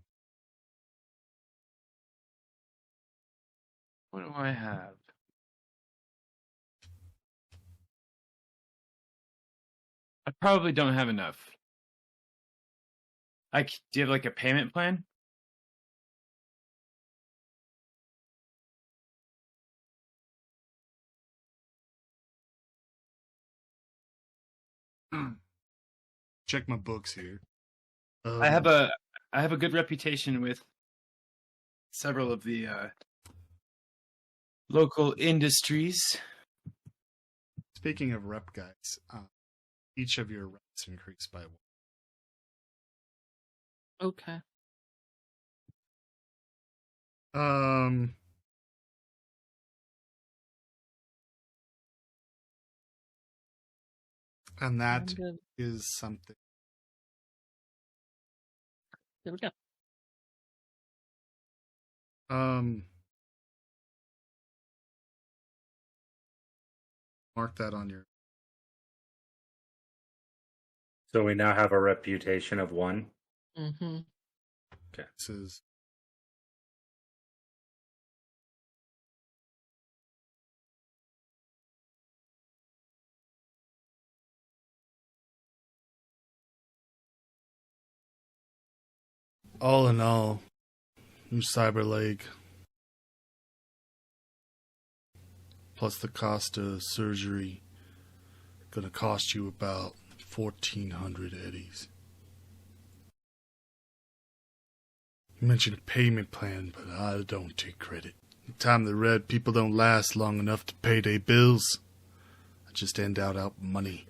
What do I have? I probably don't have enough. Do you have like a payment plan? Check my books here. I have a good reputation with several of the local industries. Speaking of rep guys, each of your reps increased by 1. Okay. And that is something. There we go. Mark that on your. So we now have a reputation of 1. Mm-hmm. Okay. This is. All in all, new cyber leg, plus the cost of surgery, Gonna cost you about 1,400 eddies. You mentioned a payment plan, but I don't take credit. In time the Red, people don't last long enough to pay their bills. I just hand out money.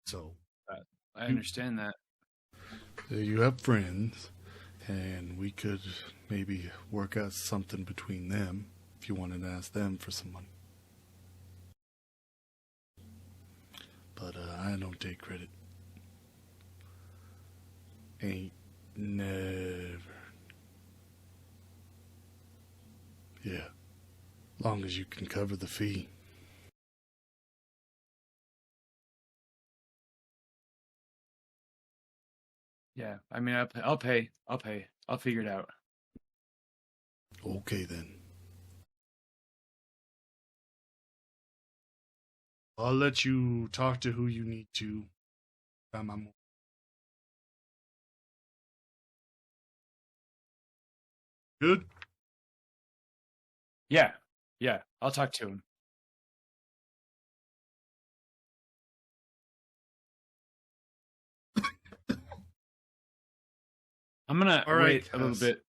So, I understand that. you have friends, and we could maybe work out something between them if you wanted to ask them for some money. But I don't take credit. Ain't never. Yeah. Long as you can cover the fee. Yeah, I mean, I'll pay. I'll figure it out. Okay, then. I'll let you talk to who you need to. Good? Yeah, I'll talk to him. I'm gonna wait a little bit.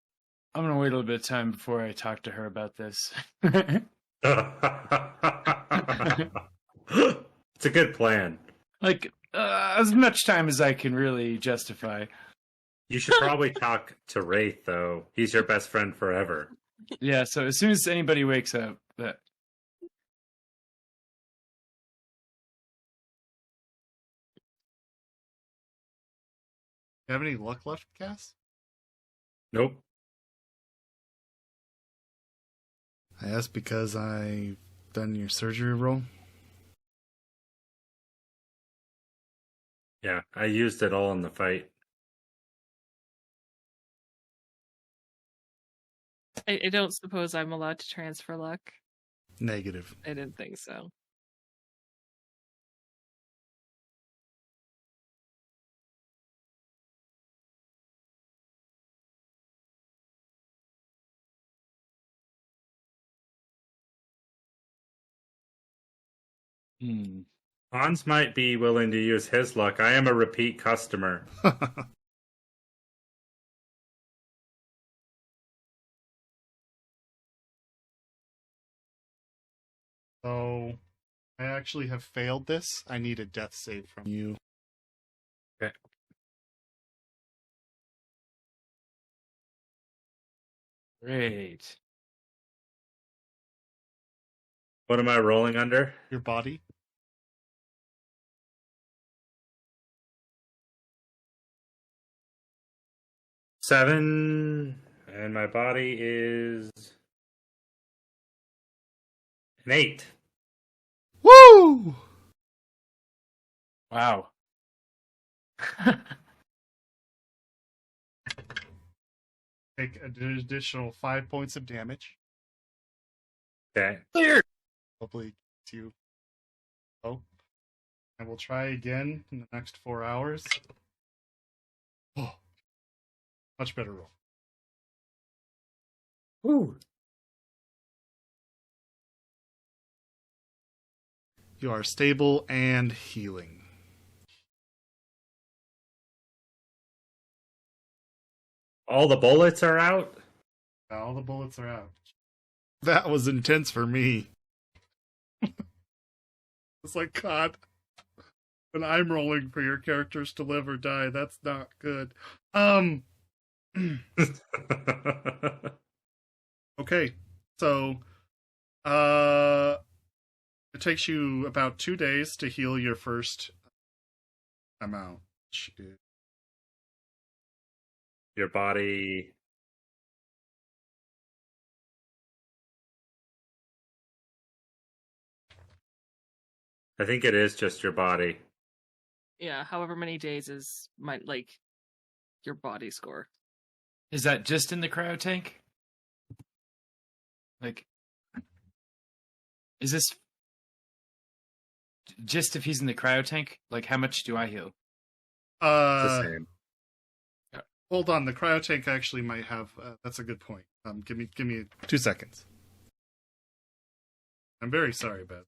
I'm gonna wait a little bit of time before I talk to her about this. It's a good plan. Like, as much time as I can really justify. You should probably talk to Wraith, though. He's your best friend forever. Yeah, so as soon as anybody wakes up, that. You have any luck left, Cass? Nope. I asked because I've done your surgery roll. Yeah, I used it all in the fight. I don't suppose I'm allowed to transfer luck. Negative. I didn't think so. Hans might be willing to use his luck. I am a repeat customer. So, I actually have failed this. I need a death save from you. Okay. Great. What am I rolling under? Your body? Seven, and my body is an 8. Woo! Wow. Take an additional 5 points of damage. Okay. Clear. Probably you. Oh. And we'll try again in the next 4 hours. Oh. Much better roll. Ooh. You are stable and healing. All the bullets are out? All the bullets are out. That was intense for me. It's like, God, when I'm rolling for your characters to live or die, that's not good. Okay, so it takes you about 2 days to heal your first amount. Your body. I think it is just your body. Yeah, however many days is your body score. Is that just in the cryo tank? Like, is this just if he's in the cryo tank? Like, how much do I heal? It's the same. Hold on, the cryo tank actually might have. That's a good point. Give me 2 seconds. I'm very sorry about it.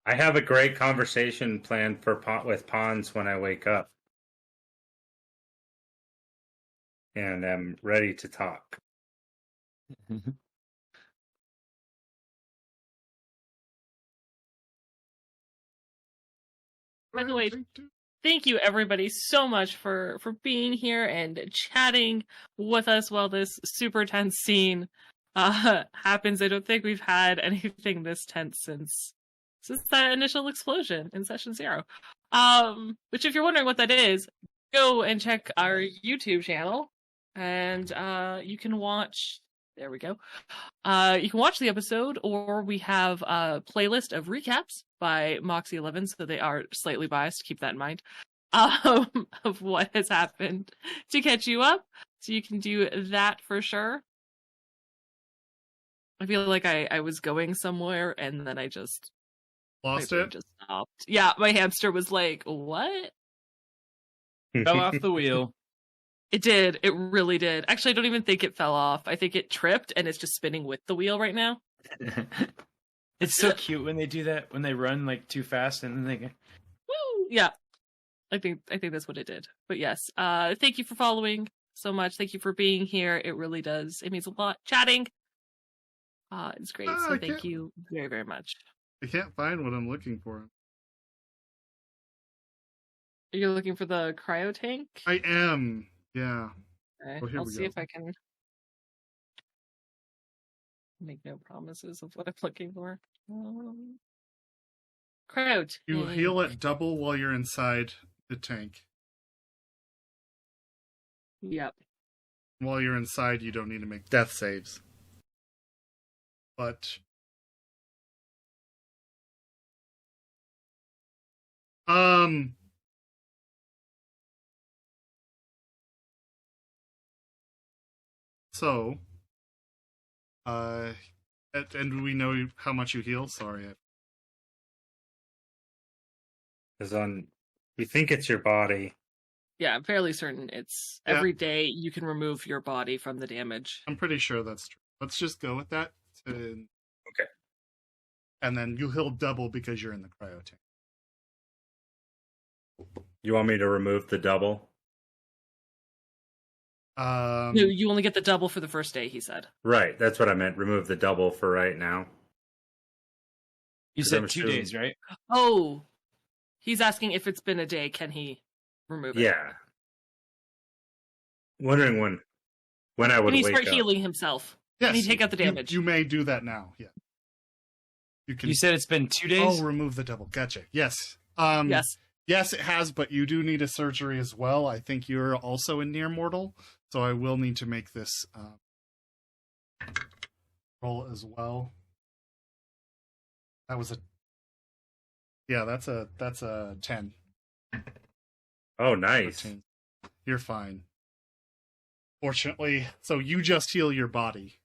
I have a great conversation planned with Pons when I wake up. And I'm ready to talk. By the way, thank you everybody so much for being here and chatting with us while this super tense scene happens. I don't think we've had anything this tense since that initial explosion in session 0. Which, if you're wondering what that is, go and check our YouTube channel, and you can watch. There we go. You can watch the episode, or we have a playlist of recaps by Moxie11, so they are slightly biased. Keep that in mind. Of what has happened to catch you up, so you can do that for sure. I feel like I was going somewhere, and then I just Lost it? just stopped. Yeah, my hamster was like, what? Fell off the wheel. It did. It really did. Actually, I don't even think it fell off. I think it tripped, and it's just spinning with the wheel right now. It's so cute when they do that, when they run like too fast and then they go, Woo! Yeah. I think that's what it did. But yes, thank you for following so much. Thank you for being here. It really does. It means a lot. Chatting. It's great. So thank you very, very much. I can't find what I'm looking for. You're looking for the cryo tank? I am. Yeah. Okay. Oh, here I'll we see go. if I can make no promises of what I'm looking for. Cryo tank. You heal at double while you're inside the tank. Yep. While you're inside, you don't need to make death saves. But so and we know how much you heal. Sorry. You think it's your body. Yeah, I'm fairly certain it's every day you can remove your body from the damage. I'm pretty sure that's true. Let's just go with that. Okay. And then you heal double because you're in the cryo tank. You want me to remove the double? No, you only get the double for the first day, he said. Right, that's what I meant. Remove the double for right now. You said 2 days, right? Oh, he's asking if it's been a day, can he remove it? Yeah. Wondering when I would Can he wake start up. healing himself? Yes, Can he take out the damage? You may do that now. Yeah. You can. You said it's been 2 days? Oh, remove the double. Gotcha. Yes. Yes. Yes, it has, but you do need a surgery as well. I think you're also in near mortal, so I will need to make this roll as well. That was a. Yeah, that's a 10. Oh, nice. 13. You're fine. Fortunately, so you just heal your body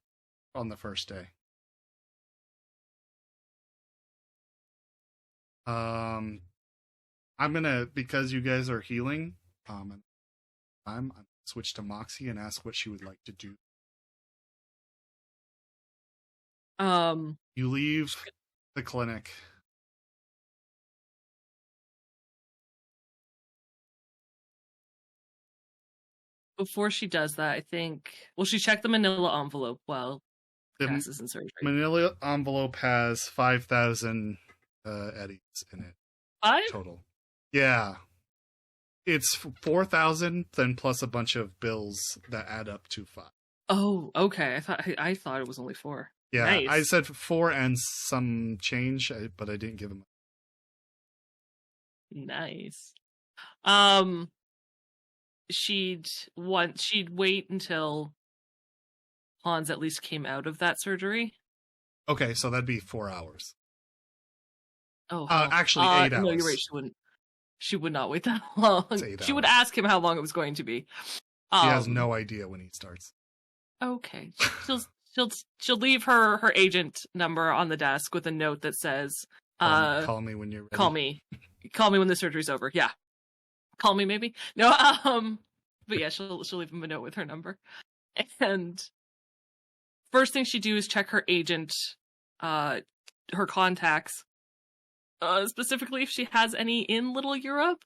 on the first day. I'm gonna, because you guys are healing, I'm gonna switch to Moxie and ask what she would like to do. You leave the clinic. Before she does that, I think. Well, she checked the manila envelope while The Cass is in surgery. manila envelope has 5,000 eddies in it 5? total. Yeah. It's 4,000, then plus a bunch of bills that add up to 5. Oh, okay. I thought it was only 4. Yeah, Nice. I said 4 and some change, but I didn't give him. Nice. She'd wait until Hans at least came out of that surgery. Okay, so that'd be 4 hours. Oh, actually 8 hours. No, you're right. She would not wait that long. It's 8 She would hours. ask him how long it was going to be. She has no idea when he starts. Okay, she'll leave her agent number on the desk with a note that says, Call me when you're ready. Call me when the surgery's over." Yeah, call me maybe. No, but yeah, she'll leave him a note with her number. And first thing she'd do is check her agent, her contacts, specifically if she has any in Little Europe,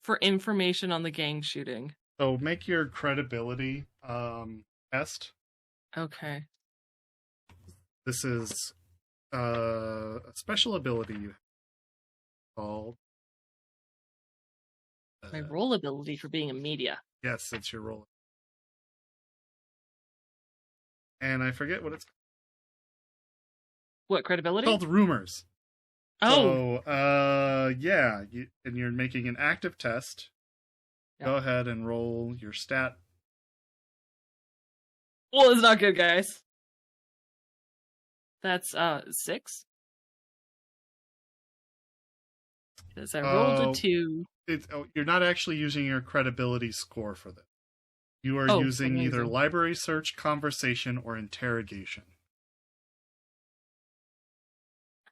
for information on the gang shooting. So make your credibility test. Okay. This is a special ability you have called. My roll ability for being a media. Yes, it's your roll. And I forget what it's What, credibility? called. Rumors. Oh, So, yeah, and you're making an active test. Yeah. Go ahead and roll your stat. well, it's not good, guys. That's 6. Because I rolled a 2. You're not actually using your credibility score for this. You are Oh, using either amazing. library search, conversation, or interrogation.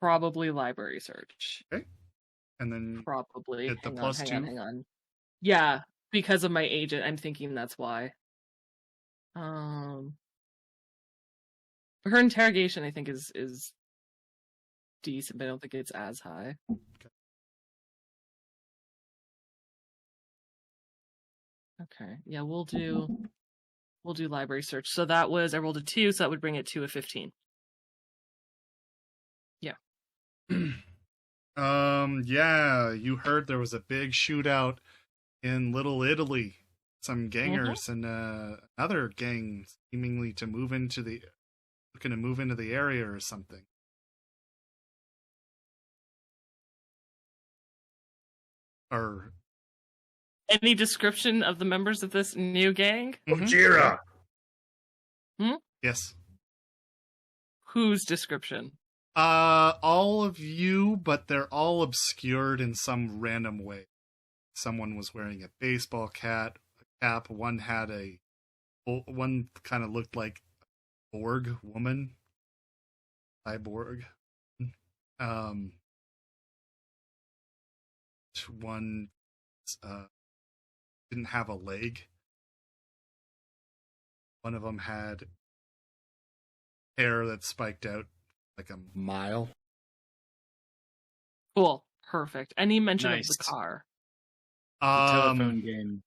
Probably library search. And then Probably. Hit the Hang plus on, 2. hang on. Yeah, because of my agent, I'm thinking that's why. Her interrogation, I think, is decent, but I don't think it's as high. Okay, yeah, we'll do library search. So that was, I rolled a 2, so that would bring it to a 15. yeah, you heard there was a big shootout in Little Italy. Some gangers and another gang seemingly looking to move into the area or something. Or Any description of the members of this new gang? Jira. Yes. Whose description? All of you, but they're all obscured in some random way. Someone was wearing a baseball cap. One kind of looked like a Borg woman. Cyborg. One didn't have a leg. One of them had hair that spiked out like a mile. Cool. Perfect. Any mention Nice. of the car? Telephone game.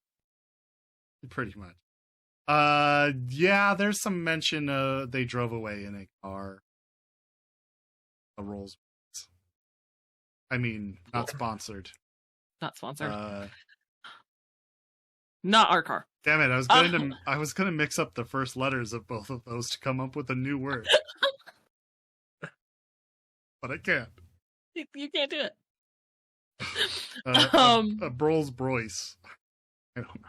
Pretty much. Yeah, there's some mention they drove away in a car. A Rolls Royce. I mean, not sponsored. Not sponsored. Uh, Not our car. damn it, I was going to mix up the first letters of both of those to come up with a new word. But I can't. You can't do it. A Rolls Royce. I don't know.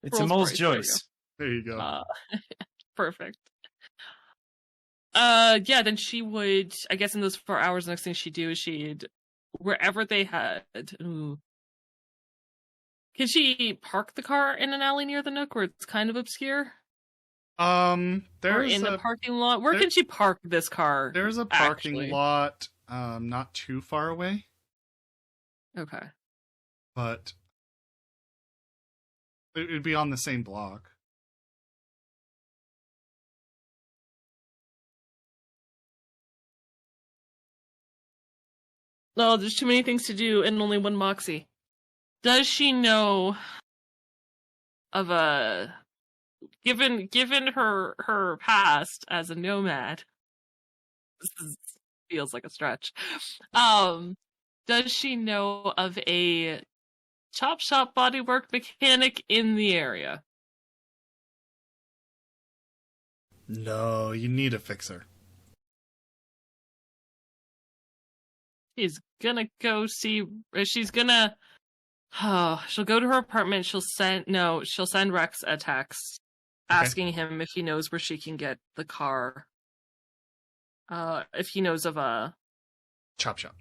It's a Rolls Mole's Royce, there we Joyce. There you go. Perfect. Yeah, then she would, I guess in those 4 hours, the next thing she'd do is wherever they had, can she park the car in an alley near the Nook where it's kind of obscure? Or There's in a the parking lot? Where can she park this car? there's a parking actually? lot not too far away, Okay. but it would be on the same block. No, there's too many things to do and only one Moxie. Does she know of a given her past as a nomad? Feels like a stretch. Does she know of a chop shop bodywork mechanic in the area? No, you need a fixer. She's gonna go see. She's gonna. She'll go to her apartment. She'll send Rex a text asking him if he knows where she can get the car. If he knows of a Chop shop.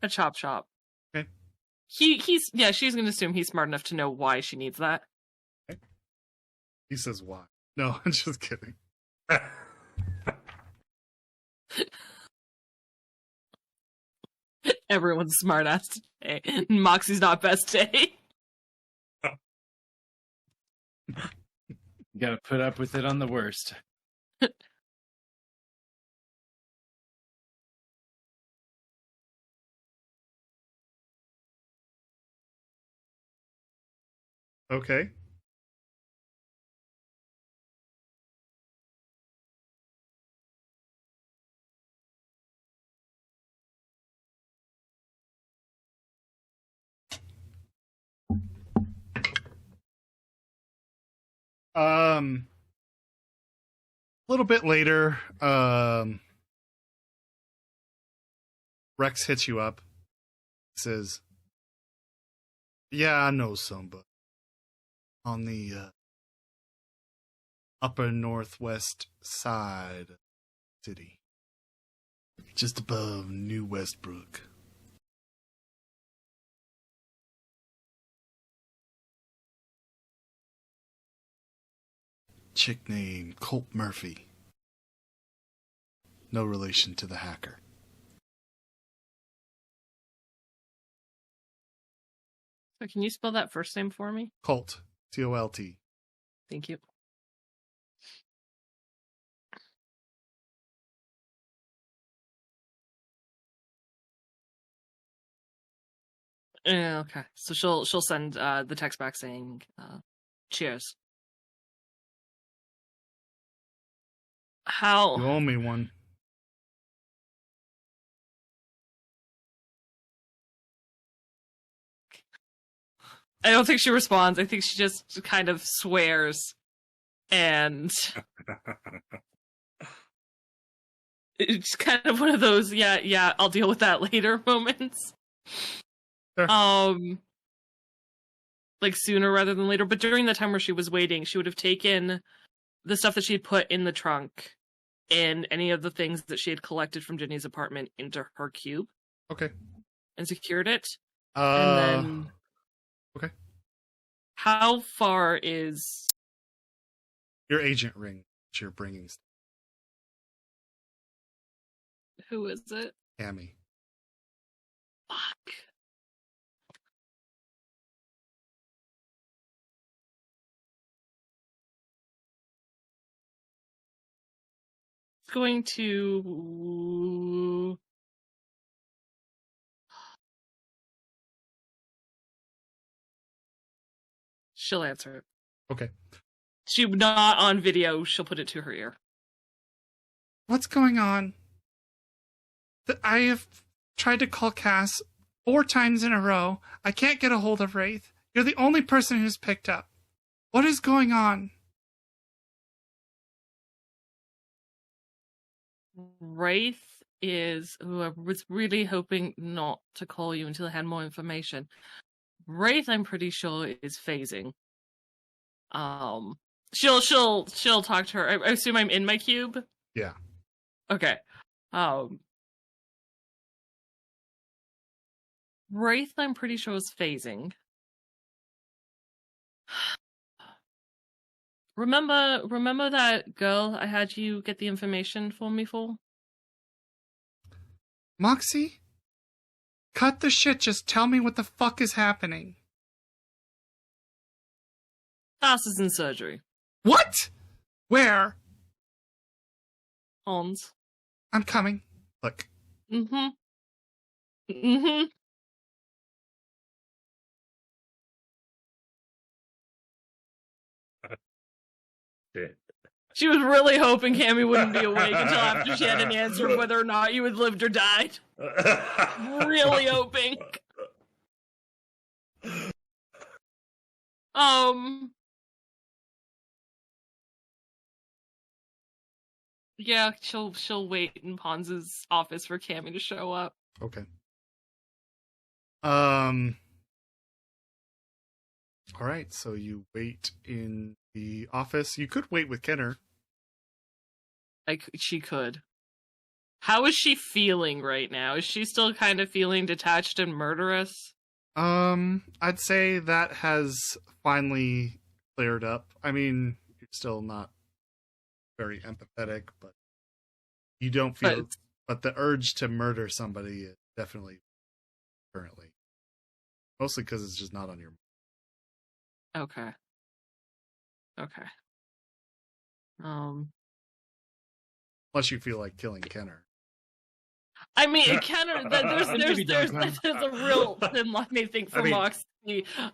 chop shop. Okay. She's gonna assume he's smart enough to know why she needs that. He says why. No, I'm just kidding. Everyone's smart ass today. Moxie's not best day. You gotta put up with it on the worst. Okay. A little bit later, Rex hits you up. Says, "Yeah, I know somebody on the upper northwest side of the city, just above New Westbrook." Chick named Colt Murphy. No relation to the hacker. So can you spell that first name for me? Colt. Colt. Thank you. Yeah, okay. So she'll send the text back saying, cheers. How? You owe me one. I don't think she responds. I think she just kind of swears. And it's kind of one of those, yeah, I'll deal with that later moments. Sure. Like sooner rather than later. But during the time where she was waiting, she would have taken the stuff that she had put in the trunk and any of the things that she had collected from Jenny's apartment into her cube. Okay. And secured it. And then... Okay. How far is... Your agent ring that you're bringing. Who is it? Cammy. Fuck. It's going to... She'll answer it. Okay. She's not on video. She'll put it to her ear. What's going on? I have tried to call Cass 4 times in a row. I can't get a hold of Wraith. You're the only person who's picked up. What is going on? Wraith is... Ooh, I was really hoping not to call you until I had more information. Wraith, I'm pretty sure, is phasing. She'll talk to her. I assume I'm in my cube? Yeah. Okay. Wraith, I'm pretty sure, is phasing. Remember that girl I had you get the information for me for? Moxie? Cut the shit, just tell me what the fuck is happening. Cass is in surgery. What? Where? Hans. I'm coming. Look. Mm-hmm. She was really hoping Cammy wouldn't be awake until after she had an answer of whether or not you had lived or died. Really hoping. Yeah, she'll wait in Pons's office for Cammy to show up. Okay. All right, so you wait in the office. You could wait with Kenner. She could. How is she feeling right now? Is she still kind of feeling detached and murderous? I'd say that has finally cleared up. I mean, you're still not very empathetic, but you don't feel... But the urge to murder somebody is definitely currently. Mostly because it's just not on your mind. Okay. Unless you feel like killing Kenner. I mean, Kenner, there's a real thin line, I think, for Mox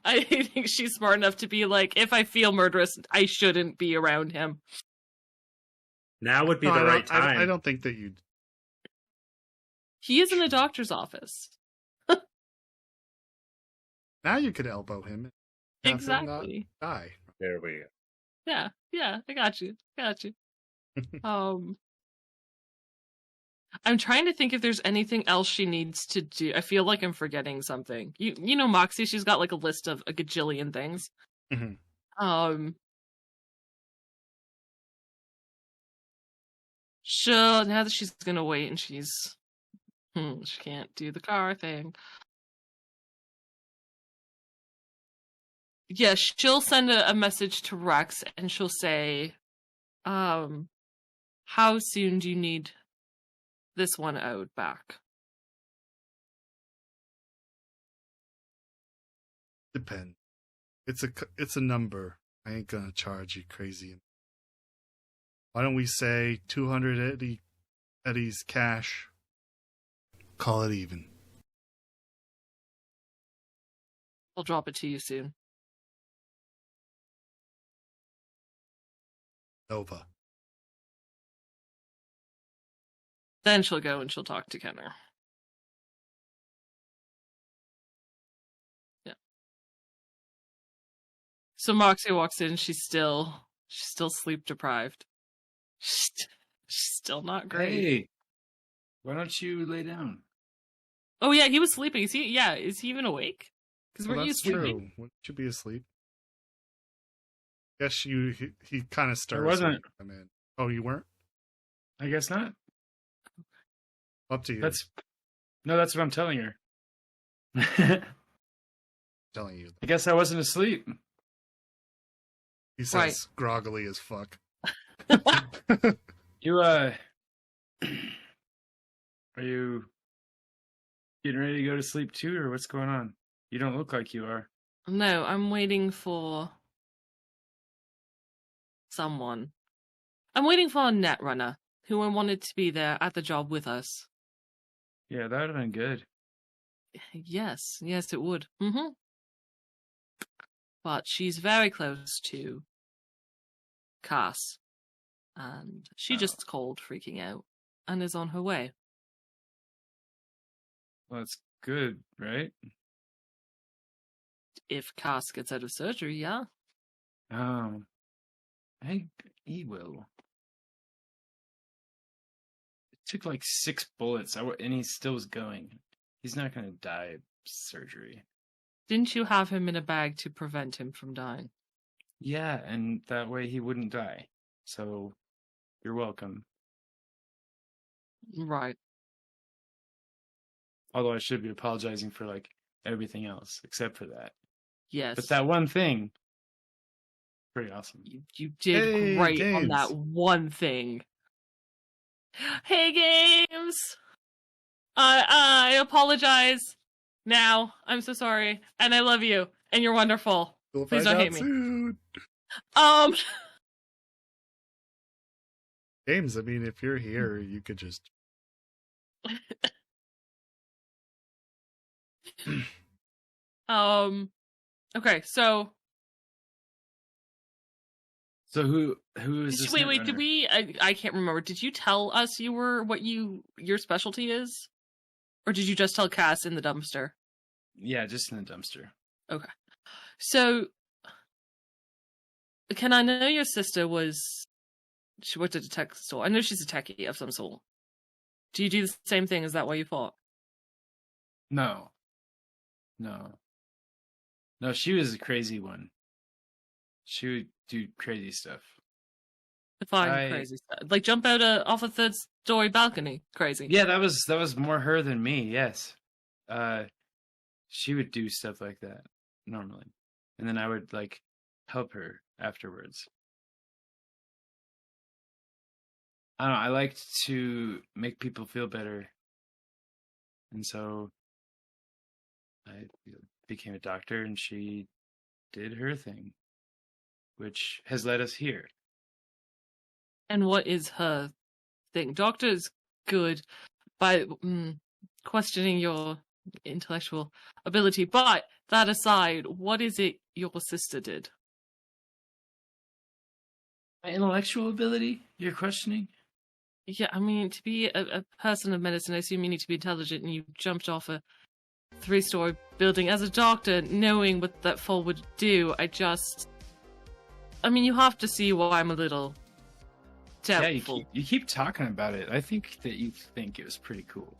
I think she's smart enough to be like, if I feel murderous, I shouldn't be around him. Now would be No, the right time. I don't think that you. He is in the doctor's office. Now you could elbow him. And have him not Exactly. die. There we go. Yeah, I got you. I'm trying to think if there's anything else she needs to do. I feel like I'm forgetting something. You know Moxie, she's got like a list of a gajillion things. Mhm. Sure, now that she's gonna wait and she can't do the car thing. Yeah, she'll send a message to Rex and she'll say, how soon do you need this one out back? Depend. It's a number. I ain't gonna charge you crazy. Why don't we say 200 Eddies cash? Call it even. I'll drop it to you soon. Nova. Then she'll go and she'll talk to Kenner. Yeah. So Moxie walks in. She's still sleep deprived. She's still not great. Hey, why don't you lay down? Oh yeah, he was sleeping. Is he even awake? Because Well, weren't you that's sleeping? true. Wouldn't you be asleep? Guess he kind of stirs. wasn't. I mean, oh, you weren't? I guess not. Up to you. That's what I'm telling her. telling you. I guess I wasn't asleep. He says Right. groggily as fuck. You are you getting ready to go to sleep too, or what's going on? You don't look like you are. No, I'm waiting for someone. I'm waiting for a netrunner who I wanted to be there at the job with us. Yeah, that would have been good. Yes, it would. But she's very close to Cass. And she just called, freaking out, and is on her way. Well, that's good, right? If Cass gets out of surgery, yeah. I think he will. It took like 6 bullets, and he still was going. He's not going to die of surgery. Didn't you have him in a bag to prevent him from dying? Yeah, and that way he wouldn't die. So, you're welcome. Right. Although I should be apologizing for like everything else except for that. Yes. But that one thing, pretty awesome. You did great on that one thing. Hey, Games! I apologize now. I'm so sorry. And I love you. And you're wonderful. We'll Please find don't out hate me. soon. James, I mean, if you're here, you could just. Okay, so who is this? wait, netrunner? did we I can't remember. Did you tell us what your specialty is? Or did you just tell Cass in the dumpster? Yeah, just in the dumpster. Okay. So can I know your sister she worked at a tech store? I know she's a techie of some sort. Do you do the same thing? Is that why you fought? No, she was a crazy one. She would do crazy stuff. Define crazy stuff. Like jump out off a 3rd-story balcony. Crazy. Yeah, that was more her than me. Yes, she would do stuff like that normally, and then I would like help her afterwards. I don't know. I liked to make people feel better, and so I became a doctor, and she did her thing, which has led us here. And what is her thing? Doctor is good by questioning your intellectual ability, but that aside, what is it your sister did? My intellectual ability? You're questioning? Yeah, I mean, to be a person of medicine, I assume you need to be intelligent, and you jumped off a 3-story building as a doctor, knowing what that fall would do. I mean, you have to see why I'm a little doubtful. Yeah, you keep talking about it. I think that you think it was pretty cool.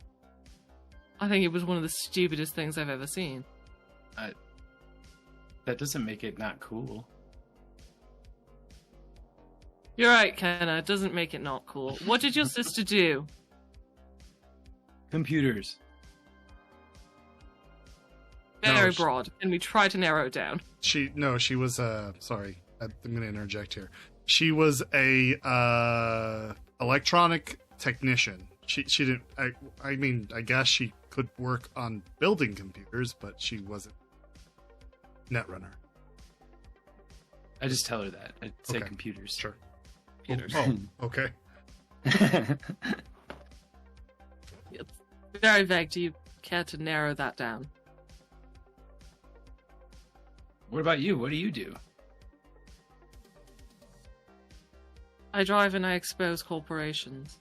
I think it was one of the stupidest things I've ever seen. That doesn't make it not cool. You're right, Kenna. It doesn't make it not cool. What did your sister do? Computers. Very broad. Can we try to narrow it down? She was sorry, I'm going to interject here. She was a electronic technician. She didn't. I mean, I guess she could work on building computers, but she wasn't netrunner. I just tell her that. I'd say Okay. computers. Sure. Computers. Oh, okay. It's very vague. Do you care to narrow that down? What about you? What do you do? I drive and I expose corporations.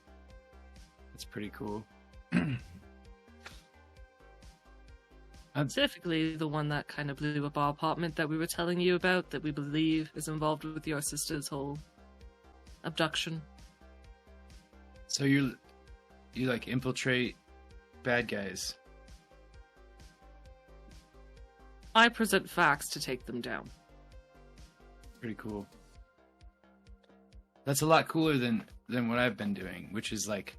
That's pretty cool. Specifically, the one that kind of blew up our apartment that we were telling you about, that we believe is involved with your sister's whole abduction. So you like infiltrate bad guys. I present facts to take them down. Pretty cool. That's a lot cooler than what I've been doing, which is like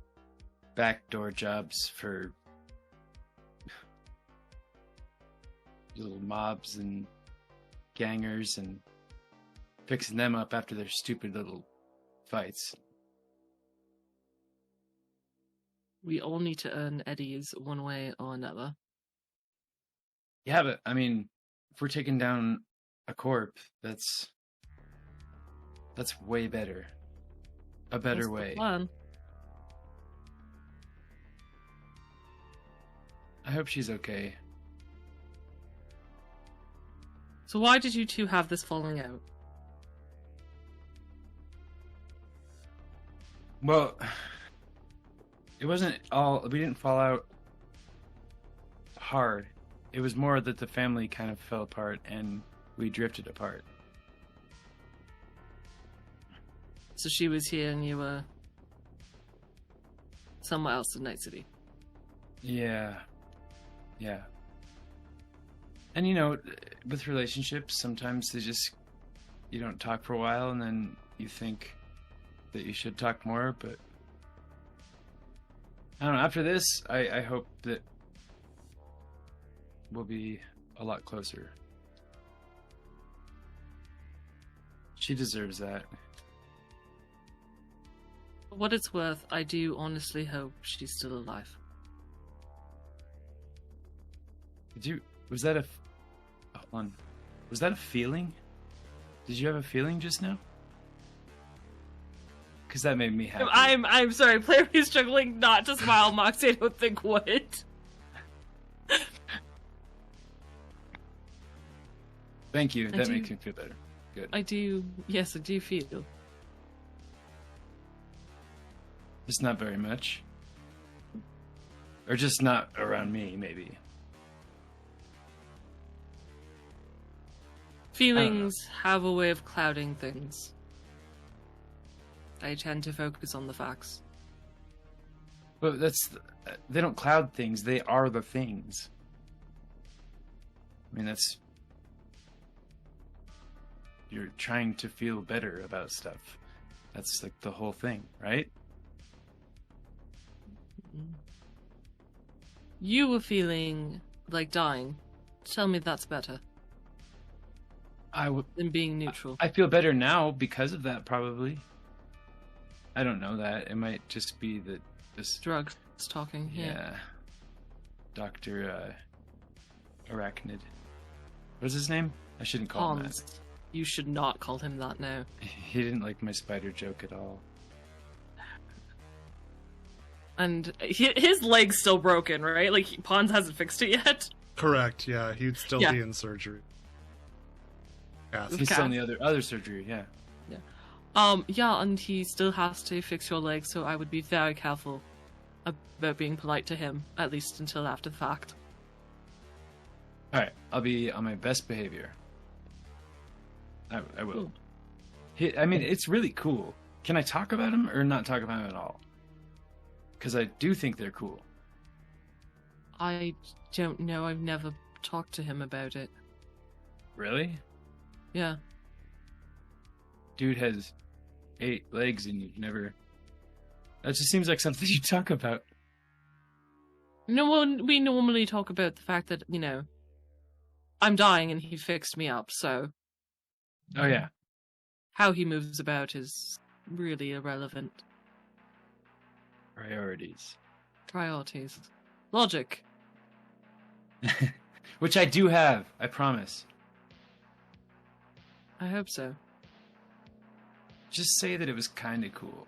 backdoor jobs for little mobs and gangers and fixing them up after their stupid little fights. We all need to earn eddies one way or another. Yeah, but I mean, if we're taking down a corp, that's way better. A better That's the way. plan. I hope she's okay. So why did you two have this falling out? Well, it wasn't all. We didn't fall out hard. It was more that the family kind of fell apart and we drifted apart. So she was here and you were somewhere else in Night City. Yeah. Yeah. And you know, with relationships, sometimes you don't talk for a while and then you think that you should talk more, but I don't know, after this, I hope that we'll be a lot closer. She deserves that. For what it's worth, I do honestly hope she's still alive. Was that hold on. Was that a feeling? Did you have a feeling just now? Because that made me happy. I'm sorry, player is struggling not to smile, Moxie, I don't think would. Thank you, that makes me feel better. Good. I do feel. Just not very much. Or just not around me, maybe. Feelings have a way of clouding things. I tend to focus on the facts. But they don't cloud things, they are the things. I mean, you're trying to feel better about stuff. That's like the whole thing, right? You were feeling like dying. Tell me that's better than being neutral. I feel better now because of that, probably. I don't know that. It might just be that this Drugs talking. Yeah. Dr. Arachnid. What's his name? I shouldn't call him Hans. that. You should not call him that now. He didn't like my spider joke at all. And his leg's still broken, right? Like, Pons hasn't fixed it yet. Correct. Yeah, he'd still Yeah. be in surgery. Yeah. He's still in the other surgery. Yeah. Yeah, and he still has to fix your leg, so I would be very careful about being polite to him, at least until after the fact. All right, I'll be on my best behavior. I will. I mean, it's really cool. Can I talk about him or not talk about him at all? Because I do think they're cool. I don't know. I've never talked to him about it. Really? Yeah. Dude has 8 legs and you've never... That just seems like something you talk about. No, well, we normally talk about the fact that, you know, I'm dying and he fixed me up, so... Oh, yeah. How he moves about is really irrelevant. Priorities. Priorities. Logic. Which I do have, I promise. I hope so. Just say that it was kind of cool.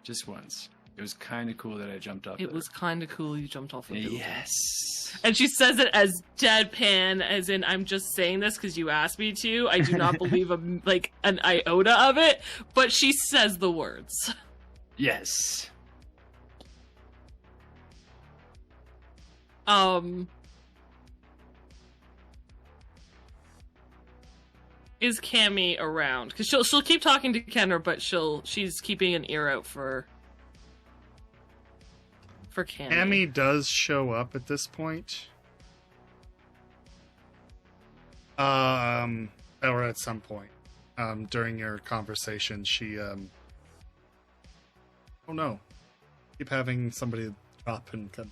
Just once. It was kind of cool that I jumped off It there. was kind of cool you jumped off the building. Yes. And she says it as deadpan, as in, I'm just saying this because you asked me to. I do not believe an iota of it, but she says the words. Yes. Is Cammy around? Because she'll keep talking to Kenner, but she's keeping an ear out for Cammy. Cammy does show up at this point. Or at some point. During your conversation, she oh no. Keep having somebody drop and come.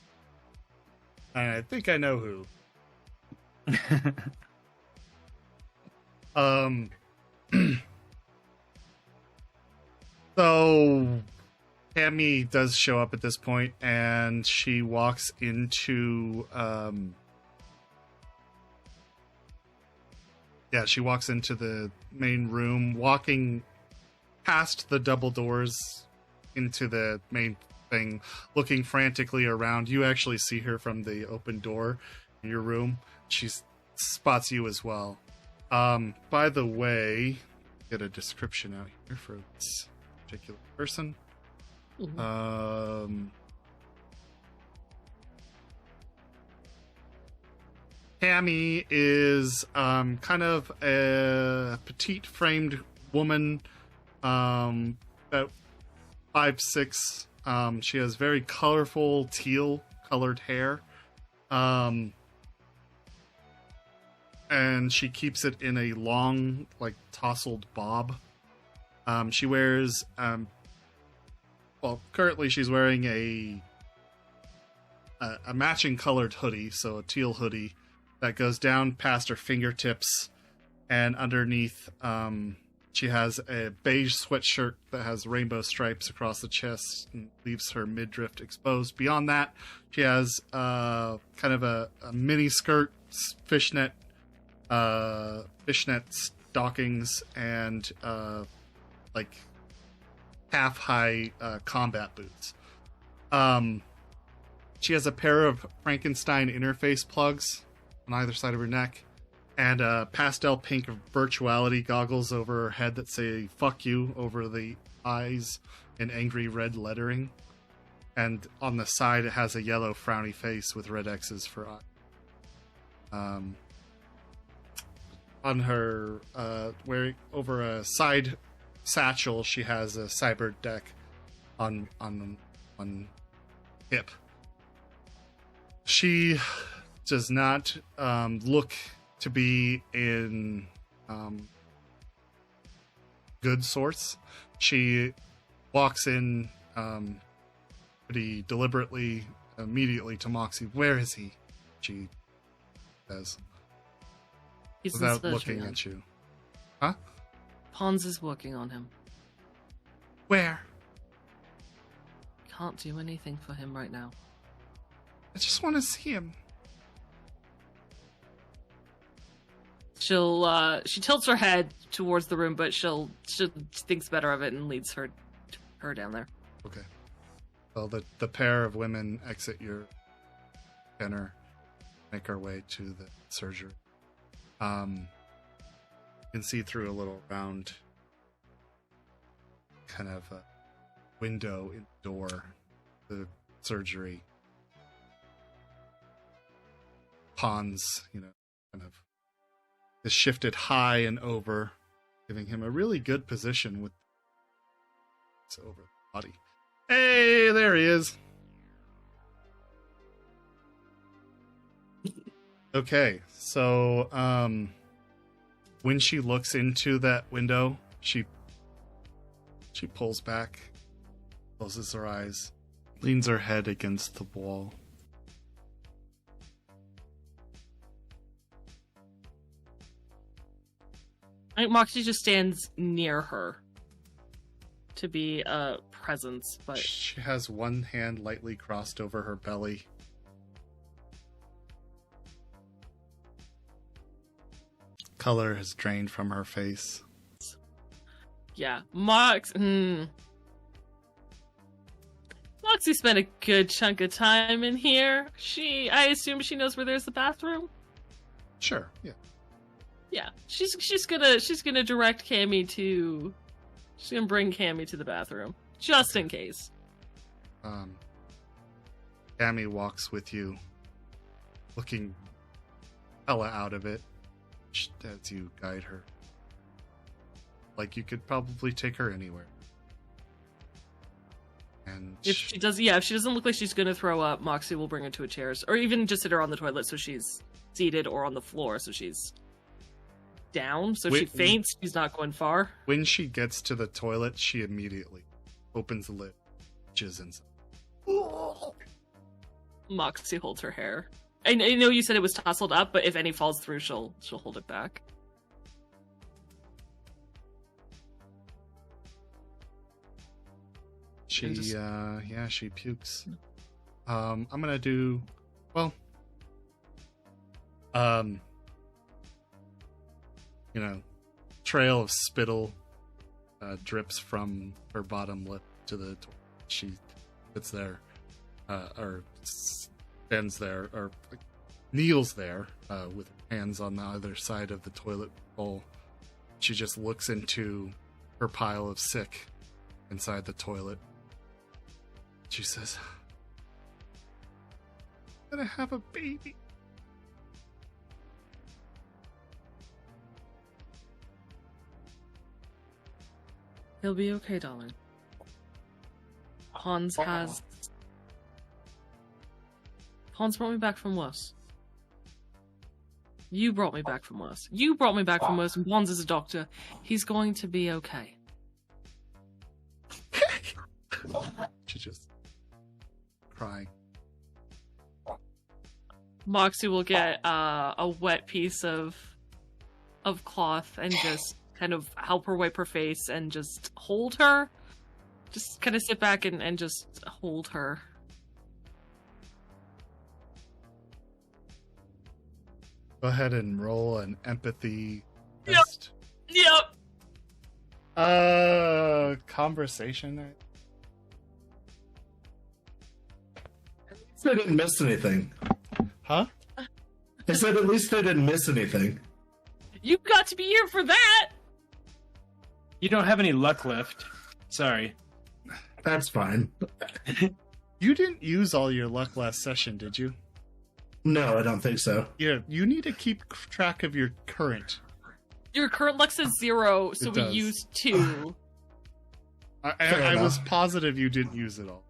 I think I know who. So Cammy does show up at this point, and she walks into the main room, walking past the double doors into the main thing, looking frantically around. You actually see her from the open door in your room. She spots you as well. By the way, get a description out here for this particular person. Mhm. Cammy is kind of a petite framed woman, about 5'6". She has very colorful teal colored hair. And she keeps it in a long, like, tousled bob. She wears, currently she's wearing a matching colored hoodie, so a teal hoodie, that goes down past her fingertips, and underneath, she has a beige sweatshirt that has rainbow stripes across the chest and leaves her midriff exposed. Beyond that, she has kind of a mini skirt, fishnet stockings, and like half high combat boots. She has a pair of Frankenstein interface plugs on either side of her neck, and pastel pink virtuality goggles over her head that say "fuck you" over the eyes in angry red lettering, and on the side it has a yellow frowny face with red X's for eyes. On her, wearing over a side satchel, she has a cyber deck on hip. She does not look to be in good sorts. She walks in pretty deliberately, immediately to Moxie. "Where is he?" she says, He's without in looking surgery. at you. Huh? Pons is working on him. Where? Can't do anything for him right now. I just want to see him. She tilts her head towards the room, but she thinks better of it and leads her down there. Okay. Well, the pair of women exit your dinner, make our way to the surgery. You can see through a little round kind of a window in the door, the surgery. Hans, kind of is shifted high and over, giving him a really good position with it's over the body. Hey, there he is. Okay, so when she looks into that window, she pulls back, closes her eyes, leans her head against the wall. I think Moxie just stands near her to be a presence, but She has one hand lightly crossed over her belly. Color has drained from her face. yeah, Moxie spent a good chunk of time in here. I assume she knows where there's the bathroom. Sure, yeah. Yeah, she's gonna direct Cammy to. She's gonna bring Cammy to the bathroom just in case. Cammy walks with you, looking hella out of it as you guide her. Like you could probably take her anywhere. And If she doesn't look like she's gonna throw up, Moxie will bring her to a chair, or even just sit her on the toilet so she's seated, or on the floor so she's down. So if she faints, she's not going far. when she gets to the toilet, she immediately opens the lid, reaches inside. Moxie holds her hair. I know you said it was tousled up, but if any falls through, she'll hold it back. She she pukes. I'm gonna do trail of spittle drips from her bottom lip to the toilet. She sits there, or stands there, or kneels there with her hands on the other side of the toilet bowl. She just looks into her pile of sick inside the toilet. She says, "I'm gonna have a baby." He'll be okay, darling. Hans brought me back from worse. You brought me back from worse. And Hans is a doctor. He's going to be okay. She just crying. Moxie will get a wet piece of cloth and just kind of help her wipe her face and just hold her. Just kind of sit back and just hold her. Go ahead and roll an empathy test. Yep. Conversation. I didn't miss anything. Huh? I said at least I didn't miss anything. You got to be here for that. You don't have any luck left. Sorry. That's fine. You didn't use all your luck last session, did you? No, I don't think so. Yeah, you need to keep track of your current. Your current luck says 0, so It we does. used 2. I was enough. positive you didn't use it all.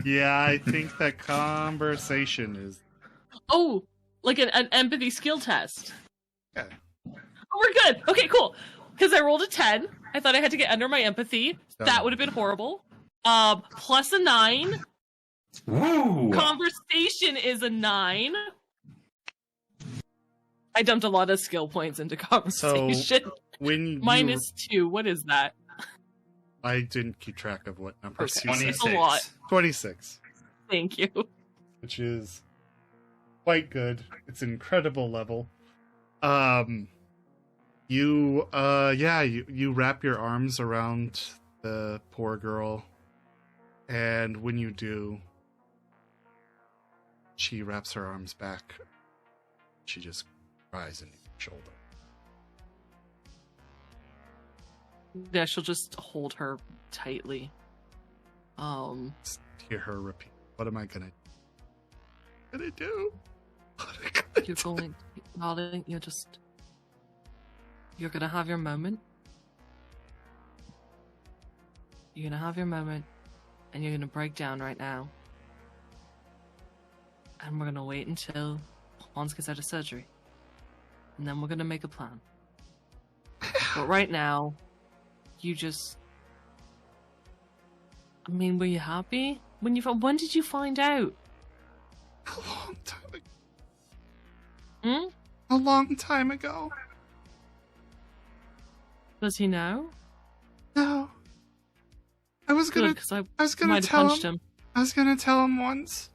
Yeah, I think that conversation is. Oh, like an empathy skill test. Yeah. Oh, we're good. Okay, cool. Because I rolled a 10. I thought I had to get under my empathy. That would have been horrible. Plus a 9. Woo! Conversation is a 9. I dumped a lot of skill points into conversation. When Minus 2. What is that? I didn't keep track of what number Okay. you said. It's a lot. 26, Thank you. which is quite good. It's an incredible level. You wrap your arms around the poor girl, and when you do, She wraps her arms back. She just cries in your shoulder. Yeah, she'll just hold her tightly. Just hear her repeat, "What am I gonna do? You're going, darling, you're gonna have your moment. You're gonna have your moment, and you're gonna break down right now. And we're gonna wait until Hans gets out of surgery. And then we're gonna make a plan. But right now, were you happy? When did you find out? A long time ago. Hmm? A long time ago. Does he know? No. I was gonna Good, 'cause I tell might have punched him. him. I was gonna tell him once.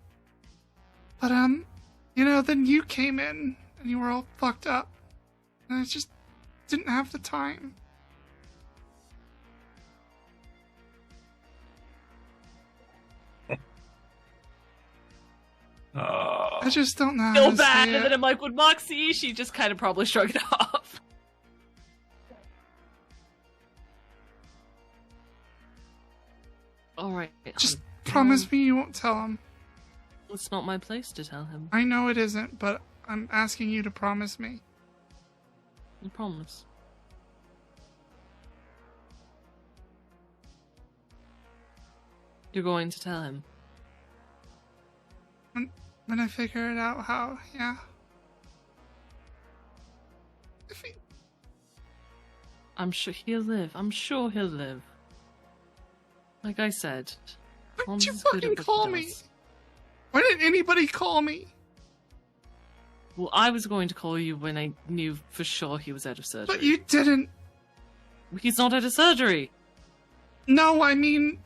But then you came in and you were all fucked up. And I just didn't have the time. I just don't know how Feel to bad, say and then it. I'm like, with Moxie, she just kind of probably shrugged it off. Alright. Just promise me you won't tell him. It's not my place to tell him. I know it isn't, but I'm asking you to promise me. I promise. You're going to tell him. When I figure it out how, yeah. If he... I'm sure he'll live. I'm sure he'll live. Like I said, Why Hans didn't you is good at fucking what he call me? does. Why didn't anybody call me? Well, I was going to call you when I knew for sure he was out of surgery. But you didn't. He's not out of surgery. No, I mean...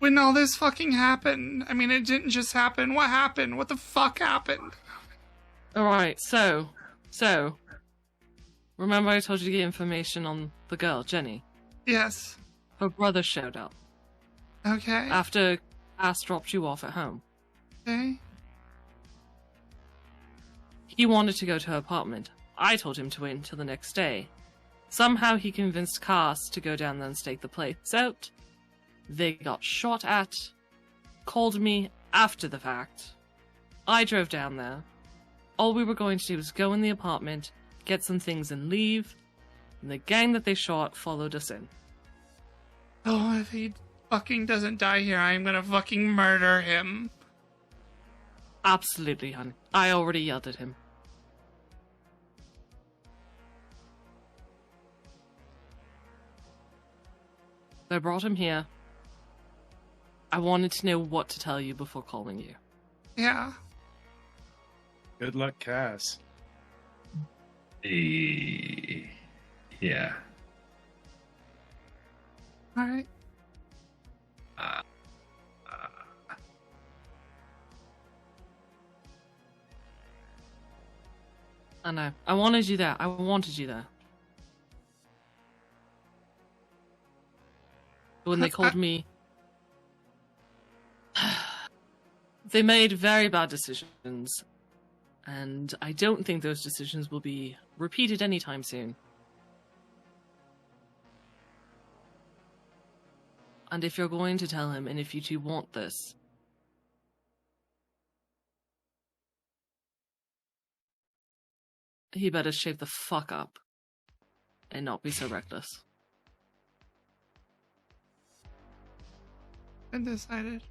When all this fucking happened, I mean, it didn't just happen. What happened? What the fuck happened? Alright, so... Remember I told you to get information on the girl, Jenny? Yes. Her brother showed up Okay. after Ass dropped you off at home. Okay. He wanted to go to her apartment. I told him to wait until the next day. Somehow he convinced Cass to go down there and stake the place out. They got shot at, called me after the fact. I drove down there. All we were going to do was go in the apartment, get some things and leave. And the gang that they shot followed us in. Oh, if he fucking doesn't die here, I'm gonna fucking murder him. Absolutely, hon. I already yelled at him. I brought him here. I wanted to know what to tell you before calling you. Yeah. Good luck, Cass. Yeah. Alright. I know. I wanted you there. I wanted you there. When they called me... They made very bad decisions. And I don't think those decisions will be repeated anytime soon. And if you're going to tell him, and if you two want this, he better shape the fuck up and not be so reckless. Been decided.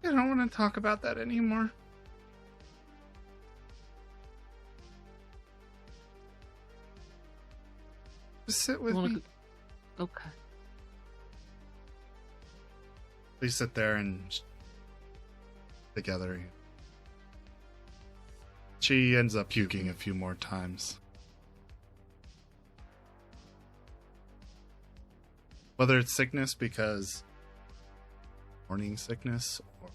I don't want to talk about that anymore. Just sit with me. Okay. Please sit there and together. She ends up puking a few more times. Whether it's sickness because morning sickness or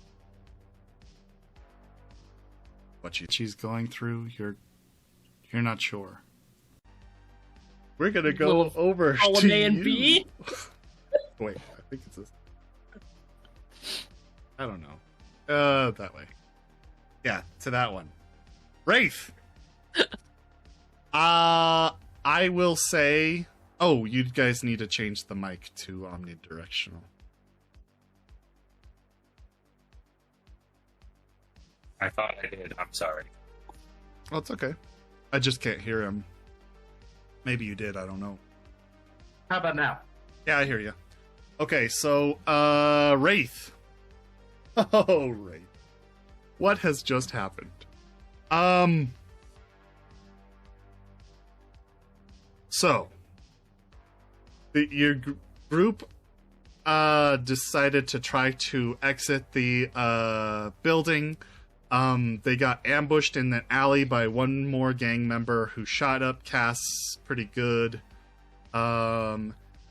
what she's going through, you're not sure. We're gonna go over column to A and you. B? Wait, I think it's this. I don't know. That way. Yeah, to that one. Wraith! I will say... Oh, you guys need to change the mic to omnidirectional. I thought I did. I'm sorry. Oh, it's okay. I just can't hear him. Maybe you did, I don't know. How about now? Yeah, I hear you. Okay, so, Wraith. Oh, Wraith. What has just happened? So, your group decided to try to exit the building. They got ambushed in an alley by one more gang member who shot up Cass pretty good.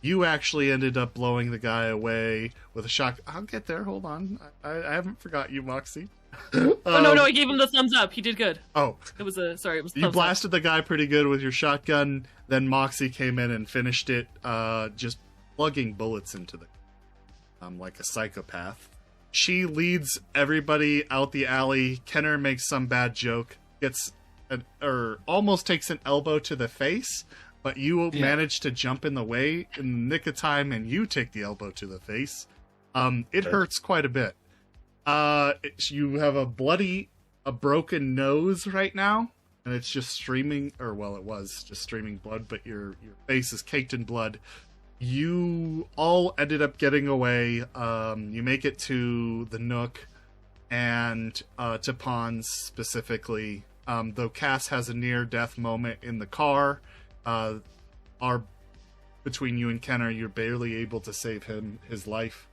You actually ended up blowing the guy away with a shot. I'll get there. Hold on. I haven't forgot you, Moxie. No, I gave him the thumbs up. He did good. Oh. It was a You blasted the guy pretty good with your shotgun. Then Moxie came in and finished it, just plugging bullets into the like a psychopath. She leads everybody out the alley. Kenner makes some bad joke, almost takes an elbow to the face, but you manage to jump in the way in the nick of time, and you take the elbow to the face. It hurts quite a bit. You have a broken nose right now, and it's just streaming, it was just streaming blood, but your face is caked in blood. You all ended up getting away. You make it to the Nook and to Pons specifically. Though Cass has a near-death moment in the car, between you and Kenner, you're barely able to save his life.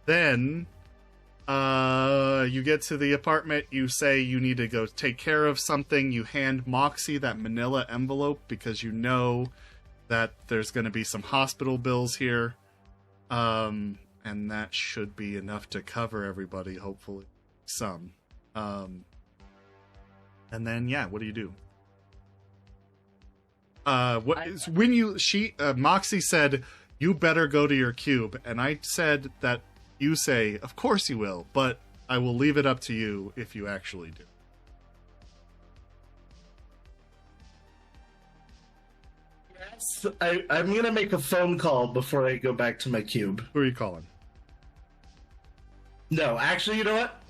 Then you get to the apartment. You say you need to go take care of something. You hand Moxie that manila envelope because you know that there's going to be some hospital bills here. And that should be enough to cover everybody, hopefully. Some. And then, what do you do? Moxie said, you better go to your cube. And I said that you say, of course you will, but I will leave it up to you if you actually do. Yes, I'm going to make a phone call before I go back to my cube. Who are you calling? No, actually, you know what?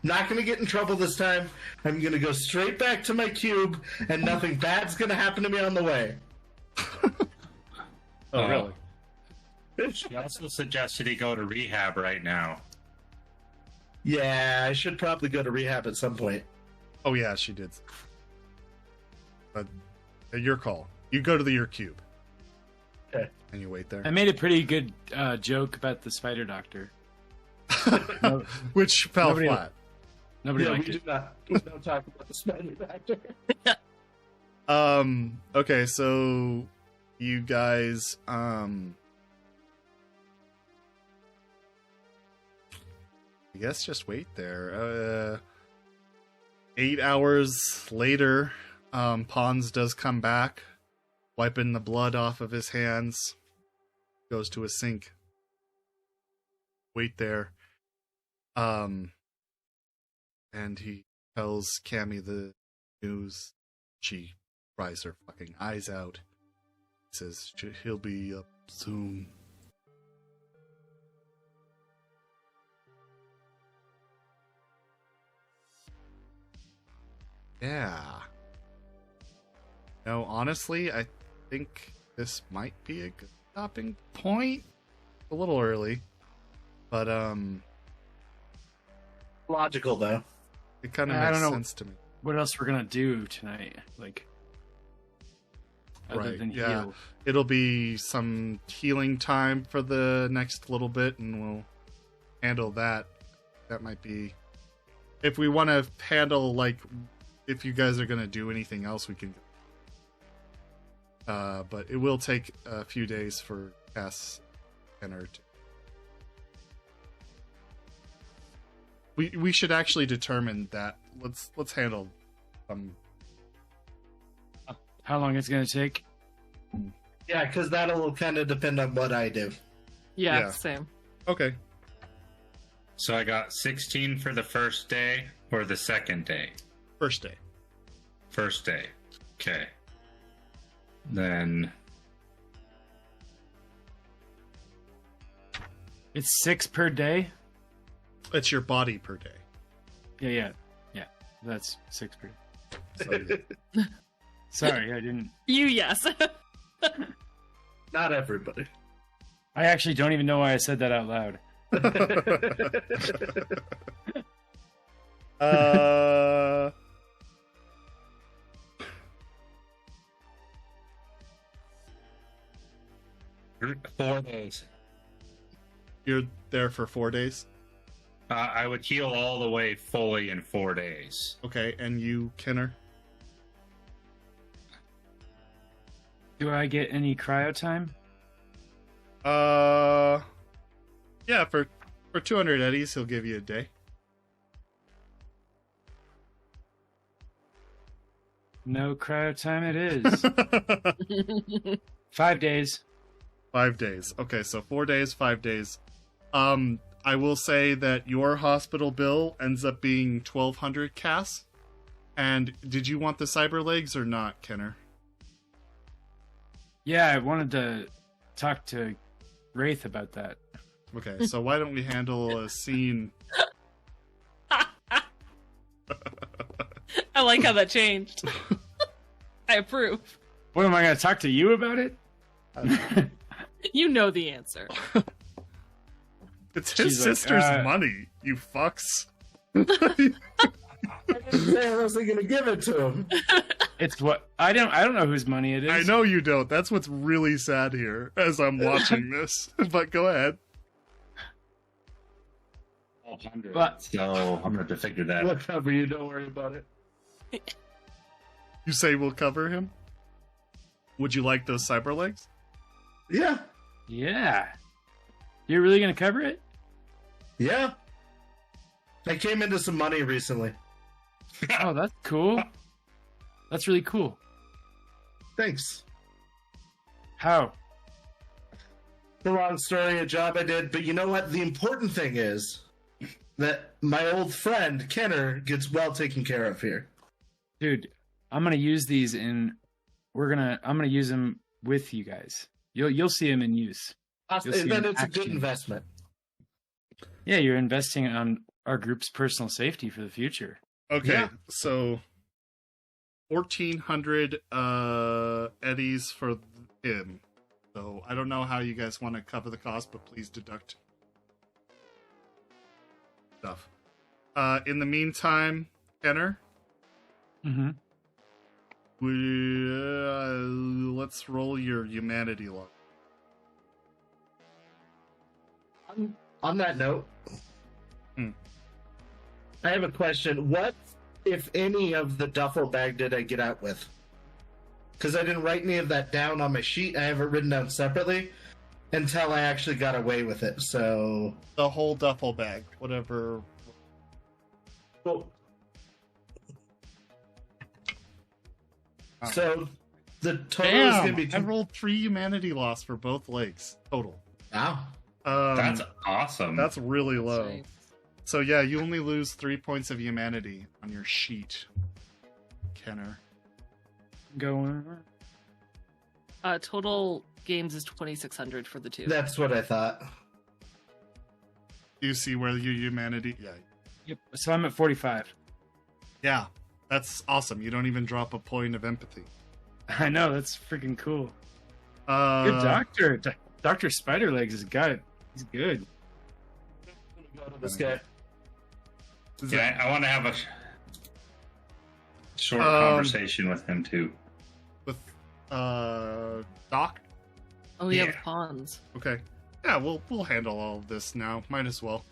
I'm not going to get in trouble this time. I'm going to go straight back to my cube, and nothing bad's going to happen to me on the way. Oh, really? She also suggested he go to rehab right now. Yeah, I should probably go to rehab at some point. Oh, yeah, she did. But your call. You go to your cube. Okay. And you wait there. I made a pretty good joke about the spider doctor. Which fell flat. Nobody liked we it. We don't talk about the spider doctor. Okay, so you guys, I guess just wait there. 8 hours later, Pons does come back, wiping the blood off of his hands, goes to a sink. Wait there. And he tells Cammy the news. She cries her fucking eyes out. He says he'll be up soon. Yeah. No, honestly, I think this might be a good stopping point. A little early. But, Logical, though. it kind of I makes don't know. sense to me. What else we're gonna do tonight? Like, other Right, than yeah. heal. It'll be some healing time for the next little bit, and we'll handle that. That might be... If we want to handle, like, if you guys are going to do anything else, we can... but it will take a few days for Cass and her to... We should actually determine that. Let's handle How long it's gonna take? Yeah, because that'll kind of depend on what I do. Yeah, Yeah. same. Okay. So I got 16 for the first day or the second day? First day. First day. Okay. Then It's 6 per day. It's your body per day. Yeah. That's 6 per day. So, Sorry, I didn't. You, yes. Not everybody. I actually don't even know why I said that out loud. uh, four days. you're there for 4 days. I would heal all the way fully in 4 days. Okay, and you, Kenner? Do I get any cryo time? Yeah, for 200 eddies, he'll give you a day. No cryo time it is. 5 days. 5 days. Okay, so 4 days, 5 days. I will say that your hospital bill ends up being 1,200 Cass. And did you want the cyber legs or not, Kenner? Yeah, I wanted to talk to Wraith about that. Okay, so why don't we handle a scene? I like how that changed. I approve. What, am I going to talk to you about it? You know the answer. It's his She's like, sister's money, you fucks. I didn't say I wasn't going to give it to him. It's what I don't know whose money it is. I know you don't. That's what's really sad here as I'm watching this. But go ahead. 1,200. But- So I'm going to have to figure that We'll out. cover you. Don't worry about it. You say we'll cover him? Would you like those cyber legs? Yeah. Yeah. You're really going to cover it? Yeah. I came into some money recently. Oh, that's cool. That's really cool. Thanks. How? The long story, a job I did, but you know what? The important thing is that my old friend Kenner gets well taken care of here. Dude, I'm going to use these I'm going to use them with you guys. You'll see them in use. You'll see And then them it's a good action. investment. Yeah, you're investing on our group's personal safety for the future. Okay, Yeah. so 1,400 eddies for him. So I don't know how you guys want to cover the cost, but please deduct stuff. In the meantime, Kenner, Mm-hmm. let's roll your humanity log. On that note, I have a question. What, if any, of the duffel bag did I get out with? Because I didn't write any of that down on my sheet. I have it written down separately until I actually got away with it. So, The whole duffel bag, whatever. so the total is going to be I rolled 3 humanity loss for both legs total. Wow. That's awesome. That's really low. Nice. So yeah, you only lose 3 points of humanity on your sheet, Kenner. Going. Total games is 2,600 for the two. That's what I thought. Do you see where your humanity? Yeah, Yep. So I'm at 45. yeah, that's awesome. You don't even drop a point of empathy. I know, that's freaking cool. Uh, Good doctor. Dr. Spiderlegs is good. He's good. Go to this guy. Yeah, I want to have a short conversation with him too. with Doc. Oh, yeah, Yeah. with pawns. Okay, yeah, we'll handle all of this now. Might as well.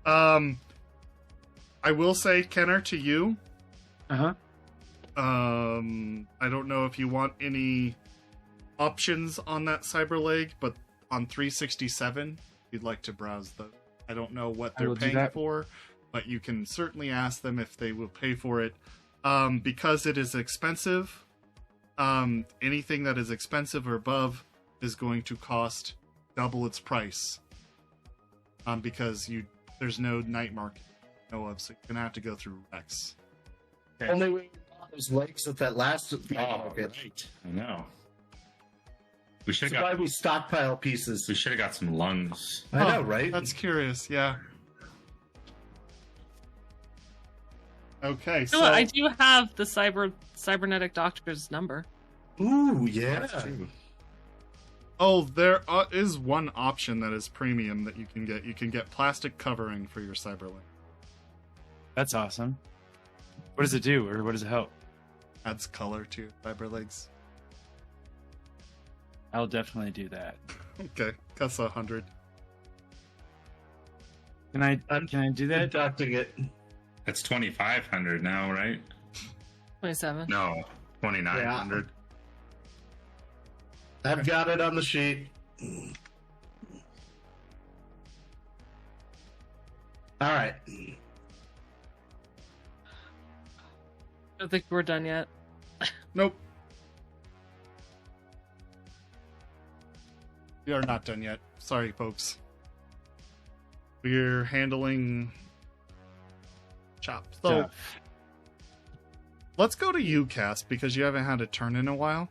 I will say, Kenner, to you. Uh-huh. I don't know if you want any options on that cyber leg, but on 367, you'd like to browse them. I don't know what I they're will do paying that. for, but you can certainly ask them if they will pay for it. Because it is expensive, anything that is expensive or above is going to cost double its price. Because there's no night market to know of, so you're gonna have to go through Rex. Okay. Only way we got those legs at that last Oh, right. I know. We should That's have why got. we stockpile pieces. We should have got some lungs. I know, right? That's curious, yeah. Okay, So so I do have the cybernetic doctor's number. Ooh, yeah. That's true. there is one option that is premium that you can get. You can get plastic covering for your cyberlink. That's awesome. What does it do, or what does it help? Adds color to your cyberlinks. I'll definitely do that. Okay, that's 100. Can I do that? Adopting it. That's 2,500 now, right? 27. No, 2,900. I've got it on the sheet. All right. I don't think we're done yet. Nope. We are not done yet. Sorry, folks. We're handling Chop. So, Chop. let's go to you, Cass, because you haven't had a turn in a while.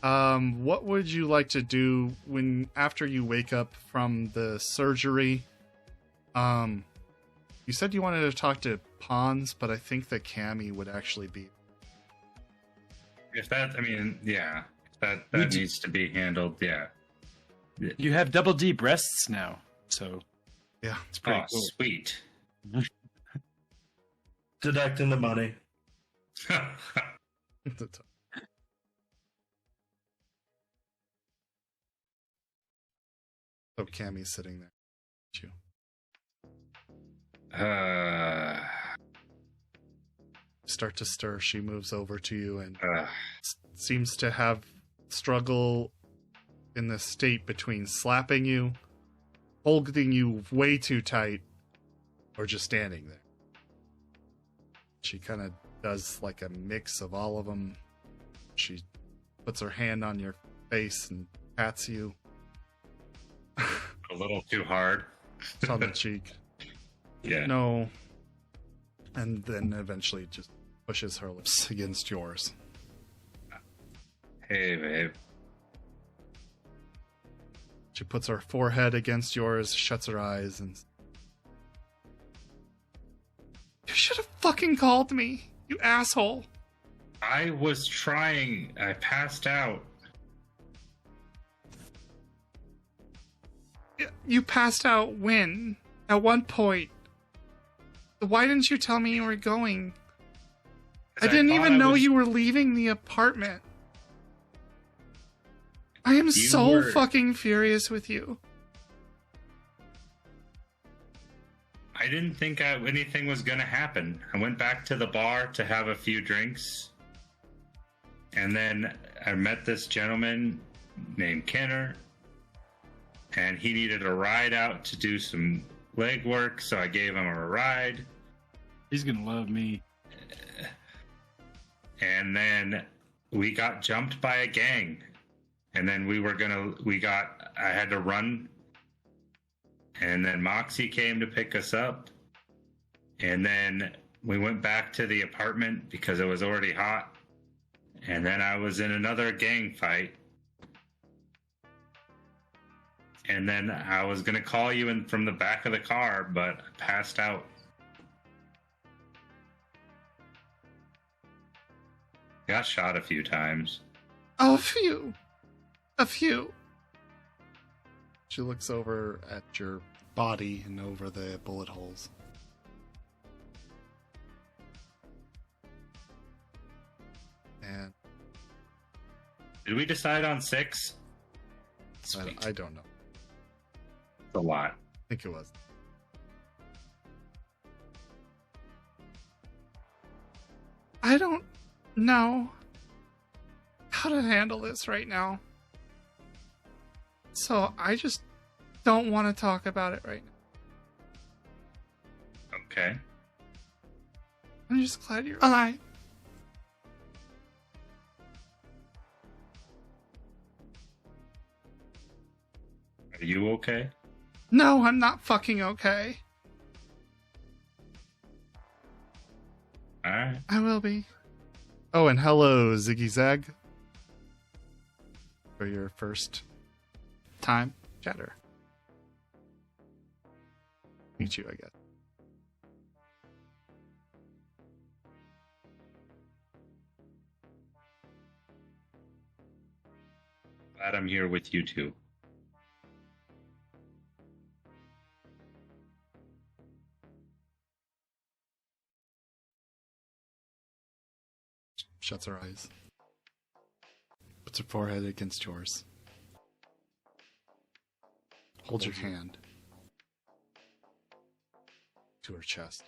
What would you like to do after you wake up from the surgery? You said you wanted to talk to Pons, but I think that Cammy would actually be. If that, I mean, yeah. If that needs to be handled, yeah. You have double D breasts now, so Yeah. it's pretty Oh, cool. sweet. Deducting the money. So Cammy's sitting there. You. Start to stir. She moves over to you and seems to have struggle in the state between slapping you, holding you way too tight, or just standing there. She kind of does like a mix of all of them. She puts her hand on your face and pats you a little too hard. on the cheek. Yeah. No. And then eventually just pushes her lips against yours. Hey, babe. She puts her forehead against yours, shuts her eyes, and... You should have fucking called me, you asshole. I was trying. I passed out. You passed out when? At one point. Why didn't you tell me you were going? I didn't thought even know was- you were leaving the apartment. I am You so were- fucking furious with you. I didn't think anything was going to happen. I went back to the bar to have a few drinks. And then I met this gentleman named Kenner. And he needed a ride out to do some legwork, so I gave him a ride. He's gonna love me. And then we got jumped by a gang. And then I had to run. And then Moxie came to pick us up. And then we went back to the apartment because it was already hot. And then I was in another gang fight. And then I was going to call you in from the back of the car, but I passed out. Got shot a few times. Oh, a few. A few. She looks over at your body and over the bullet holes. And Did we decide on 6? I don't know. It's a lot. I think it was. I don't know how to handle this right now. So I just don't want to talk about it right now. Okay. I'm just glad you're alive. Are you okay? No, I'm not fucking okay. All right. I will be. Oh, and hello, Ziggy Zag. For your first time chatter. Meet you, I guess. Glad I'm here with you too. Shuts her eyes. Puts her forehead against yours. Holds your hand to her chest.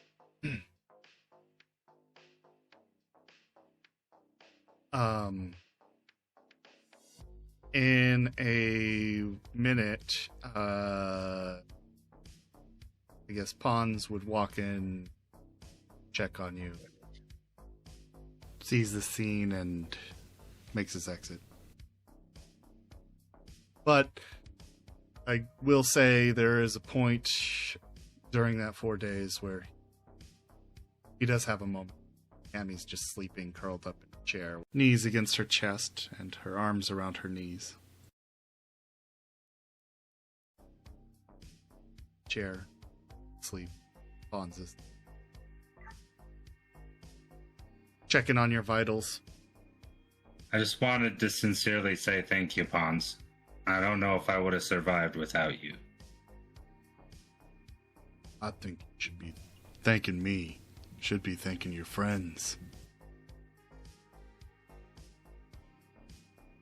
In a minute, I guess Pons would walk in, check on you, sees the scene, and makes his exit. But I will say there is a point during that 4 days where he does have a moment. Tammy's just sleeping, curled up in a chair, knees against her chest and her arms around her knees. Chair, sleep, Pons checking on your vitals. I just wanted to sincerely say thank you, Pons. I don't know if I would have survived without you. I think you should be thanking me. Should be thanking your friends.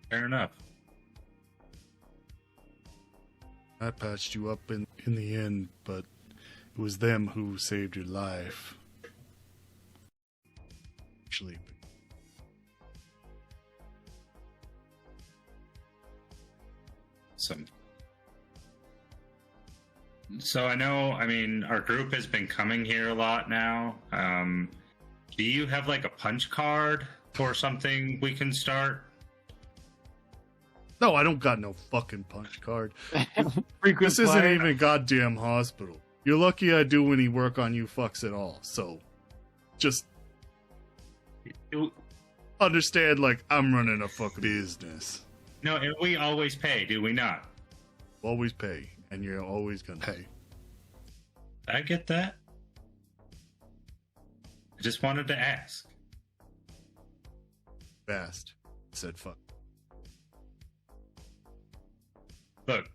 Fair enough. I patched you up in the end, but it was them who saved your life. Actually, So I know, our group has been coming here a lot now. Do you have like a punch card or something we can start? no, I don't got no fucking punch card. Frequent This isn't flyer. even a goddamn hospital. You're lucky I do any work on you fucks at all. So, just understand, like, I'm running a fucking business. No, and we always pay, do we not? Always pay, and you're always gonna pay. I get that. I just wanted to ask. Fast. Said fuck. Look,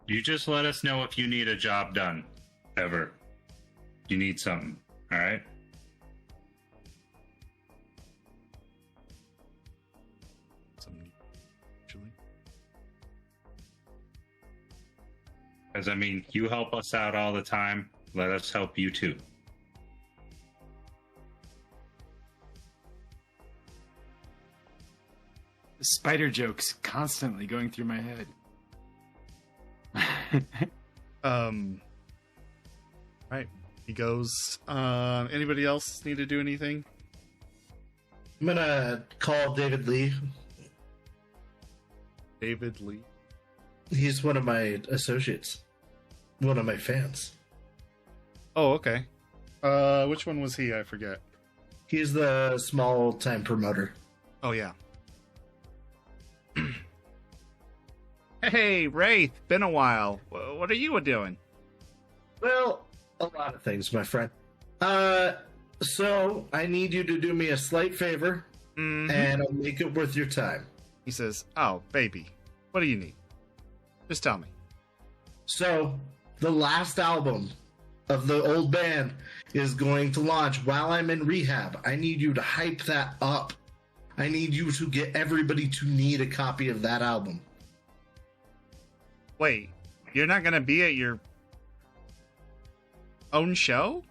you just let us know if you need a job done. Ever. You need something, alright? Actually. Because, you help us out all the time. Let us help you too. The spider jokes constantly going through my head. Right. He goes. Anybody else need to do anything? I'm gonna call David Lee. David Lee. He's one of my associates. One of my fans. Oh, okay. Which one was he? I forget. He's the small time promoter. Oh, yeah. Hey, Wraith. Been a while. What are you doing? Well, a lot of things, my friend. So I need you to do me a slight favor, Mhm. and I'll make it worth your time. He says, "Oh, baby, what do you need? Just tell me." So, the last album of the old band is going to launch while I'm in rehab. I need you to hype that up. I need you to get everybody to need a copy of that album. Wait, you're not gonna be at your own show?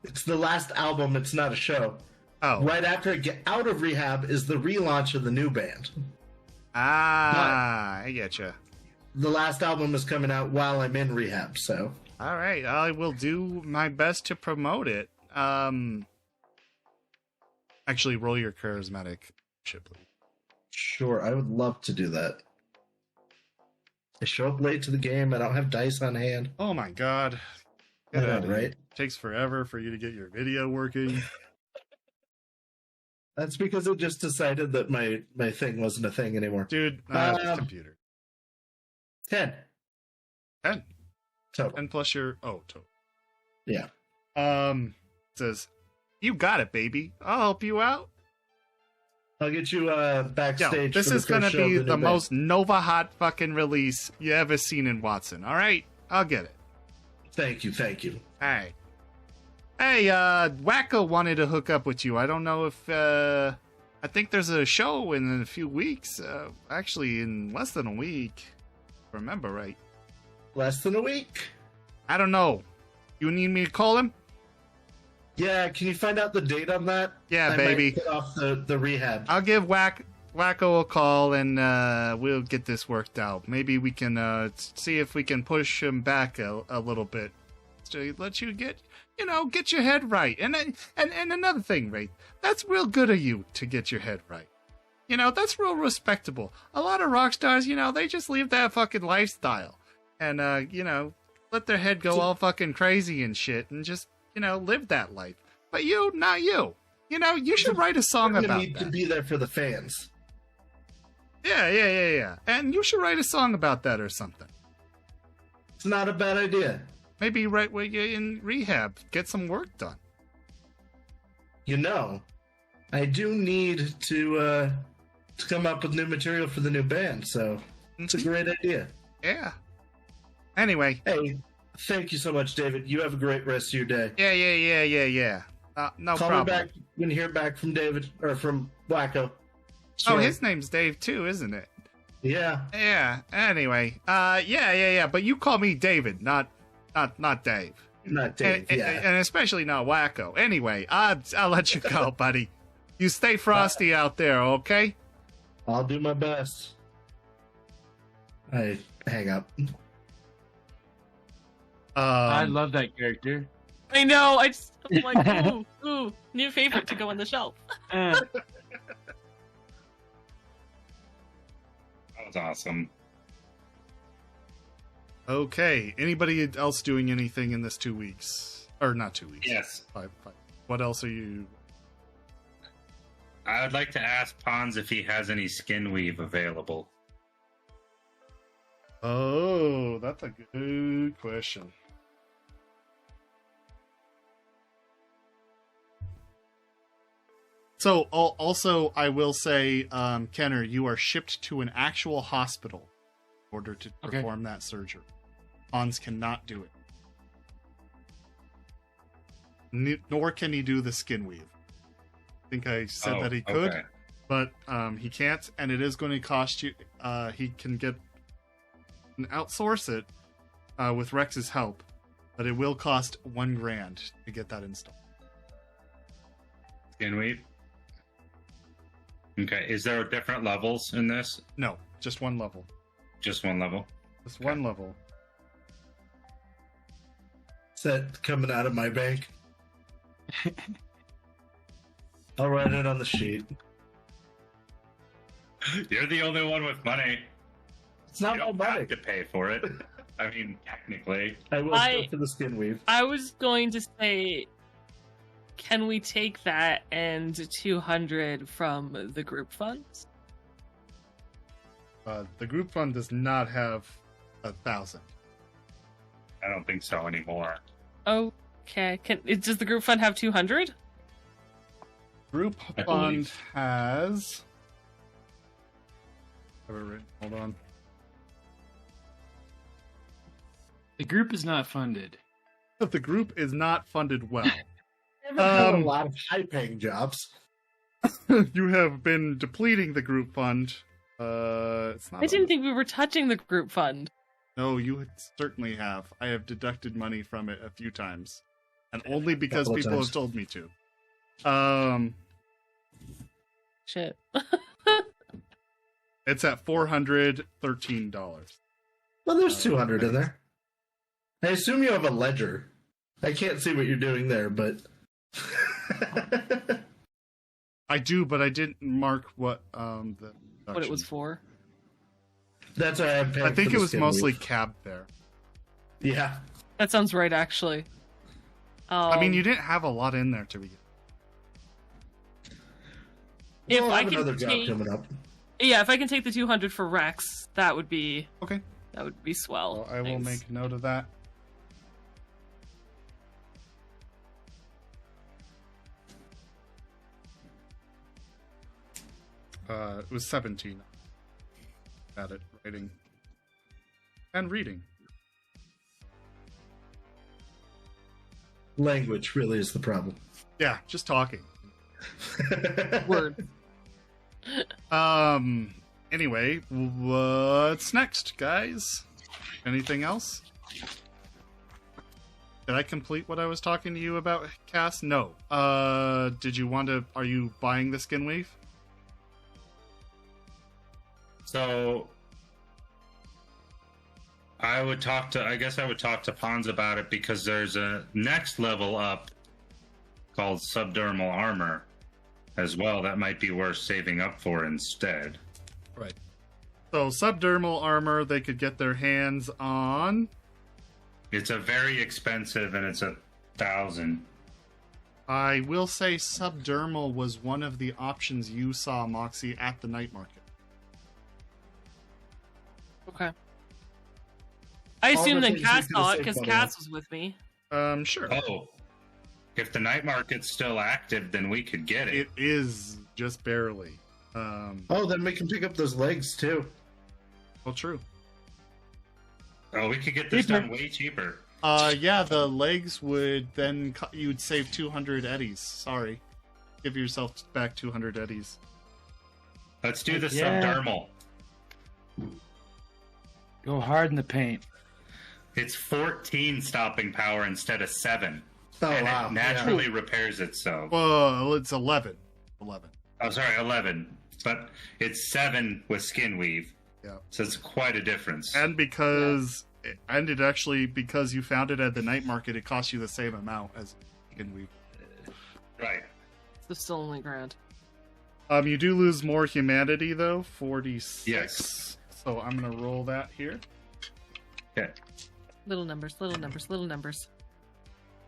It's the last album, it's not a show. Oh, Right after I get out of rehab is the relaunch of the new band. I getcha. The last album is coming out while I'm in rehab, so... All right, I will do my best to promote it. Actually, roll your charismatic shit, please. Sure, I would love to do that. I show up late to the game. I don't have dice on hand. Oh my god. I Get know, out of here. right? It takes forever for you to get your video working. That's because it just decided that my thing wasn't a thing anymore. Dude, I have this computer. 10. 10. Total. 10 plus your... Oh, total. Yeah. It says, you got it, baby. I'll help you out. I'll get you backstage. Yo, this for the is going to first show of be new the band. most Nova hot fucking release you ever seen in Watson. All right? I'll get it. Thank you. All right. Hey, Wacko wanted to hook up with you. I don't know if, I think there's a show in a few weeks. Actually, in less than a week. If I remember right. Less than a week? I don't know. You need me to call him? Yeah, can you find out the date on that? Yeah, I baby. might put off the rehab. I'll give Wacko a call and we'll get this worked out. Maybe we can see if we can push him back a little bit to let you get your head right. And another thing, Ray, that's real good of you to get your head right. That's real respectable. A lot of rock stars, they just leave that fucking lifestyle and let their head go all fucking crazy and shit and just live that life. But you, not you. You should write a song You about need to that. be there for the fans. Yeah. And you should write a song about that or something. It's not a bad idea. Maybe right when you're in rehab, get some work done. I do need to come up with new material for the new band, so it's a great idea. Yeah. Anyway. Hey, thank you so much, David. You have a great rest of your day. Yeah. No Call problem. me back when you hear back from David, or from Wacko. Oh, Sure. his name's Dave too, isn't it? Yeah. Yeah. Anyway. Yeah. But you call me David, not Dave. Not Dave, and, yeah. and especially not Wacko. Anyway, I'll let you go, buddy. You stay frosty out there, okay? I'll do my best. I hang up. I love that character. I know. I'm like, ooh, new favorite to go on the shelf. That was awesome. Okay. Anybody else doing anything in this 2 weeks? Or not 2 weeks. Yes. Five. What else are you... I would like to ask Pons if he has any skin weave available. Oh, that's a good question. So, also, I will say, Kenner, you are shipped to an actual hospital in order to Okay. perform that surgery. Hans cannot do it. Nor can he do the skin weave. I think I said that he could, okay. but he can't, and it is going to cost you. He can outsource it with Rex's help, but it will cost $1,000 to get that installed. Skin weave? Okay, is there different levels in this? No, just one level. Just one level? Just one level. Is that coming out of my bank? I'll write it on the sheet. You're the only one with money. It's not You my don't money. have to pay for it. I mean, technically. I will go for the skin weave. I was going to say, can we take that and 200 from the group funds? The group fund does not have 1,000. I don't think so anymore. Okay. Does the group fund have 200? Group I fund believe. has. Have it written. Hold on. The group is not funded. The group is not funded well. I've had a lot of high-paying jobs. You have been depleting the group fund. It's not. I didn't think we were touching the group fund. No, you certainly have. I have deducted money from it a few times, and only because Couple of people times. have told me to. Shit. It's at $413. Well, there's 200 in there. I assume you have a ledger. I can't see what you're doing there, but... I do, but I didn't mark what the What it was for. That's why I'm paying I think for it the was skin mostly weave. cab fare. Yeah. That sounds right, actually. I mean, you didn't have a lot in there to begin. If We'll I have can another job take- coming up. Yeah, if I can take the 200 for Rex, that would be Okay. swell. Well, I will Thanks. make note of that. It was 17. At it, writing and reading. Language really is the problem. Yeah, just talking. Word. Anyway, what's next, guys? Anything else? Did I complete what I was talking to you about, Cass? No. Did you want to... Are you buying the skin weave? So I guess I would talk to Pons about it, because there's a next level up called subdermal armor as well that might be worth saving up for instead. Right. So subdermal armor they could get their hands on. It's a very expensive, and it's 1,000. I will say subdermal was one of the options you saw, Moxie, at the night market. Okay. I All assume the then things Cass we could've saw it saved because money Cass on. was with me. Sure. Oh, if the night market's still active, then we could get it. It is just barely. Oh, then we can pick up those legs too. Well, true. Oh, we could get this Cheaper. done way cheaper. Yeah, the legs would then you would save 200 eddies. Sorry, give yourself back 200 eddies. Let's do the Yeah. subdermal. Go hard in the paint. It's 14 stopping power instead of 7. Oh, and wow. it naturally repairs itself. Well, it's 11. 11. Oh, sorry, 11. But it's 7 with skin weave. Yeah. So it's quite a difference. And because because you found it at the night market, it costs you the same amount as skin weave. Right. So still only grand. You do lose more humanity though, 46. Yes. So I'm gonna roll that here. Okay. Little numbers, little numbers, little numbers.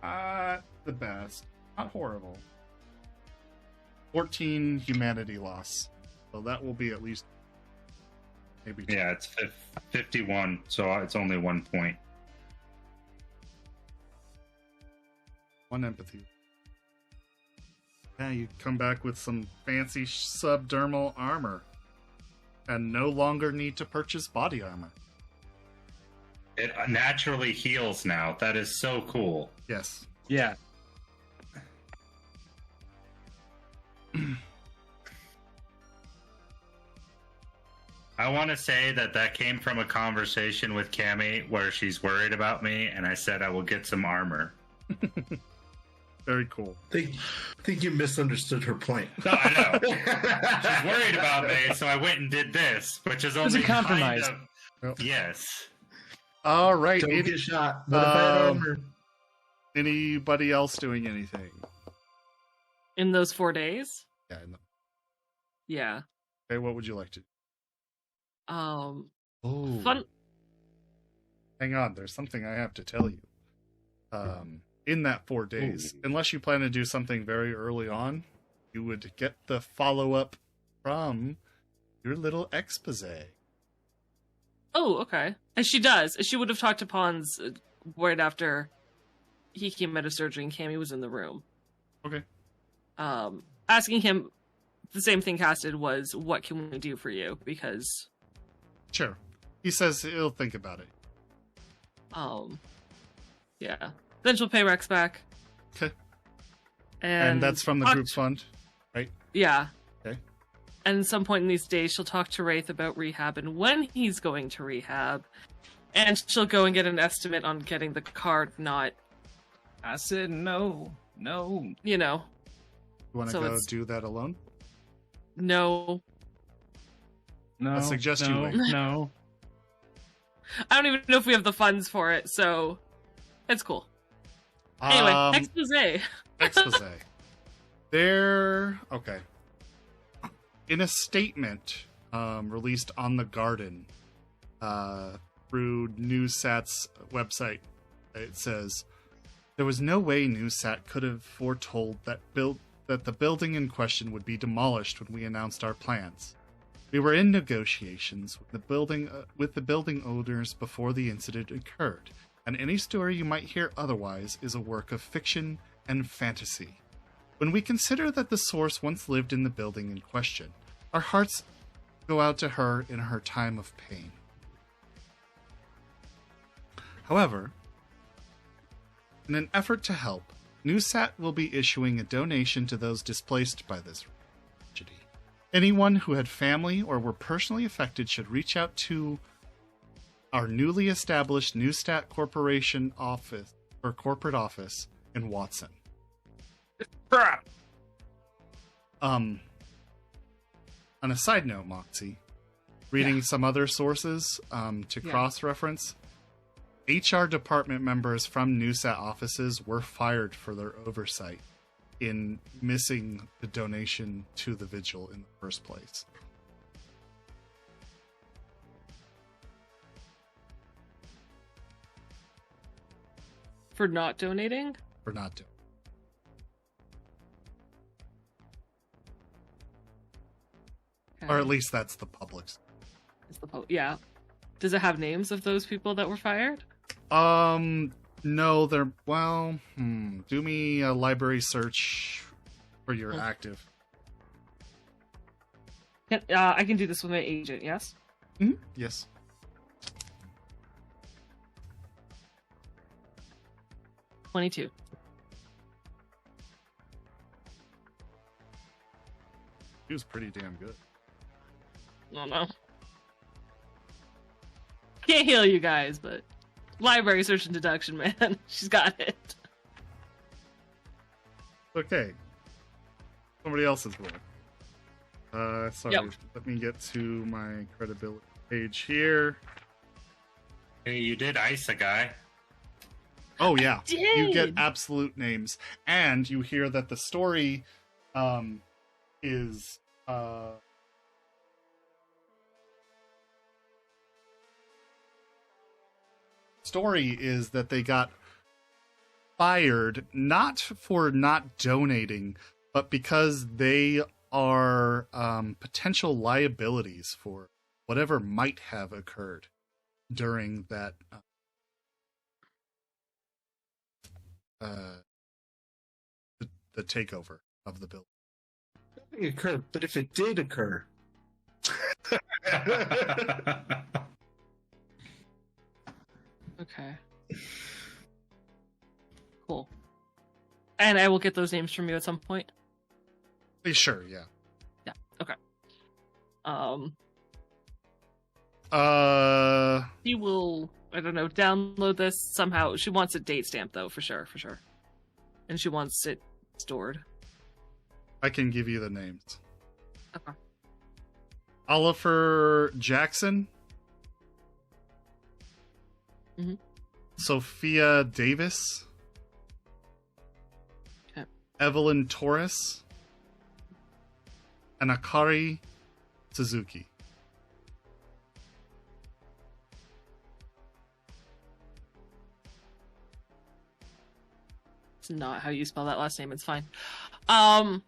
The best. Not horrible. 14 humanity loss. So that will be at least maybe 2. Yeah, it's 51, so it's only 1 point. 1 empathy. Yeah, you come back with some fancy subdermal armor. And no longer need to purchase body armor. It naturally heals now. That is so cool. Yes. Yeah. I want to say that came from a conversation with Cammy where she's worried about me, and I said I will get some armor. Very cool. I think you misunderstood her point. No, I know. She's worried about me, so I went and did this, which is was only a compromise. Kind of, yes. All right. Don't get shot. What if I had armor? Anybody else doing anything? In those 4 days? Yeah. No. Yeah. Okay, what would you like to do? Oh. Fun. Hang on, there's something I have to tell you. In that 4 days, unless you plan to do something very early on, you would get the follow-up from your little expose. Oh, okay. And she does. She would have talked to Pons right after he came out of surgery and Cammy was in the room. Okay. Asking him the same thing Cass did was, what can we do for you? Because Sure. He says he'll think about it. yeah. Then she'll pay Rex back. Okay. And that's from the talk group to- fund, right? Yeah. Okay. And at some point in these days, she'll talk to Wraith about rehab and when he's going to rehab. And she'll go and get an estimate on getting the card, not, I said no. you know, You want to So go it's- do that alone? no. No. I suggest you no, wait. No. I don't even know if we have the funds for it, so it's cool. Anyway, expose. Expose. Okay. In a statement released on The Garden, through NewsSat's website. It says, there was no way NewsSat could have foretold that the building in question would be demolished when we announced our plans. We were in negotiations with the building owners before the incident occurred, and any story you might hear otherwise is a work of fiction and fantasy. When we consider that the source once lived in the building in question, our hearts go out to her in her time of pain. However, in an effort to help, NewsSat will be issuing a donation to those displaced by this tragedy. Anyone who had family or were personally affected should reach out to our newly established NewsSat Corporation office or corporate office in Watson. On a side note, Moxie, reading some other sources to cross-reference, HR department members from NewsSat offices were fired for their oversight in missing the donation to the vigil in the first place. For not donating? For not doing. Okay. Or at least that's the public's. Yeah. Does it have names of those people that were fired? No, they're, well, do me a library search for your active. I can do this with my agent, yes? Mm-hmm. Yes. $22. He was pretty damn good. I don't know. Can't heal you guys, but library search and deduction, man. She's got it. Okay. Somebody else's roll. Sorry. Yep. Let me get to my credibility page here. Hey, you did ice a guy. Oh, yeah. did. You get absolute names. And you hear that the story is... story is that they got fired not for not donating, but because they are potential liabilities for whatever might have occurred during that the takeover of the building. Nothing occurred, but if it did occur. Okay. Cool. And I will get those names from you at some point. Sure, yeah. Yeah. Okay. She will, I don't know, download this somehow. She wants it date stamped though, for sure. And she wants it stored. I can give you the names. Okay. Oliver Jackson. Mm-hmm. Sophia Davis. Okay. Evelyn Torres. And Akari Suzuki. It's not how you spell that last name, it's fine. You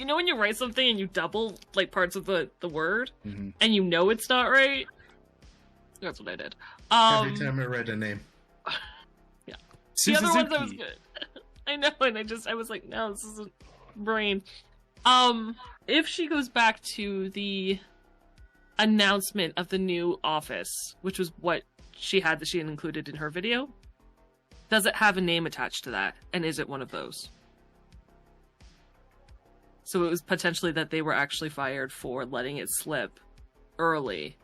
know when you write something and you double like parts of the word Mm-hmm. and you know it's not right? That's what I did. Every time I read a name. Yeah. The other ones I was Suzuki. good. I know, and I was like, no, this isn't brain. If she goes back to the announcement of the new office, which was what she had included in her video, does it have a name attached to that? And is it one of those? So it was potentially that they were actually fired for letting it slip early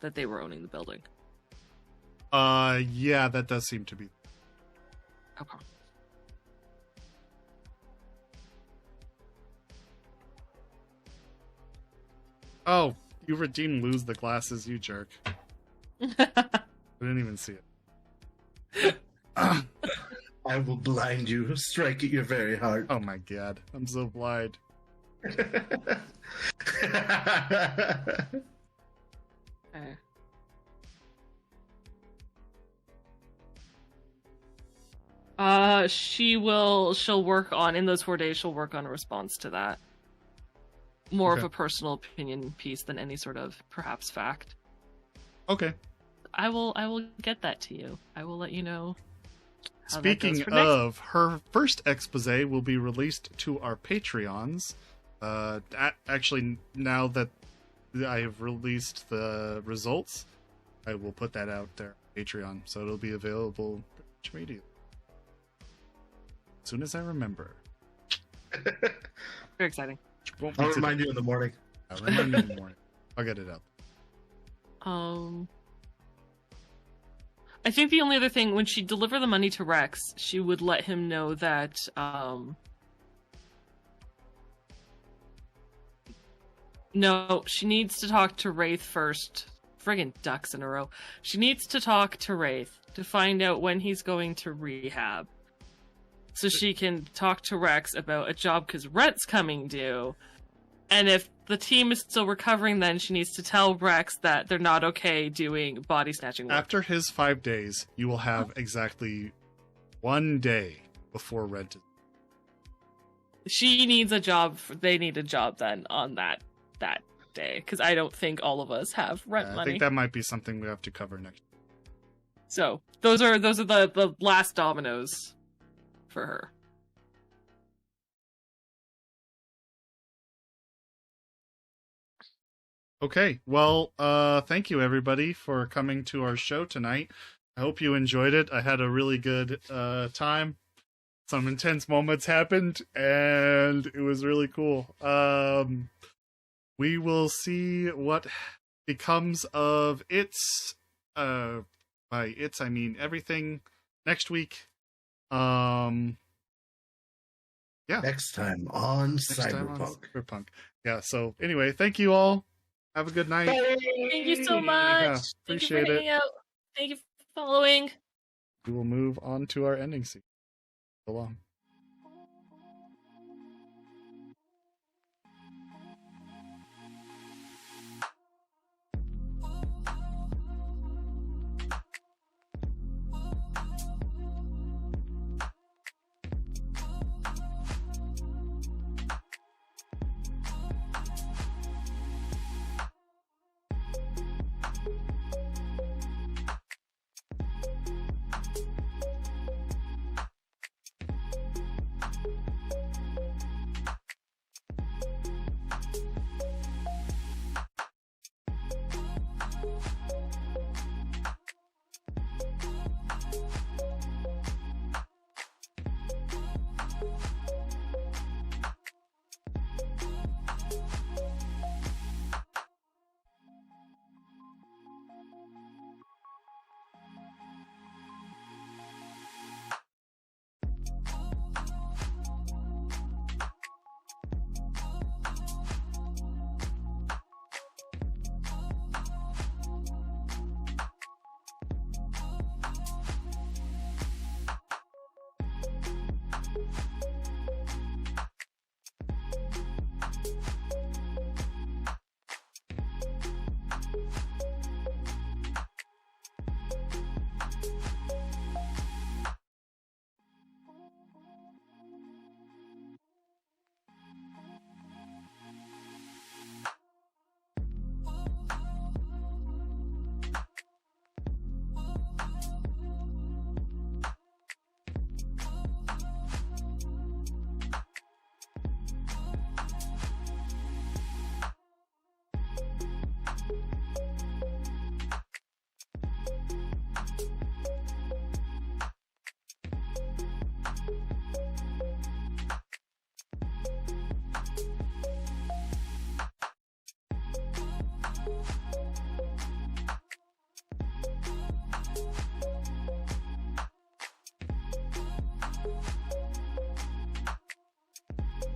that they were owning the building. Yeah, that does seem to be. Okay. Oh, you redeemed lose the glasses, you jerk. I didn't even see it. I will blind you, strike at your very heart. Oh my god, I'm so blind. Okay. She'll work on, in those 4 days, she'll work on a response to that. More of Okay. a personal opinion piece than any sort of, perhaps, fact. Okay. I will get that to you. I will let you know how that Speaking goes for next. of, her first expose will be released to our Patreons. Actually, now that I have released the results, I will put that out there on Patreon, so it'll be available immediately. As soon as I remember. Very exciting. Won't be I'll today. remind you in the morning. I'll remind you in the morning. I'll get it up. I think the only other thing, when she delivered the money to Rex, she would let him know that, no, she needs to talk to Wraith first. Friggin' ducks in a row. She needs to talk to Wraith to find out when he's going to rehab. So she can talk to Rex about a job, because rent's coming due. And if the team is still recovering, then she needs to tell Rex that they're not okay doing body snatching work. After his 5 days, you will have exactly 1 day before rent. She needs a job. They need a job then on that day, because I don't think all of us have rent I money. think that might be something we have to cover next. So those are the last dominoes for her. Okay, well, thank you everybody for coming to our show tonight. I hope you enjoyed it. I had a really good time. Some intense moments happened, and it was really cool. We will see what becomes of its, by its I mean everything, next week. Yeah. Next time on Next time on Cyberpunk. Cyberpunk. Yeah, so anyway, thank you all. Have a good night. Thank you so much. Yeah, Thank you appreciate for it. hanging out. Thank you for following. We will move on to our ending scene. So long.